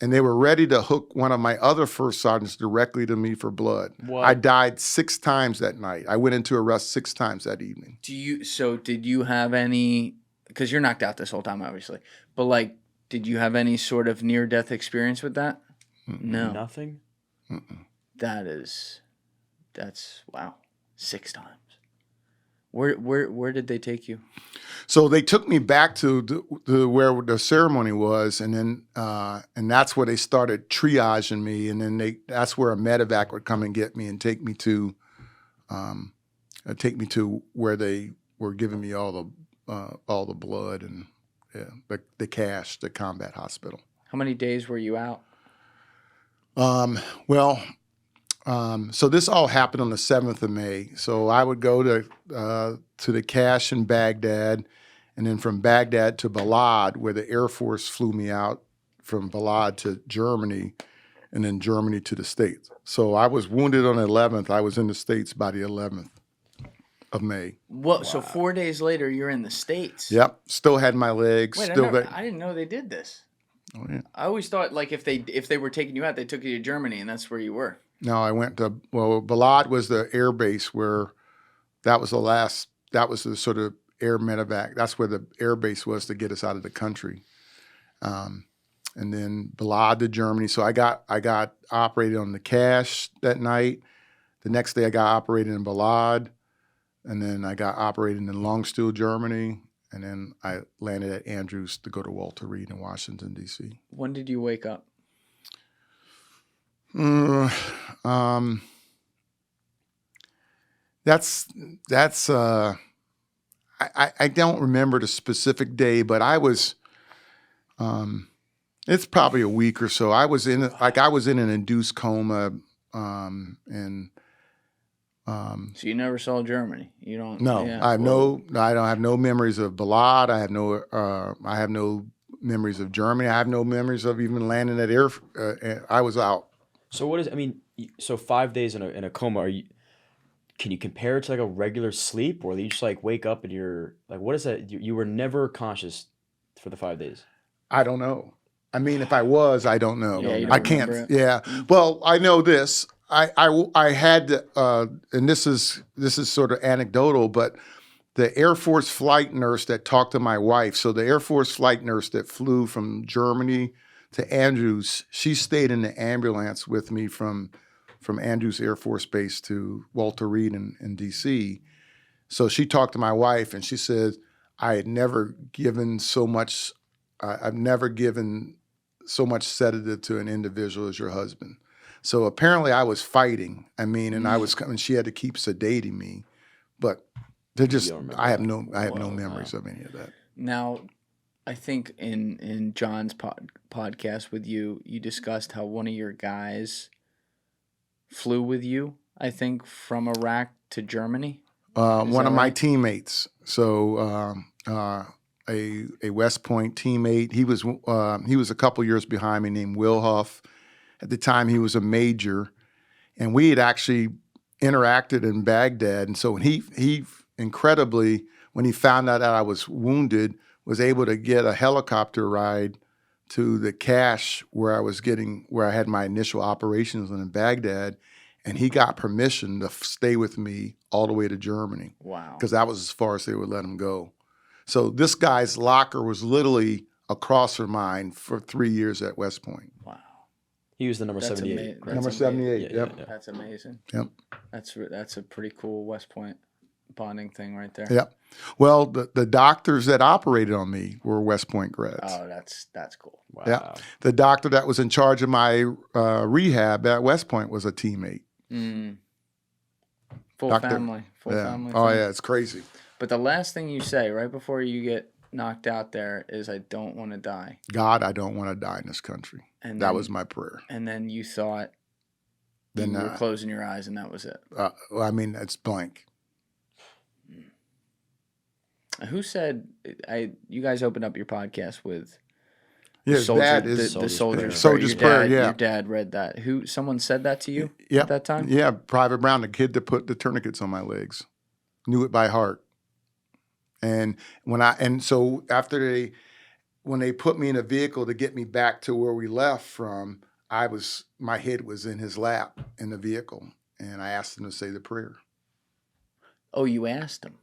they were ready to hook one of my other first sergeants directly to me for blood. What? I died 6 times that night. I went into arrest 6 times that evening. Did you have any, because you're knocked out this whole time, obviously, but like, did you have any sort of near-death experience with that? Mm-mm. No. Nothing? Mm-mm. That's, wow, 6 times. Where did they take you? So they took me back to where the ceremony was, and then and that's where they started triaging me, and then that's where a medevac would come and get me and take me to where they were giving me all the blood and the cache, the combat hospital. How many days were you out? So this all happened on the 7th of May. So I would go to the cache in Baghdad, and then from Baghdad to Balad, where the Air Force flew me out from Balad to Germany, and then Germany to the States. So I was wounded on the 11th. I was in the States by the 11th of May. What? Wow. So 4 days later, you're in the States. Yep. Still had my legs. Wait, I didn't know they did this. Oh yeah. I always thought like if they were taking you out, they took you to Germany, and that's where you were. No, I went to, Balad was the air base where that was the sort of air medevac. That's where the air base was to get us out of the country. And then Balad to Germany. So I got operated on the cache that night. The next day I got operated in Balad. And then I got operated in Longsteel, Germany. And then I landed at Andrews to go to Walter Reed in Washington, D.C. When did you wake up? I don't remember the specific day, but I was, it's probably a week or so. I was in an induced coma, so you never saw Germany. You don't. No, yeah. I don't have no memories of Balad. I have no memories of Germany. I have no memories of even landing at I was out. So what is? I mean, so 5 days in a coma. Can you compare it to like a regular sleep, or you just like wake up and you're like, what is that? You were never conscious for the 5 days. I don't know. I mean, if I was, I don't know. Yeah, you I don't can't. remember it? Yeah. Well, I know this. I had, and this is sort of anecdotal, but the Air Force flight nurse that talked to my wife. So the Air Force flight nurse that flew from Germany to Andrews, she stayed in the ambulance with me from Andrews Air Force Base to Walter Reed in D.C. So she talked to my wife, and she said, I had never given so much. I've never given so much sedative to an individual as your husband. So apparently I was fighting. I mean, and I was coming. She had to keep sedating me, but they're just. I have no memories of any of that. Now, I think in John's podcast with you, you discussed how one of your guys flew with you, I think, from Iraq to Germany. One of my teammates. So a West Point teammate. He was a couple years behind me, named Will Huff. At the time, he was a major, and we had actually interacted in Baghdad. And so when he incredibly, when he found out that I was wounded, was able to get a helicopter ride to the cache where I had my initial operations in Baghdad, and he got permission to stay with me all the way to Germany. Wow. Because that was as far as they would let him go. So this guy's locker was literally across from mine for 3 years at West Point. Wow. He was the number That's 78. ama- Number that's 78, Yeah, yep. yeah. That's amazing. Yep. That's a pretty cool West Point bonding thing right there. Yep. Well, the doctors that operated on me were West Point grads. Oh, that's cool. Wow. Yeah. The doctor that was in charge of my rehab at West Point was a teammate. Full Doctor- family. Full Yeah. family. Oh, thing. yeah, it's crazy. But the last thing you say right before you get knocked out there is, "I don't want to die." God, I don't want to die in this country. And That then- was my prayer. And then you thought Then you were closing your eyes, and that was it. well, I mean, it's blank. Who said you guys opened up your podcast with Yeah, his dad the is Soldier's soldier's Prayer. prayer. Soldier's Your Prayer, dad- yeah. Your dad read that. Someone said that to you Yep. at that time? Yeah, Private Brown, the kid that put the tourniquets on my legs, knew it by heart. And so after when they put me in a vehicle to get me back to where we left from, my head was in his lap in the vehicle, and I asked him to say the prayer. Oh, you asked him.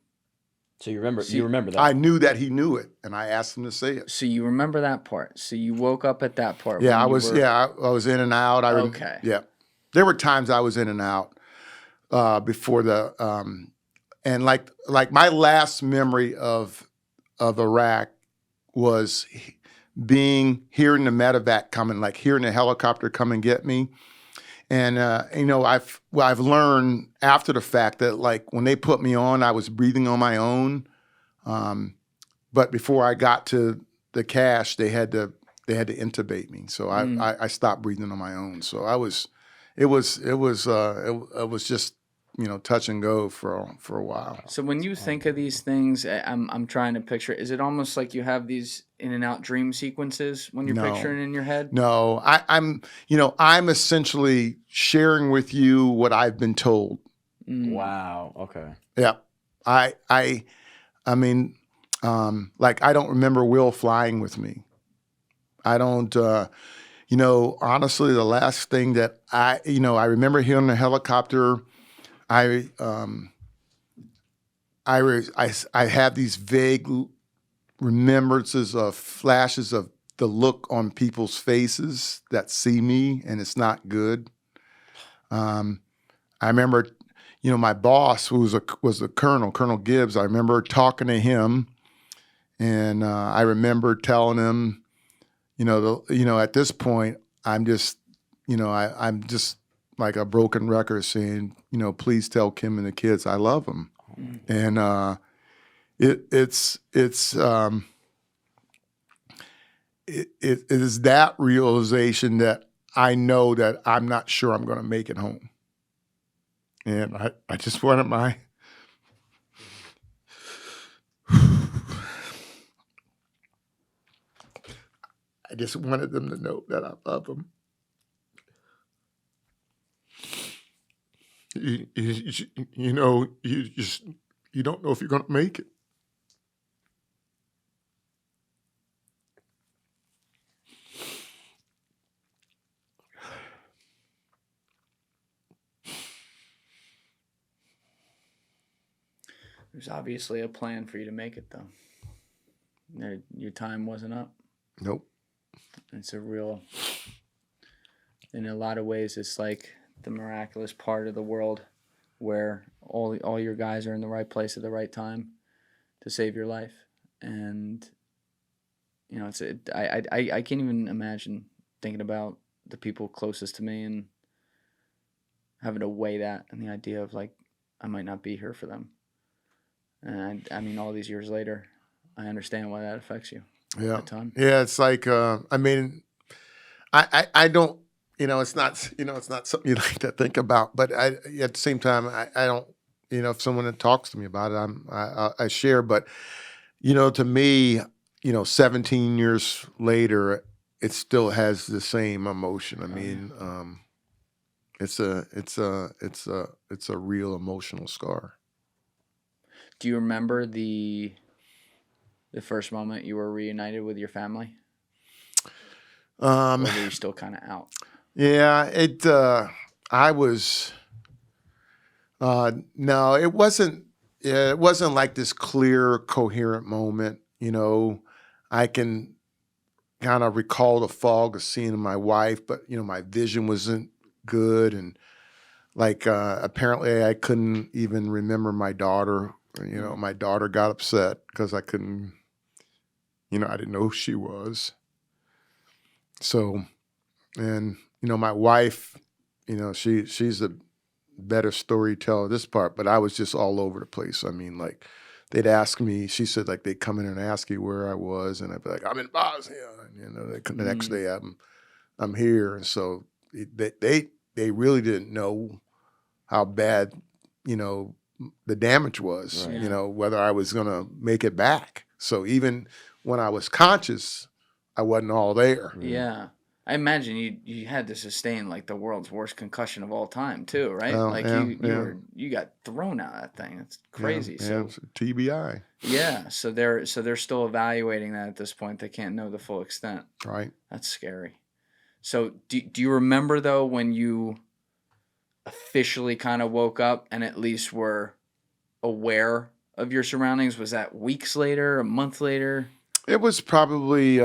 So you remember See, you remember that. I knew that he knew it, and I asked him to say it. So you remember that part. So you woke up at that part. Yeah, when I you was. were- Yeah, I was in and out. Okay. Yeah, there were times I was in and out before the and like my last memory of Iraq was hearing the medevac coming, like hearing the helicopter come and get me. And I've learned after the fact that like when they put me on, I was breathing on my own. But before I got to the cache, they had to intubate me. So I stopped breathing on my own. So it was just touch and go for a while. So when you think of these things, I'm trying to picture. Is it almost like you have these in and out dream sequences when you're No. picturing in your head? No, I'm essentially sharing with you what I've been told. Wow. Okay. Yeah, I mean, like I don't remember Will flying with me. I don't, honestly, the last thing that I remember hearing the helicopter. I have these vague remembrances of flashes of the look on people's faces that see me, and it's not good. I remember, my boss, who was a colonel, Colonel Gibbs. I remember talking to him, and I remember telling him, at this point, I'm just, I'm just like a broken record saying, please tell Kim and the kids I love them, and it is that realization that I know that I'm not sure I'm going to make it home. And I just wanted I just wanted them to know that I love them. You don't know if you're going to make it. There's obviously a plan for you to make it, though. Your time wasn't up. Nope. It's a real, in a lot of ways, it's like the miraculous part of the world where all your guys are in the right place at the right time to save your life. And, you know, I can't even imagine thinking about the people closest to me and having to weigh that and the idea of, like, I might not be here for them. And I mean, all these years later, I understand why that affects you. Yeah. A ton. Yeah. It's like, I mean, I don't, it's not something you like to think about, but at the same time, I don't, if someone talks to me about it, I share, but, to me, 17 years later, it still has the same emotion. I mean, it's a real emotional scar. Do you remember the first moment you were reunited with your family? Or were you still kind of out? Yeah, I was, no, it wasn't like this clear, coherent moment. I can kind of recall the fog of seeing my wife, but, my vision wasn't good. And like, apparently I couldn't even remember my daughter. My daughter got upset because I couldn't, I didn't know who she was. So, and, my wife, she's a better storyteller this part, but I was just all over the place. I mean, like, they'd ask me, she said, like, they'd come in and ask you where I was, and I'd be like, I'm in Bosnia. And, the next day I'm here. And so they really didn't know how bad, the damage was, Right. whether I was going to make it back. So even when I was conscious, I wasn't all there. Yeah. I imagine you had to sustain like the world's worst concussion of all time too, right? Oh, Like yeah, you got thrown out of that thing. It's crazy. Yeah, So it's a TBI. yeah, so they're still evaluating that at this point. They can't know the full extent. Right. That's scary. So do you remember though when you officially kind of woke up and at least were aware of your surroundings? Was that weeks later, a month later? It was probably,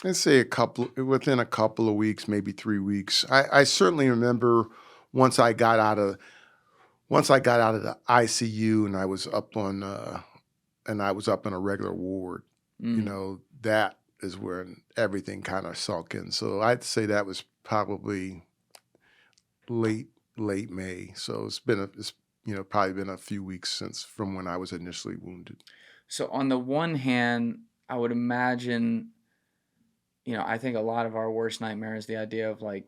let's say within a couple of weeks, maybe 3 weeks. I certainly remember once I got out of the ICU and I was up in a regular ward. That is when everything kind of sunk in. So I'd say that was probably late May. So it's probably been a few weeks from when I was initially wounded. So on the one hand, I would imagine, I think a lot of our worst nightmare is the idea of like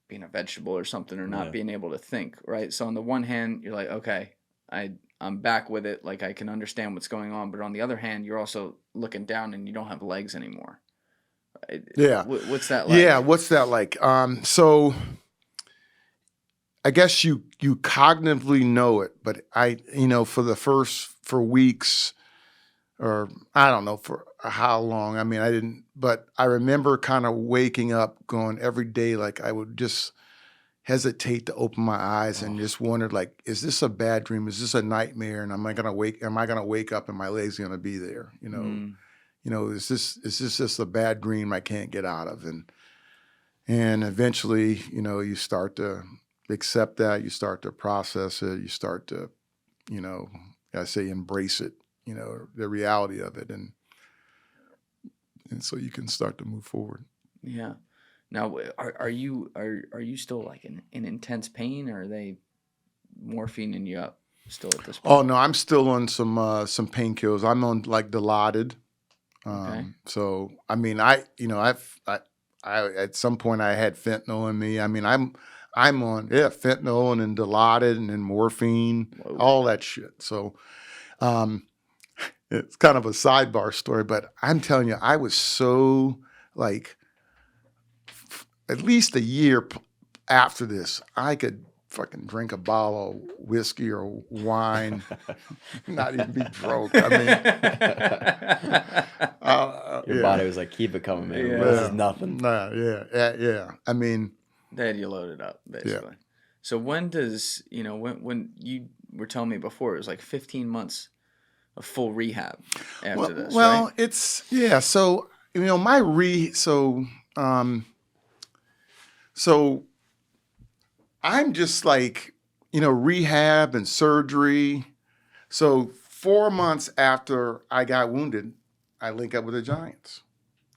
being a vegetable or something or not being able to think, right? So on the one hand, you're like, okay, I'm back with it. Like I can understand what's going on. But on the other hand, you're also looking down and you don't have legs anymore. Right? Yeah. What's that like? Yeah. What's that like? So I guess you cognitively know it, but for weeks, or I don't know for how long. I mean, I didn't, but I remember kind of waking up going every day, like I would just hesitate to open my eyes and just wondered, like, is this a bad dream? Is this a nightmare? And am I gonna wake up and my leg's gonna be there? Is this just a bad dream I can't get out of? And eventually, you start to accept that, you start to process it, you start to, I say embrace it, the reality of it, and so you can start to move forward. Yeah. Now, are you still like in intense pain, or are they morphining you up still at this point? Oh no, I'm still on some painkillers. I'm on like Dilaudid. Okay. So I mean, I at some point I had fentanyl in me. I mean, I'm on fentanyl and Dilaudid and then morphine, all that shit. So, it's kind of a sidebar story, but I'm telling you, I was so like, at least a year after this, I could fucking drink a bottle of whiskey or wine, not even be broke. I mean, Your body was like, keep it coming, man. This is nothing. Yeah. I mean, They had you loaded up, basically. So when does, when you were telling me before, it was like 15 months of full rehab after this, well, right? it's yeah. So so I'm just like rehab and surgery. So 4 months after I got wounded, I link up with the Giants.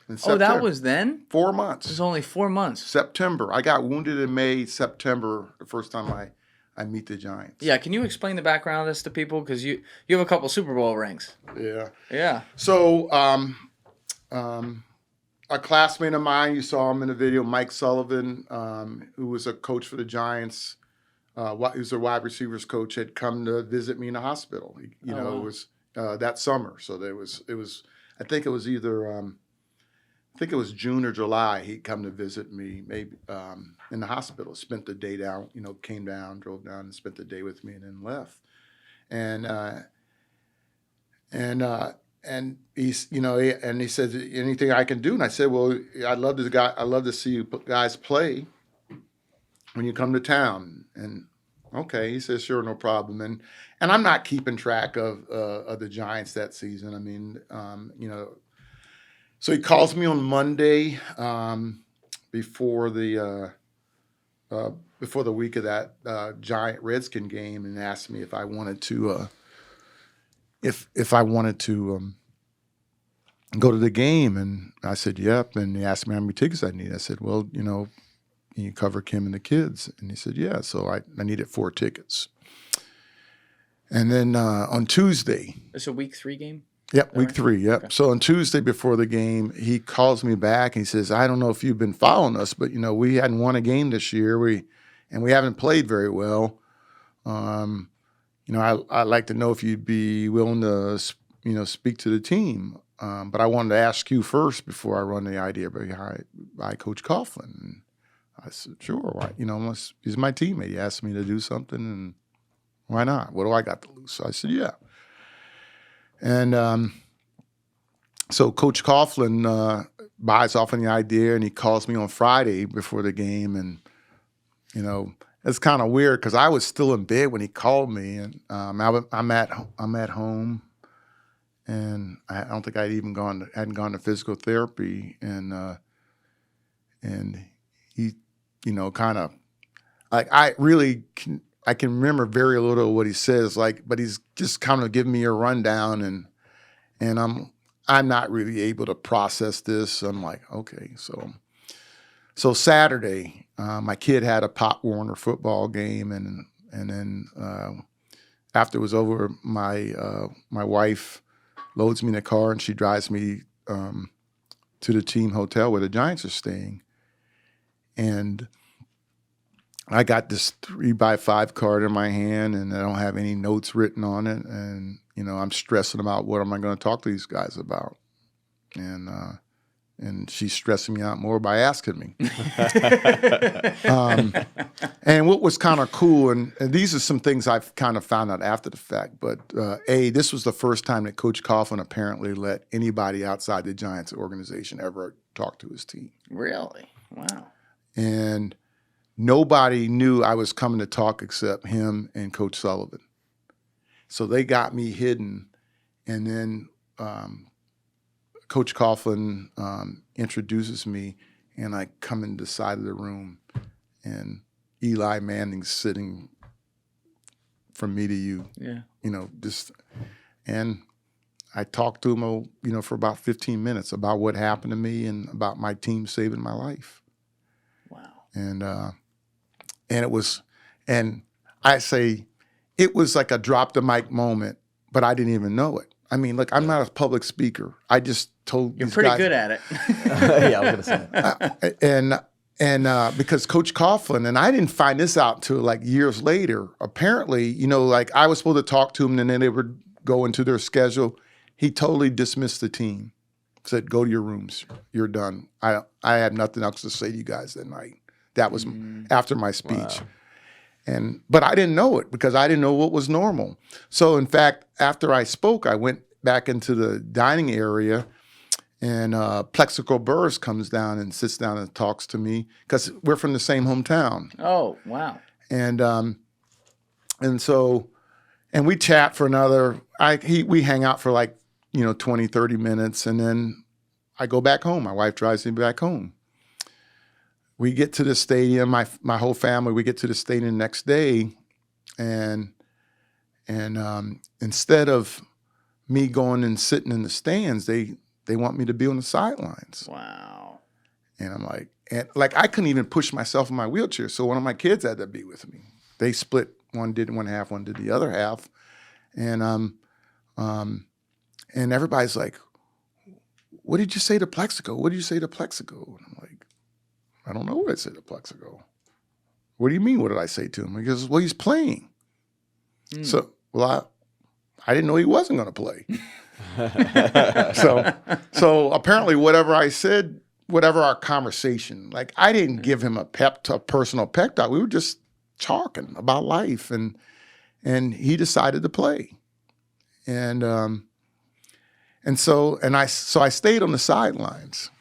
In Oh, that September. was then? 4 It months. was only 4 months. September. I got wounded in May. September, the first time I meet the Giants. Yeah, can you explain the background of this to people? Because you have a couple Super Bowl rings. Yeah. Yeah. So a classmate of mine, you saw him in the video, Mike Sullivan, who was a coach for the Giants. He was a wide receivers coach, had come to visit me in the hospital. Wow. It was that summer. So it was. I think it was either. I think it was June or July. He'd come to visit me, maybe in the hospital. Spent the day down. Came down, drove down, and spent the day with me, and then left. And he's, and he said, anything I can do? And I said, well, I'd love to see you guys play when you come to town. And okay, he says, sure, no problem. And I'm not keeping track of the Giants that season. I mean, so he calls me on Monday before the week of that Giant Redskin game, and asked me if I wanted to if I wanted to go to the game, and I said yep. And he asked me how many tickets I need. I said, well, can you cover Kim and the kids? And he said, yeah. So I needed 4 tickets. And then on Tuesday, It's a week 3 game? Yep, week right? 3, yep. Okay. So on Tuesday before the game, he calls me back and he says, I don't know if you've been following us, but, we hadn't won a game this year. We haven't played very well. I'd like to know if you'd be willing to, speak to the team. But I wanted to ask you first before I run the idea by Coach Coughlin. And I said, sure. Why? He's my teammate. He asked me to do something, and why not? What do I got to lose? So I said, yeah. And so Coach Coughlin buys off on the idea, and he calls me on Friday before the game. And, it's kind of weird because I was still in bed when he called me. And I'm at home, and I don't think hadn't gone to physical therapy. And he, kind of, like, I can remember very little of what he says, but he's just kind of giving me a rundown, and I'm not really able to process this. I'm like, okay, so Saturday, my kid had a Pop Warner football game, and then after it was over, my wife loads me in the car and she drives me to the team hotel where the Giants are staying, and I got this 3x5 card in my hand, and I don't have any notes written on it. And, I'm stressing about what am I going to talk to these guys about. And she's stressing me out more by asking me. And what was kind of cool, and these are some things I've kind of found out after the fact, but this was the first time that Coach Coughlin apparently let anybody outside the Giants organization ever talk to his team. Really? Wow. And nobody knew I was coming to talk except him and Coach Sullivan. So they got me hidden. And then Coach Coughlin introduces me, and I come into the side of the room, and Eli Manning's sitting from me to you. Yeah. And I talked to him, for about 15 minutes about what happened to me and about my team saving my life. Wow. And it was, and I say, it was like a drop the mic moment, but I didn't even know it. I mean, look, I'm not a public speaker. I just told You're these pretty guys, good at it. Yeah, I was gonna say. and because Coach Coughlin, and I didn't find this out until like years later. Apparently, like I was supposed to talk to him, and then they would go into their schedule. He totally dismissed the team. Said, "Go to your rooms. You're done." I had nothing else to say to you guys that night. That was after my speech. Wow. But I didn't know it because I didn't know what was normal. So in fact, after I spoke, I went back into the dining area, and Plexico Burris comes down and sits down and talks to me because we're from the same hometown. Oh, wow. and so, and we chat for another, we hang out for like, 20, 30 minutes. And then I go back home. My wife drives me back home. We get to the stadium, my whole family, we get to the stadium the next day. And instead of me going and sitting in the stands, they want me to be on the sidelines. Wow. And I'm like, I couldn't even push myself in my wheelchair. So one of my kids had to be with me. They split. One did one half, one did the other half. And everybody's like, what did you say to Plexico? What did you say to Plexico? And I'm like, I don't know what I said to Plexico. What do you mean, what did I say to him? He goes, well, he's playing. So, well, I didn't know he wasn't going to play. So apparently whatever I said, whatever our conversation, like I didn't give him a personal pep talk. We were just talking about life, and he decided to play. So I stayed on the sidelines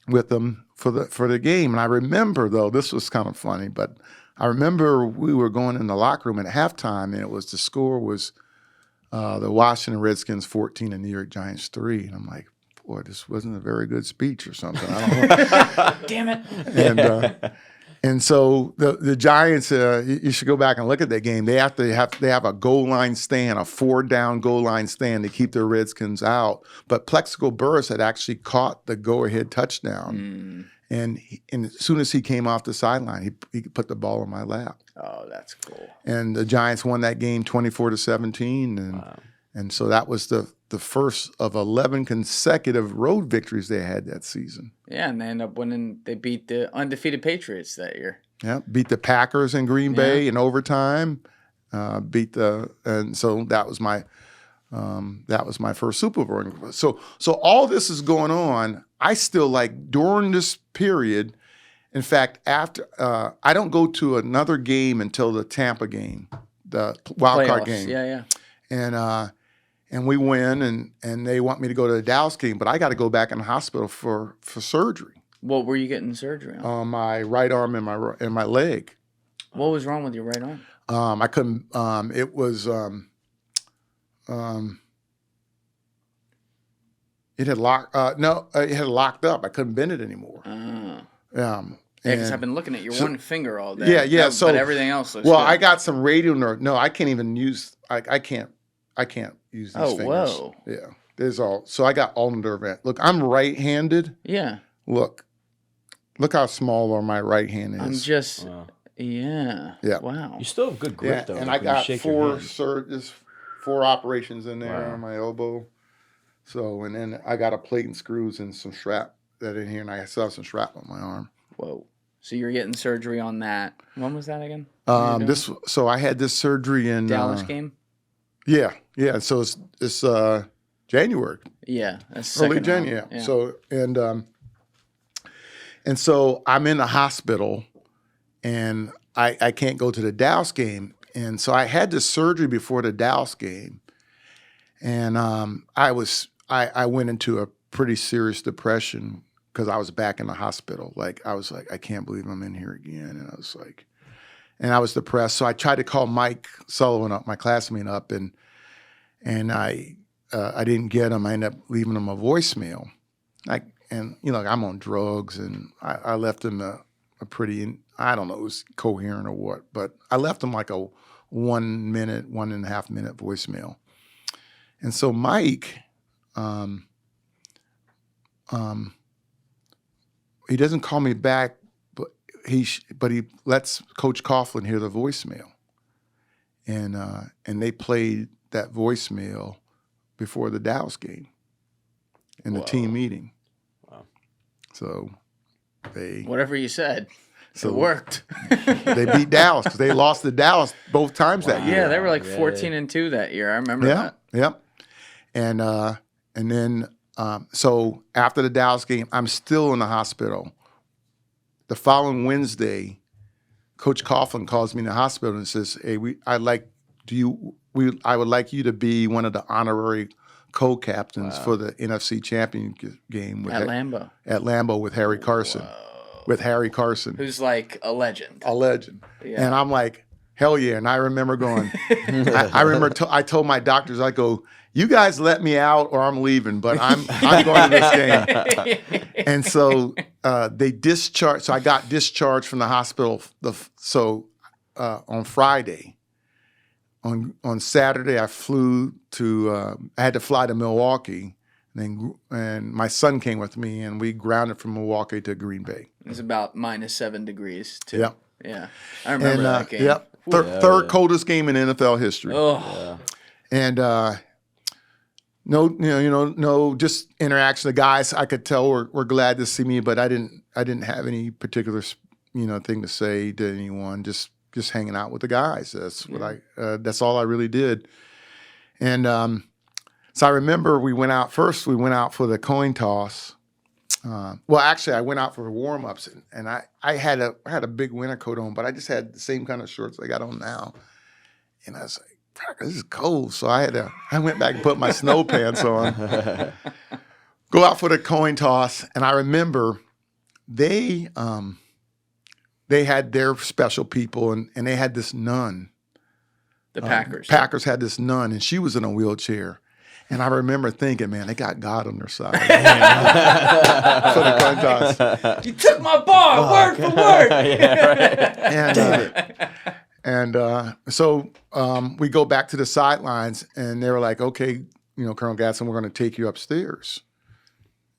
with them for the game. And I remember, though, this was kind of funny, but I remember we were going in the locker room at halftime, and the score was the Washington Redskins 14 and New York Giants 3. And I'm like, boy, this wasn't a very good speech or something. I don't know. Damn it. And so the Giants, you should go back and look at that game. They have a goal line stand, a 4-down goal line stand to keep the Redskins out. But Plexico Burress had actually caught the go-ahead touchdown. And as soon as he came off the sideline, he put the ball in my lap. Oh, that's cool. And the Giants won that game 24-17. And Wow. and so that was the first of 11 consecutive road victories they had that season. Yeah, and they end up winning. They beat the undefeated Patriots that year. Yeah, beat the Packers in Green Bay in overtime. And so that was my first Super Bowl. So all this is going on. I still during this period. In fact, after I don't go to another game until the Tampa game, the wild card game. Yeah. And we win, and they want me to go to the Dallas game, but I got to go back in the hospital for surgery. What were you getting surgery on? On my right arm and my leg. What was wrong with your right arm? I couldn't. It was. It had locked. It had locked up. I couldn't bend it anymore. Because I've been looking at your one finger all day. Yeah. But everything else looks well, good. I got some radial nerve. No, I can't even use. I can't use these fingers. Whoa. Yeah. There's all. So I got all nerve. Look, I'm right-handed. Yeah. Look how small my right hand is. I'm just. Wow. Yeah. Yeah. Wow. You still have good grip, though. And like, I when you got shake your four hand. 4 operations in there Wow. on my elbow. So, and then I got a plate and screws and some strap that in here, and I still have some strap on my arm. Whoa. So you're getting surgery on that. When was that again? So I had this surgery in Dallas game? Yeah. So it's January. Yeah. That's Early second January. round. Yeah. So and so I'm in the hospital, and I can't go to the Dallas game, and so I had this surgery before the Dallas game, and I went into a pretty serious depression because I was back in the hospital. I was like, I can't believe I'm in here again, and I was depressed. So I tried to call Mike Sullivan up, my classmate up, and I didn't get him. I ended up leaving him a voicemail. I'm on drugs, and I left him a pretty, I don't know, it was coherent or what, but I left him like a 1 minute, 1.5 minute voicemail. And so Mike, he doesn't call me back, but he lets Coach Coughlin hear the voicemail, and they played that voicemail before the Dallas game in the team meeting. Wow. So Whatever you said. So it worked. they beat Dallas because they lost to Dallas both times that year. Yeah, they were like Yeah. 14-2 that year. I remember that. Yep. And then so after the Dallas game, I'm still in the hospital. The following Wednesday, Coach Coughlin calls me in the hospital and says, "Hey, I would like you to be one of the honorary co-captains for the NFC Championship game At Lambeau. at Lambeau with Harry Carson." Whoa. with Harry Carson, who's like a legend. a legend. Yeah. And I'm like, hell yeah. And I remember going, I told my doctors, I go, you guys let me out or I'm leaving, but I'm going to this game. And so they discharged. So I got discharged from the hospital. On Friday. On Saturday, I flew to. I had to fly to Milwaukee, and my son came with me, and we grounded from Milwaukee to Green Bay. It was about -7 degrees too. Yep. Yeah. I remember that game. Yep. Third coldest game in NFL history. Oh. And no, just interaction. The guys, I could tell were glad to see me, but I didn't have any particular thing to say to anyone. Just hanging out with the guys. That's what that's all I really did. And so I remember we went out for the coin toss. Well, actually, I went out for warm-ups, and I had a big winter coat on, but I just had the same kind of shorts I got on now. And I was like, this is cold. So I went back and put my snow pants on, go out for the coin toss. And I remember they had their special people, and they had this nun. The Packers. Packers had this nun, and she was in a wheelchair. And I remember thinking, man, they got God on their side. For the coin toss. You took my ball, word for word. So we go back to the sidelines, and they were like, okay, Colonel Gadson, we're going to take you upstairs.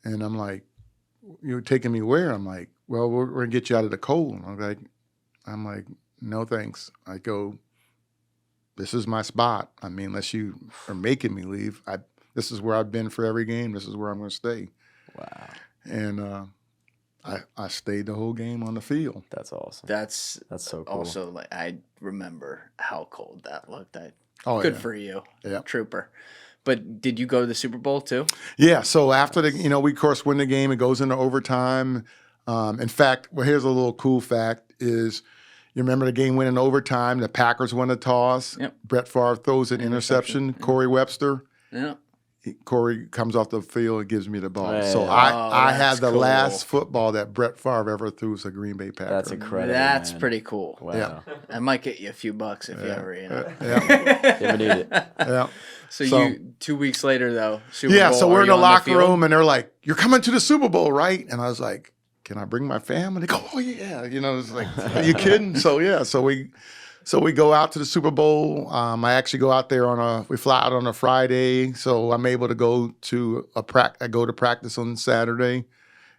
And I'm like, you're taking me where? I'm like, well, we're going to get you out of the cold. I'm like, no, thanks. I go, this is my spot. I mean, unless you are making me leave, this is where I've been for every game. This is where I'm going to stay. Wow. And I stayed the whole game on the field. That's awesome. That's so cool. Also, like, I remember how cold that looked. Good for you, yeah, trooper. But did you go to the Super Bowl too? Yeah. So after we of course win the game. It goes into overtime. In fact, here's a little cool fact: is you remember the game went in overtime. The Packers won the toss. Yep. Brett Favre throws an interception. Corey Webster. Yeah. Corey comes off the field and gives me the ball. Man. So I had the cool. last football that Brett Favre ever threw as a Green Bay Packer. That's incredible. That's man. pretty cool. Wow. Yeah. I might get you a few bucks if you ever, Yeah. You ever need it. Yeah. So you 2 weeks later though, Super Bowl. So we're are in you the on locker field? room, and they're like, "You're coming to the Super Bowl, right?" And I was like, "Can I bring my family?" They go, "Oh yeah." It's like, "Are you kidding?" So yeah. So we go out to the Super Bowl. I actually go out there we fly out on a Friday, so I'm able to go to I go to practice on Saturday,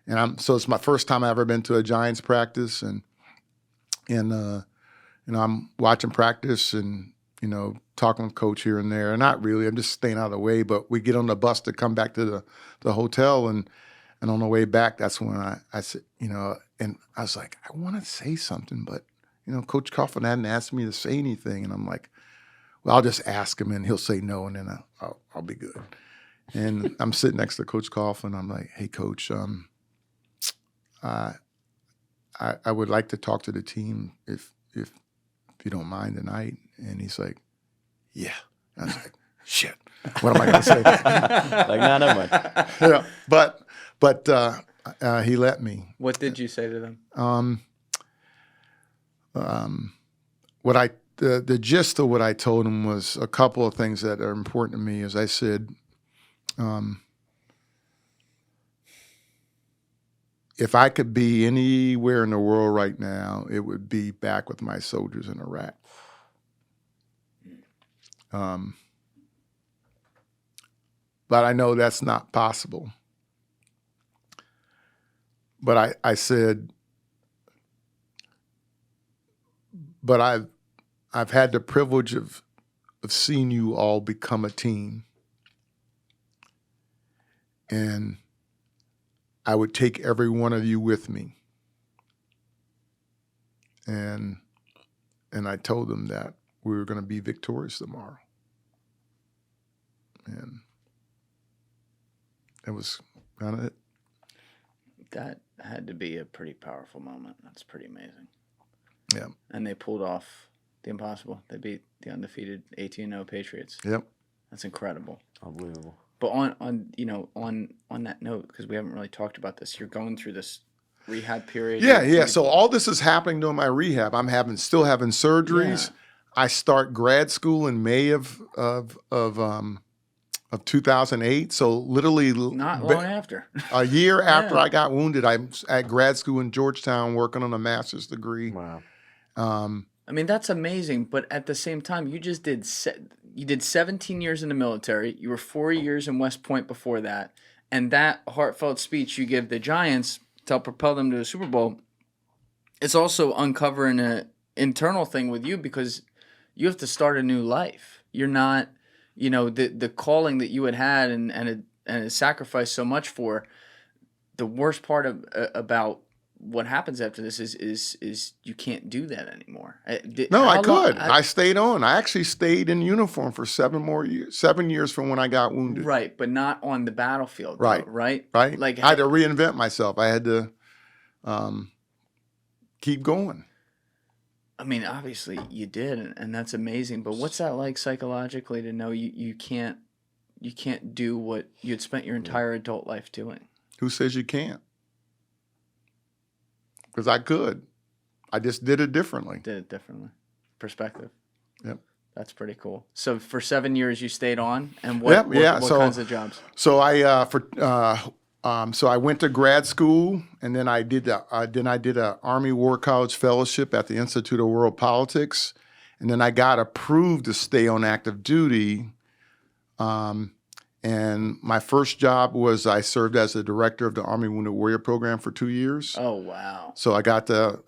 and so it's my first time I've ever been to a Giants practice, and I'm watching practice and talking with coach here and there. And not really, I'm just staying out of the way. But we get on the bus to come back to the hotel, and on the way back, that's when I said, and I was like, I want to say something, but Coach Coughlin hadn't asked me to say anything, and I'm like, well, I'll just ask him, and he'll say no, and then I'll be good. And I'm sitting next to Coach Coughlin. I'm like, hey, Coach, I would like to talk to the team if you don't mind tonight. And he's like, yeah. I was like, shit, what am I going to say? Like, no, never mind. Yeah, but he let me. What did you say to them? The gist of what I told him was a couple of things that are important to me. As I said, if I could be anywhere in the world right now, it would be back with my soldiers in Iraq. But I know that's not possible. But I said, but I've had the privilege of seeing you all become a team. And I would take every one of you with me. And I told them that we were going to be victorious tomorrow. And that was kind of it. That had to be a pretty powerful moment. That's pretty amazing. Yeah. And they pulled off the impossible. They beat the undefeated 18-0 Patriots. Yep. That's incredible. Unbelievable. But on that note, because we haven't really talked about this, you're going through this rehab period. Yeah. So all this is happening during my rehab. I'm still having surgeries. Yeah. I start grad school in May of 2008. So literally Not long after. a year after Yeah. I got wounded, I'm at grad school in Georgetown working on a master's degree. Wow. I mean, that's amazing. But at the same time, you just did 17 years in the military. You were 4 years in West Point before that. And that heartfelt speech you give the Giants to help propel them to the Super Bowl, it's also uncovering an internal thing with you because you have to start a new life. You're not, the calling that you had and sacrificed so much for. The worst part about what happens after this is you can't do that anymore. No, I could. I stayed on. I actually stayed in uniform for 7 years from when I got wounded. Right, but not on the battlefield. Right. Though, right. Right. Like I had to reinvent myself. I had to keep going. I mean, obviously you did, and that's amazing. But what's that like psychologically to know you can't do what you'd spent your entire adult life doing? Who says you can't? Because I could. I just did it differently. Perspective. Yep. That's pretty cool. So for 7 years you stayed on, and what kinds of jobs? So I went to grad school, and then I did a Army War College fellowship at the Institute of World Politics, and then I got approved to stay on active duty. And my first job was I served as the director of the Army Wounded Warrior Program for 2 years. Oh wow! So I got to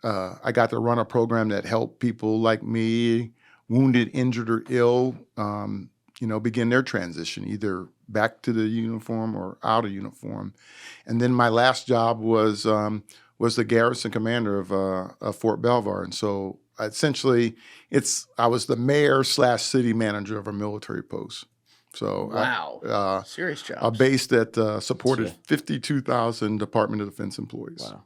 run a program that helped people like me, wounded, injured, or ill, begin their transition either back to the uniform or out of uniform. And then my last job was the garrison commander of Fort Belvoir, and so essentially I was the mayor / city manager of a military post. So wow, serious job. A base that supported 52,000 Department of Defense employees. Wow.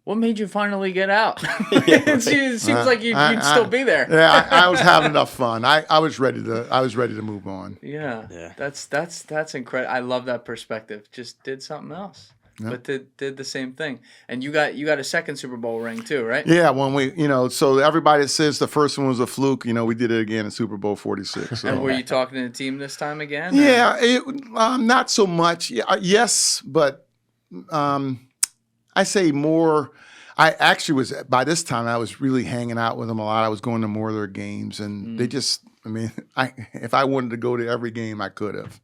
What made you finally get out? It seems like you'd still be there. Yeah, I was having enough fun. I was ready to move on. Yeah. That's incredible. I love that perspective. Just did something else. Yeah. But did the same thing. And you got a second Super Bowl ring too, right? Yeah, when we, so everybody says the first one was a fluke, we did it again in Super Bowl 46. So. And were you talking to the team this time again? Yeah, not so much. Yeah, yes, but I say more. I actually was, by this time, I was really hanging out with them a lot. I was going to more of their games, and they just, if I wanted to go to every game, I could have.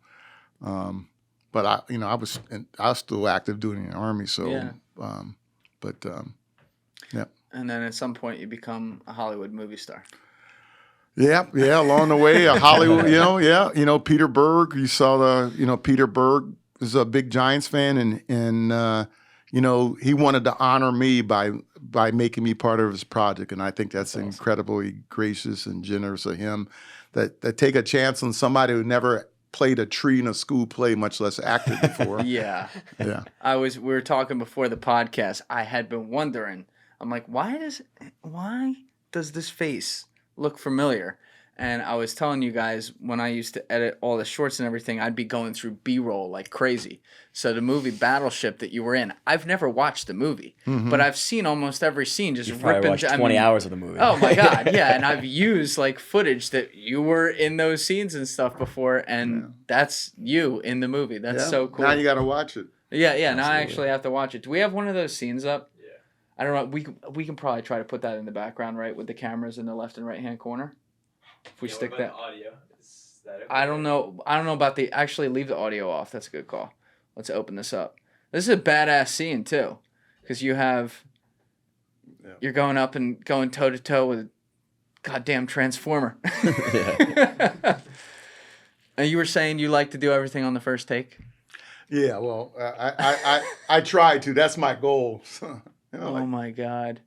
But I was still active duty in the Army, so yeah. Yeah. And then at some point you become a Hollywood movie star. Yeah. Along the way, a Hollywood, Peter Berg. You saw Peter Berg is a big Giants fan, and he wanted to honor me by making me part of his project, and I think that's awesome. Incredibly gracious and generous of him that take a chance on somebody who never played a tree in a school play, much less acted before. Yeah. We were talking before the podcast. I had been wondering. I'm like, why does this face look familiar? And I was telling you guys, when I used to edit all the shorts and everything, I'd be going through B-roll like crazy. So the movie Battleship that you were in, I've never watched the movie, but I've seen almost every scene. Just ripping. Watched 20 hours of the movie. Oh my god, yeah! And I've used like footage that you were in those scenes and stuff before, and that's you in the movie. That's so cool. Now you got to watch it. Yeah. Absolutely. Now I actually have to watch it. Do we have one of those scenes up? Yeah. I don't know. We can probably try to put that in the background, right, with the cameras in the left and right hand corner. If we stick that. Audio? Is that okay? I don't know about the. Actually, leave the audio off. That's a good call. Let's open this up. This is a badass scene too, because you have. Yeah. You're going up and going toe to toe with a goddamn transformer. And you were saying you like to do everything on the first take. Yeah, well, I try to. That's my goal. My God.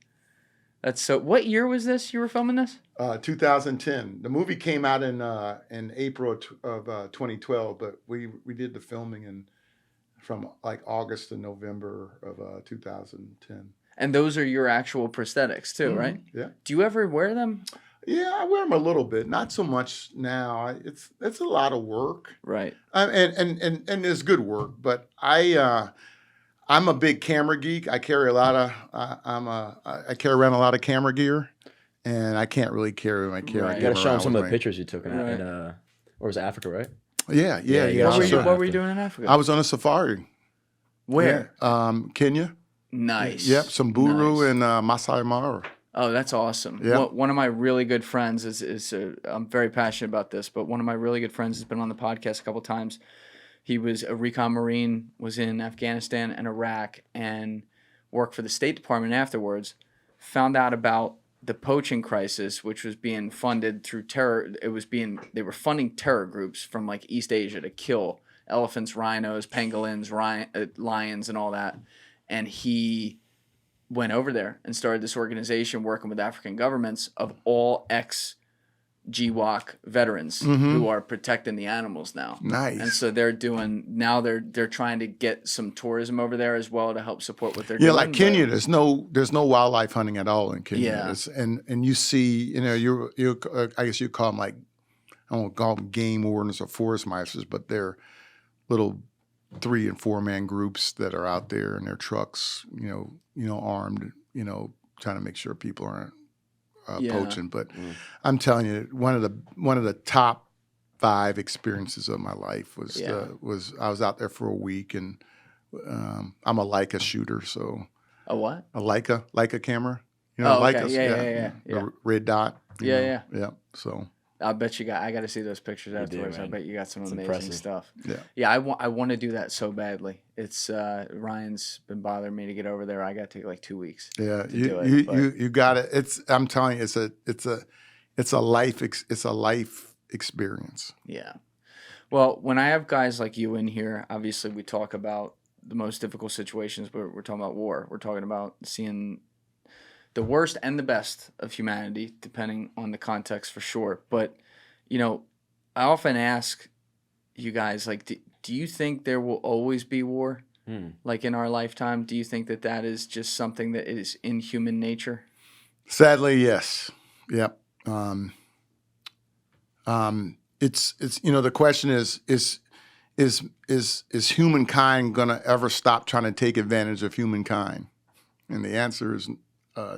That's so. What year was this? You were filming this? 2010. The movie came out in April of 2012, but we did the filming from like August to November of 2010. And those are your actual prosthetics too, right? Yeah. Do you ever wear them? Yeah, I wear them a little bit. Not so much now. It's a lot of work. Right. And it's good work, but I I'm a big camera geek. I carry I carry around a lot of camera gear, and I can't really carry my camera Right. You gear got to show them around some with of the me. pictures you took in, Right. or was it Africa, right? Yeah, Yeah, you gotta What were show you them. What were you doing in Africa? I was on a safari. Where? Yeah. Kenya. Nice. Yep, Samburu Nice. and Masai Mara. Oh, that's awesome. Yeah. One of my really good friends I'm very passionate about this, but one of my really good friends has been on the podcast a couple times. He was a recon Marine, was in Afghanistan and Iraq, and worked for the State Department afterwards. Found out about the poaching crisis, which was being funded through terror. They were funding terror groups from like East Asia to kill elephants, rhinos, pangolins, lions, and all that. And he went over there and started this organization working with African governments of all ex-GWOC veterans who are protecting the animals now. Nice. And so they're trying to get some tourism over there as well to help support what they're doing. Yeah, like Kenya, there's no wildlife hunting at all in Kenya. Yeah. And you see, you I guess you call them like, I won't call them game wardens or forest masters, but they're little 3 and 4 man groups that are out there in their trucks, armed, trying to make sure people aren't poaching. But I'm telling you, one of the top 5 experiences of my life was I was out there for a week, and I'm a Leica shooter, so A what? a Leica camera, Oh, okay. Leicas, Yeah. the red dot, Yeah. So I bet I got to see those pictures afterwards. I man. bet you got some amazing impressive. stuff. yeah. Yeah, I want to do that so badly. It's Ryan's been bothering me to get over there. I got to take like 2 weeks. Yeah, to you do it, but- you got it. I'm telling you, it's a life experience. Yeah. Well, when I have guys like you in here, obviously we talk about the most difficult situations, but we're talking about war. We're talking about seeing the worst and the best of humanity, depending on the context for sure. But, I often ask you guys, like, do you think there will always be war? Like in our lifetime? Do you think that is just something that is in human nature? Sadly, yes. Yep. It's the question is humankind gonna ever stop trying to take advantage of humankind? And the answer is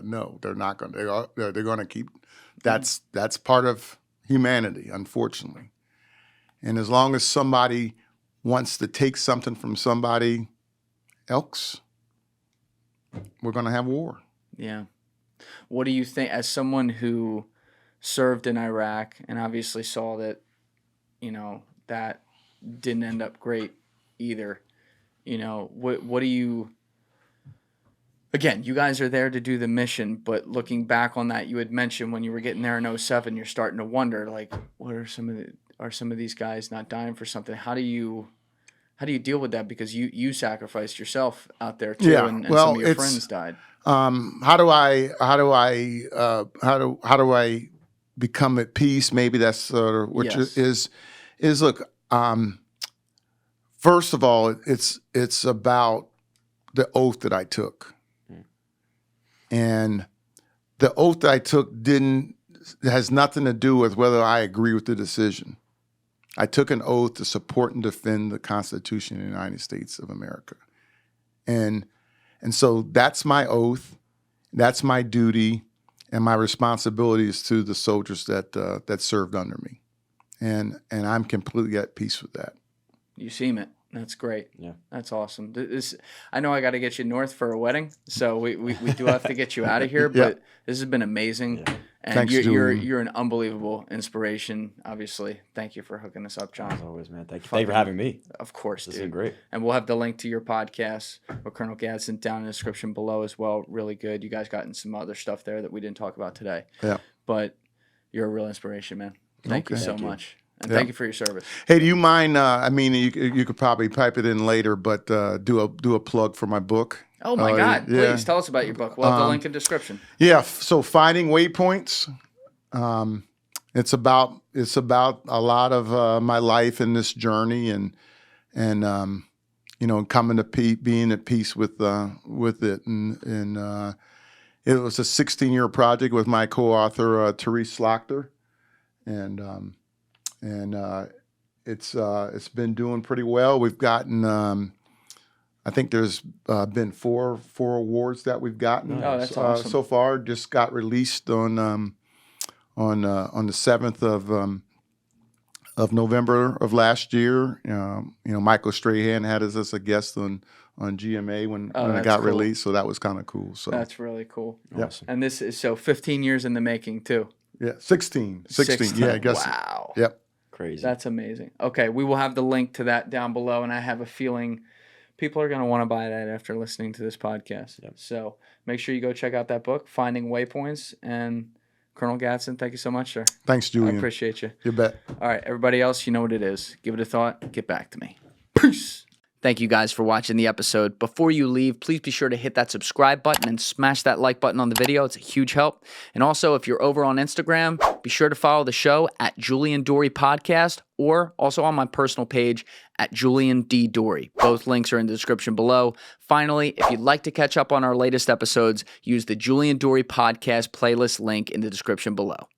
no. They're not gonna. They're gonna keep. That's part of humanity, unfortunately. And as long as somebody wants to take something from somebody else, we're gonna have war. Yeah. What do you think, as someone who served in Iraq and obviously saw that, that didn't end up great either, what do you, again, you guys are there to do the mission, but looking back on that, you had mentioned when you were getting there in 2007, you're starting to wonder, like, what are some of these guys not dying for something? How do you deal with that? Because you sacrificed yourself out there too, Yeah, and well, some of your it's- friends died. How do I become at peace? Maybe that's sort of what Yes. is look. First of all, it's about the oath that I took, and the oath that I took has nothing to do with whether I agree with the decision. I took an oath to support and defend the Constitution of the United States of America, and so that's my oath, that's my duty, and my responsibilities to the soldiers that served under me, and I'm completely at peace with that. You seem it. That's great. Yeah. That's awesome. I know I got to get you north for a wedding, so we do have to get you out of here. But this has been amazing, and Thanks, Julian. you're an unbelievable inspiration. Obviously, thank you for hooking us up, As John. always, man. Thank you for having me. Of course, This dude. has been great. And we'll have the link to your podcast with Colonel Gadsden down in the description below as well. Really good. You guys got in some other stuff there that we didn't talk about today. Yeah. But you're a real inspiration, man. Thank you Okay. so Thank you. much. And Yeah. thank you for your service. Hey, do you mind? I mean, you could probably pipe it in later, but do a plug for my book. Oh my God! yeah. Please tell us about your book. We'll have the link in description. Yeah. So finding waypoints. It's about a lot of my life in this journey, and coming to being at peace with it, and it was a 16-year project with my co-author Therese Slaughter, and it's been doing pretty well. We've gotten I think there's been four awards that we've gotten Oh, that's awesome. so far. Just got released on the 7th of November of last year. Michael Strahan had us as a guest on GMA when it got cool. released, so that was kind of cool. So That's really cool. Awesome. And this is 15 years in the making too. yeah, 16. Yeah, I guess. Wow. Yep. Crazy. That's amazing. Okay, we will have the link to that down below, and I have a feeling people are going to want to buy that after listening to this podcast. Yep. So make sure you go check out that book, Finding Waypoints. And Colonel Gadson, thank you so much, sir. Thanks, Julian. I appreciate you. You bet. All right, everybody else, you know what it is. Give it a thought. Get back to me. Peace. Thank you guys for watching the episode. Before you leave, please be sure to hit that subscribe button and smash that like button on the video. It's a huge help. And also, if you're over on Instagram, be sure to follow the show at Julian Dorey Podcast, or also on my personal page at Julian D. Dorey. Both links are in the description below. Finally, if you'd like to catch up on our latest episodes, use the Julian Dorey Podcast playlist link in the description below.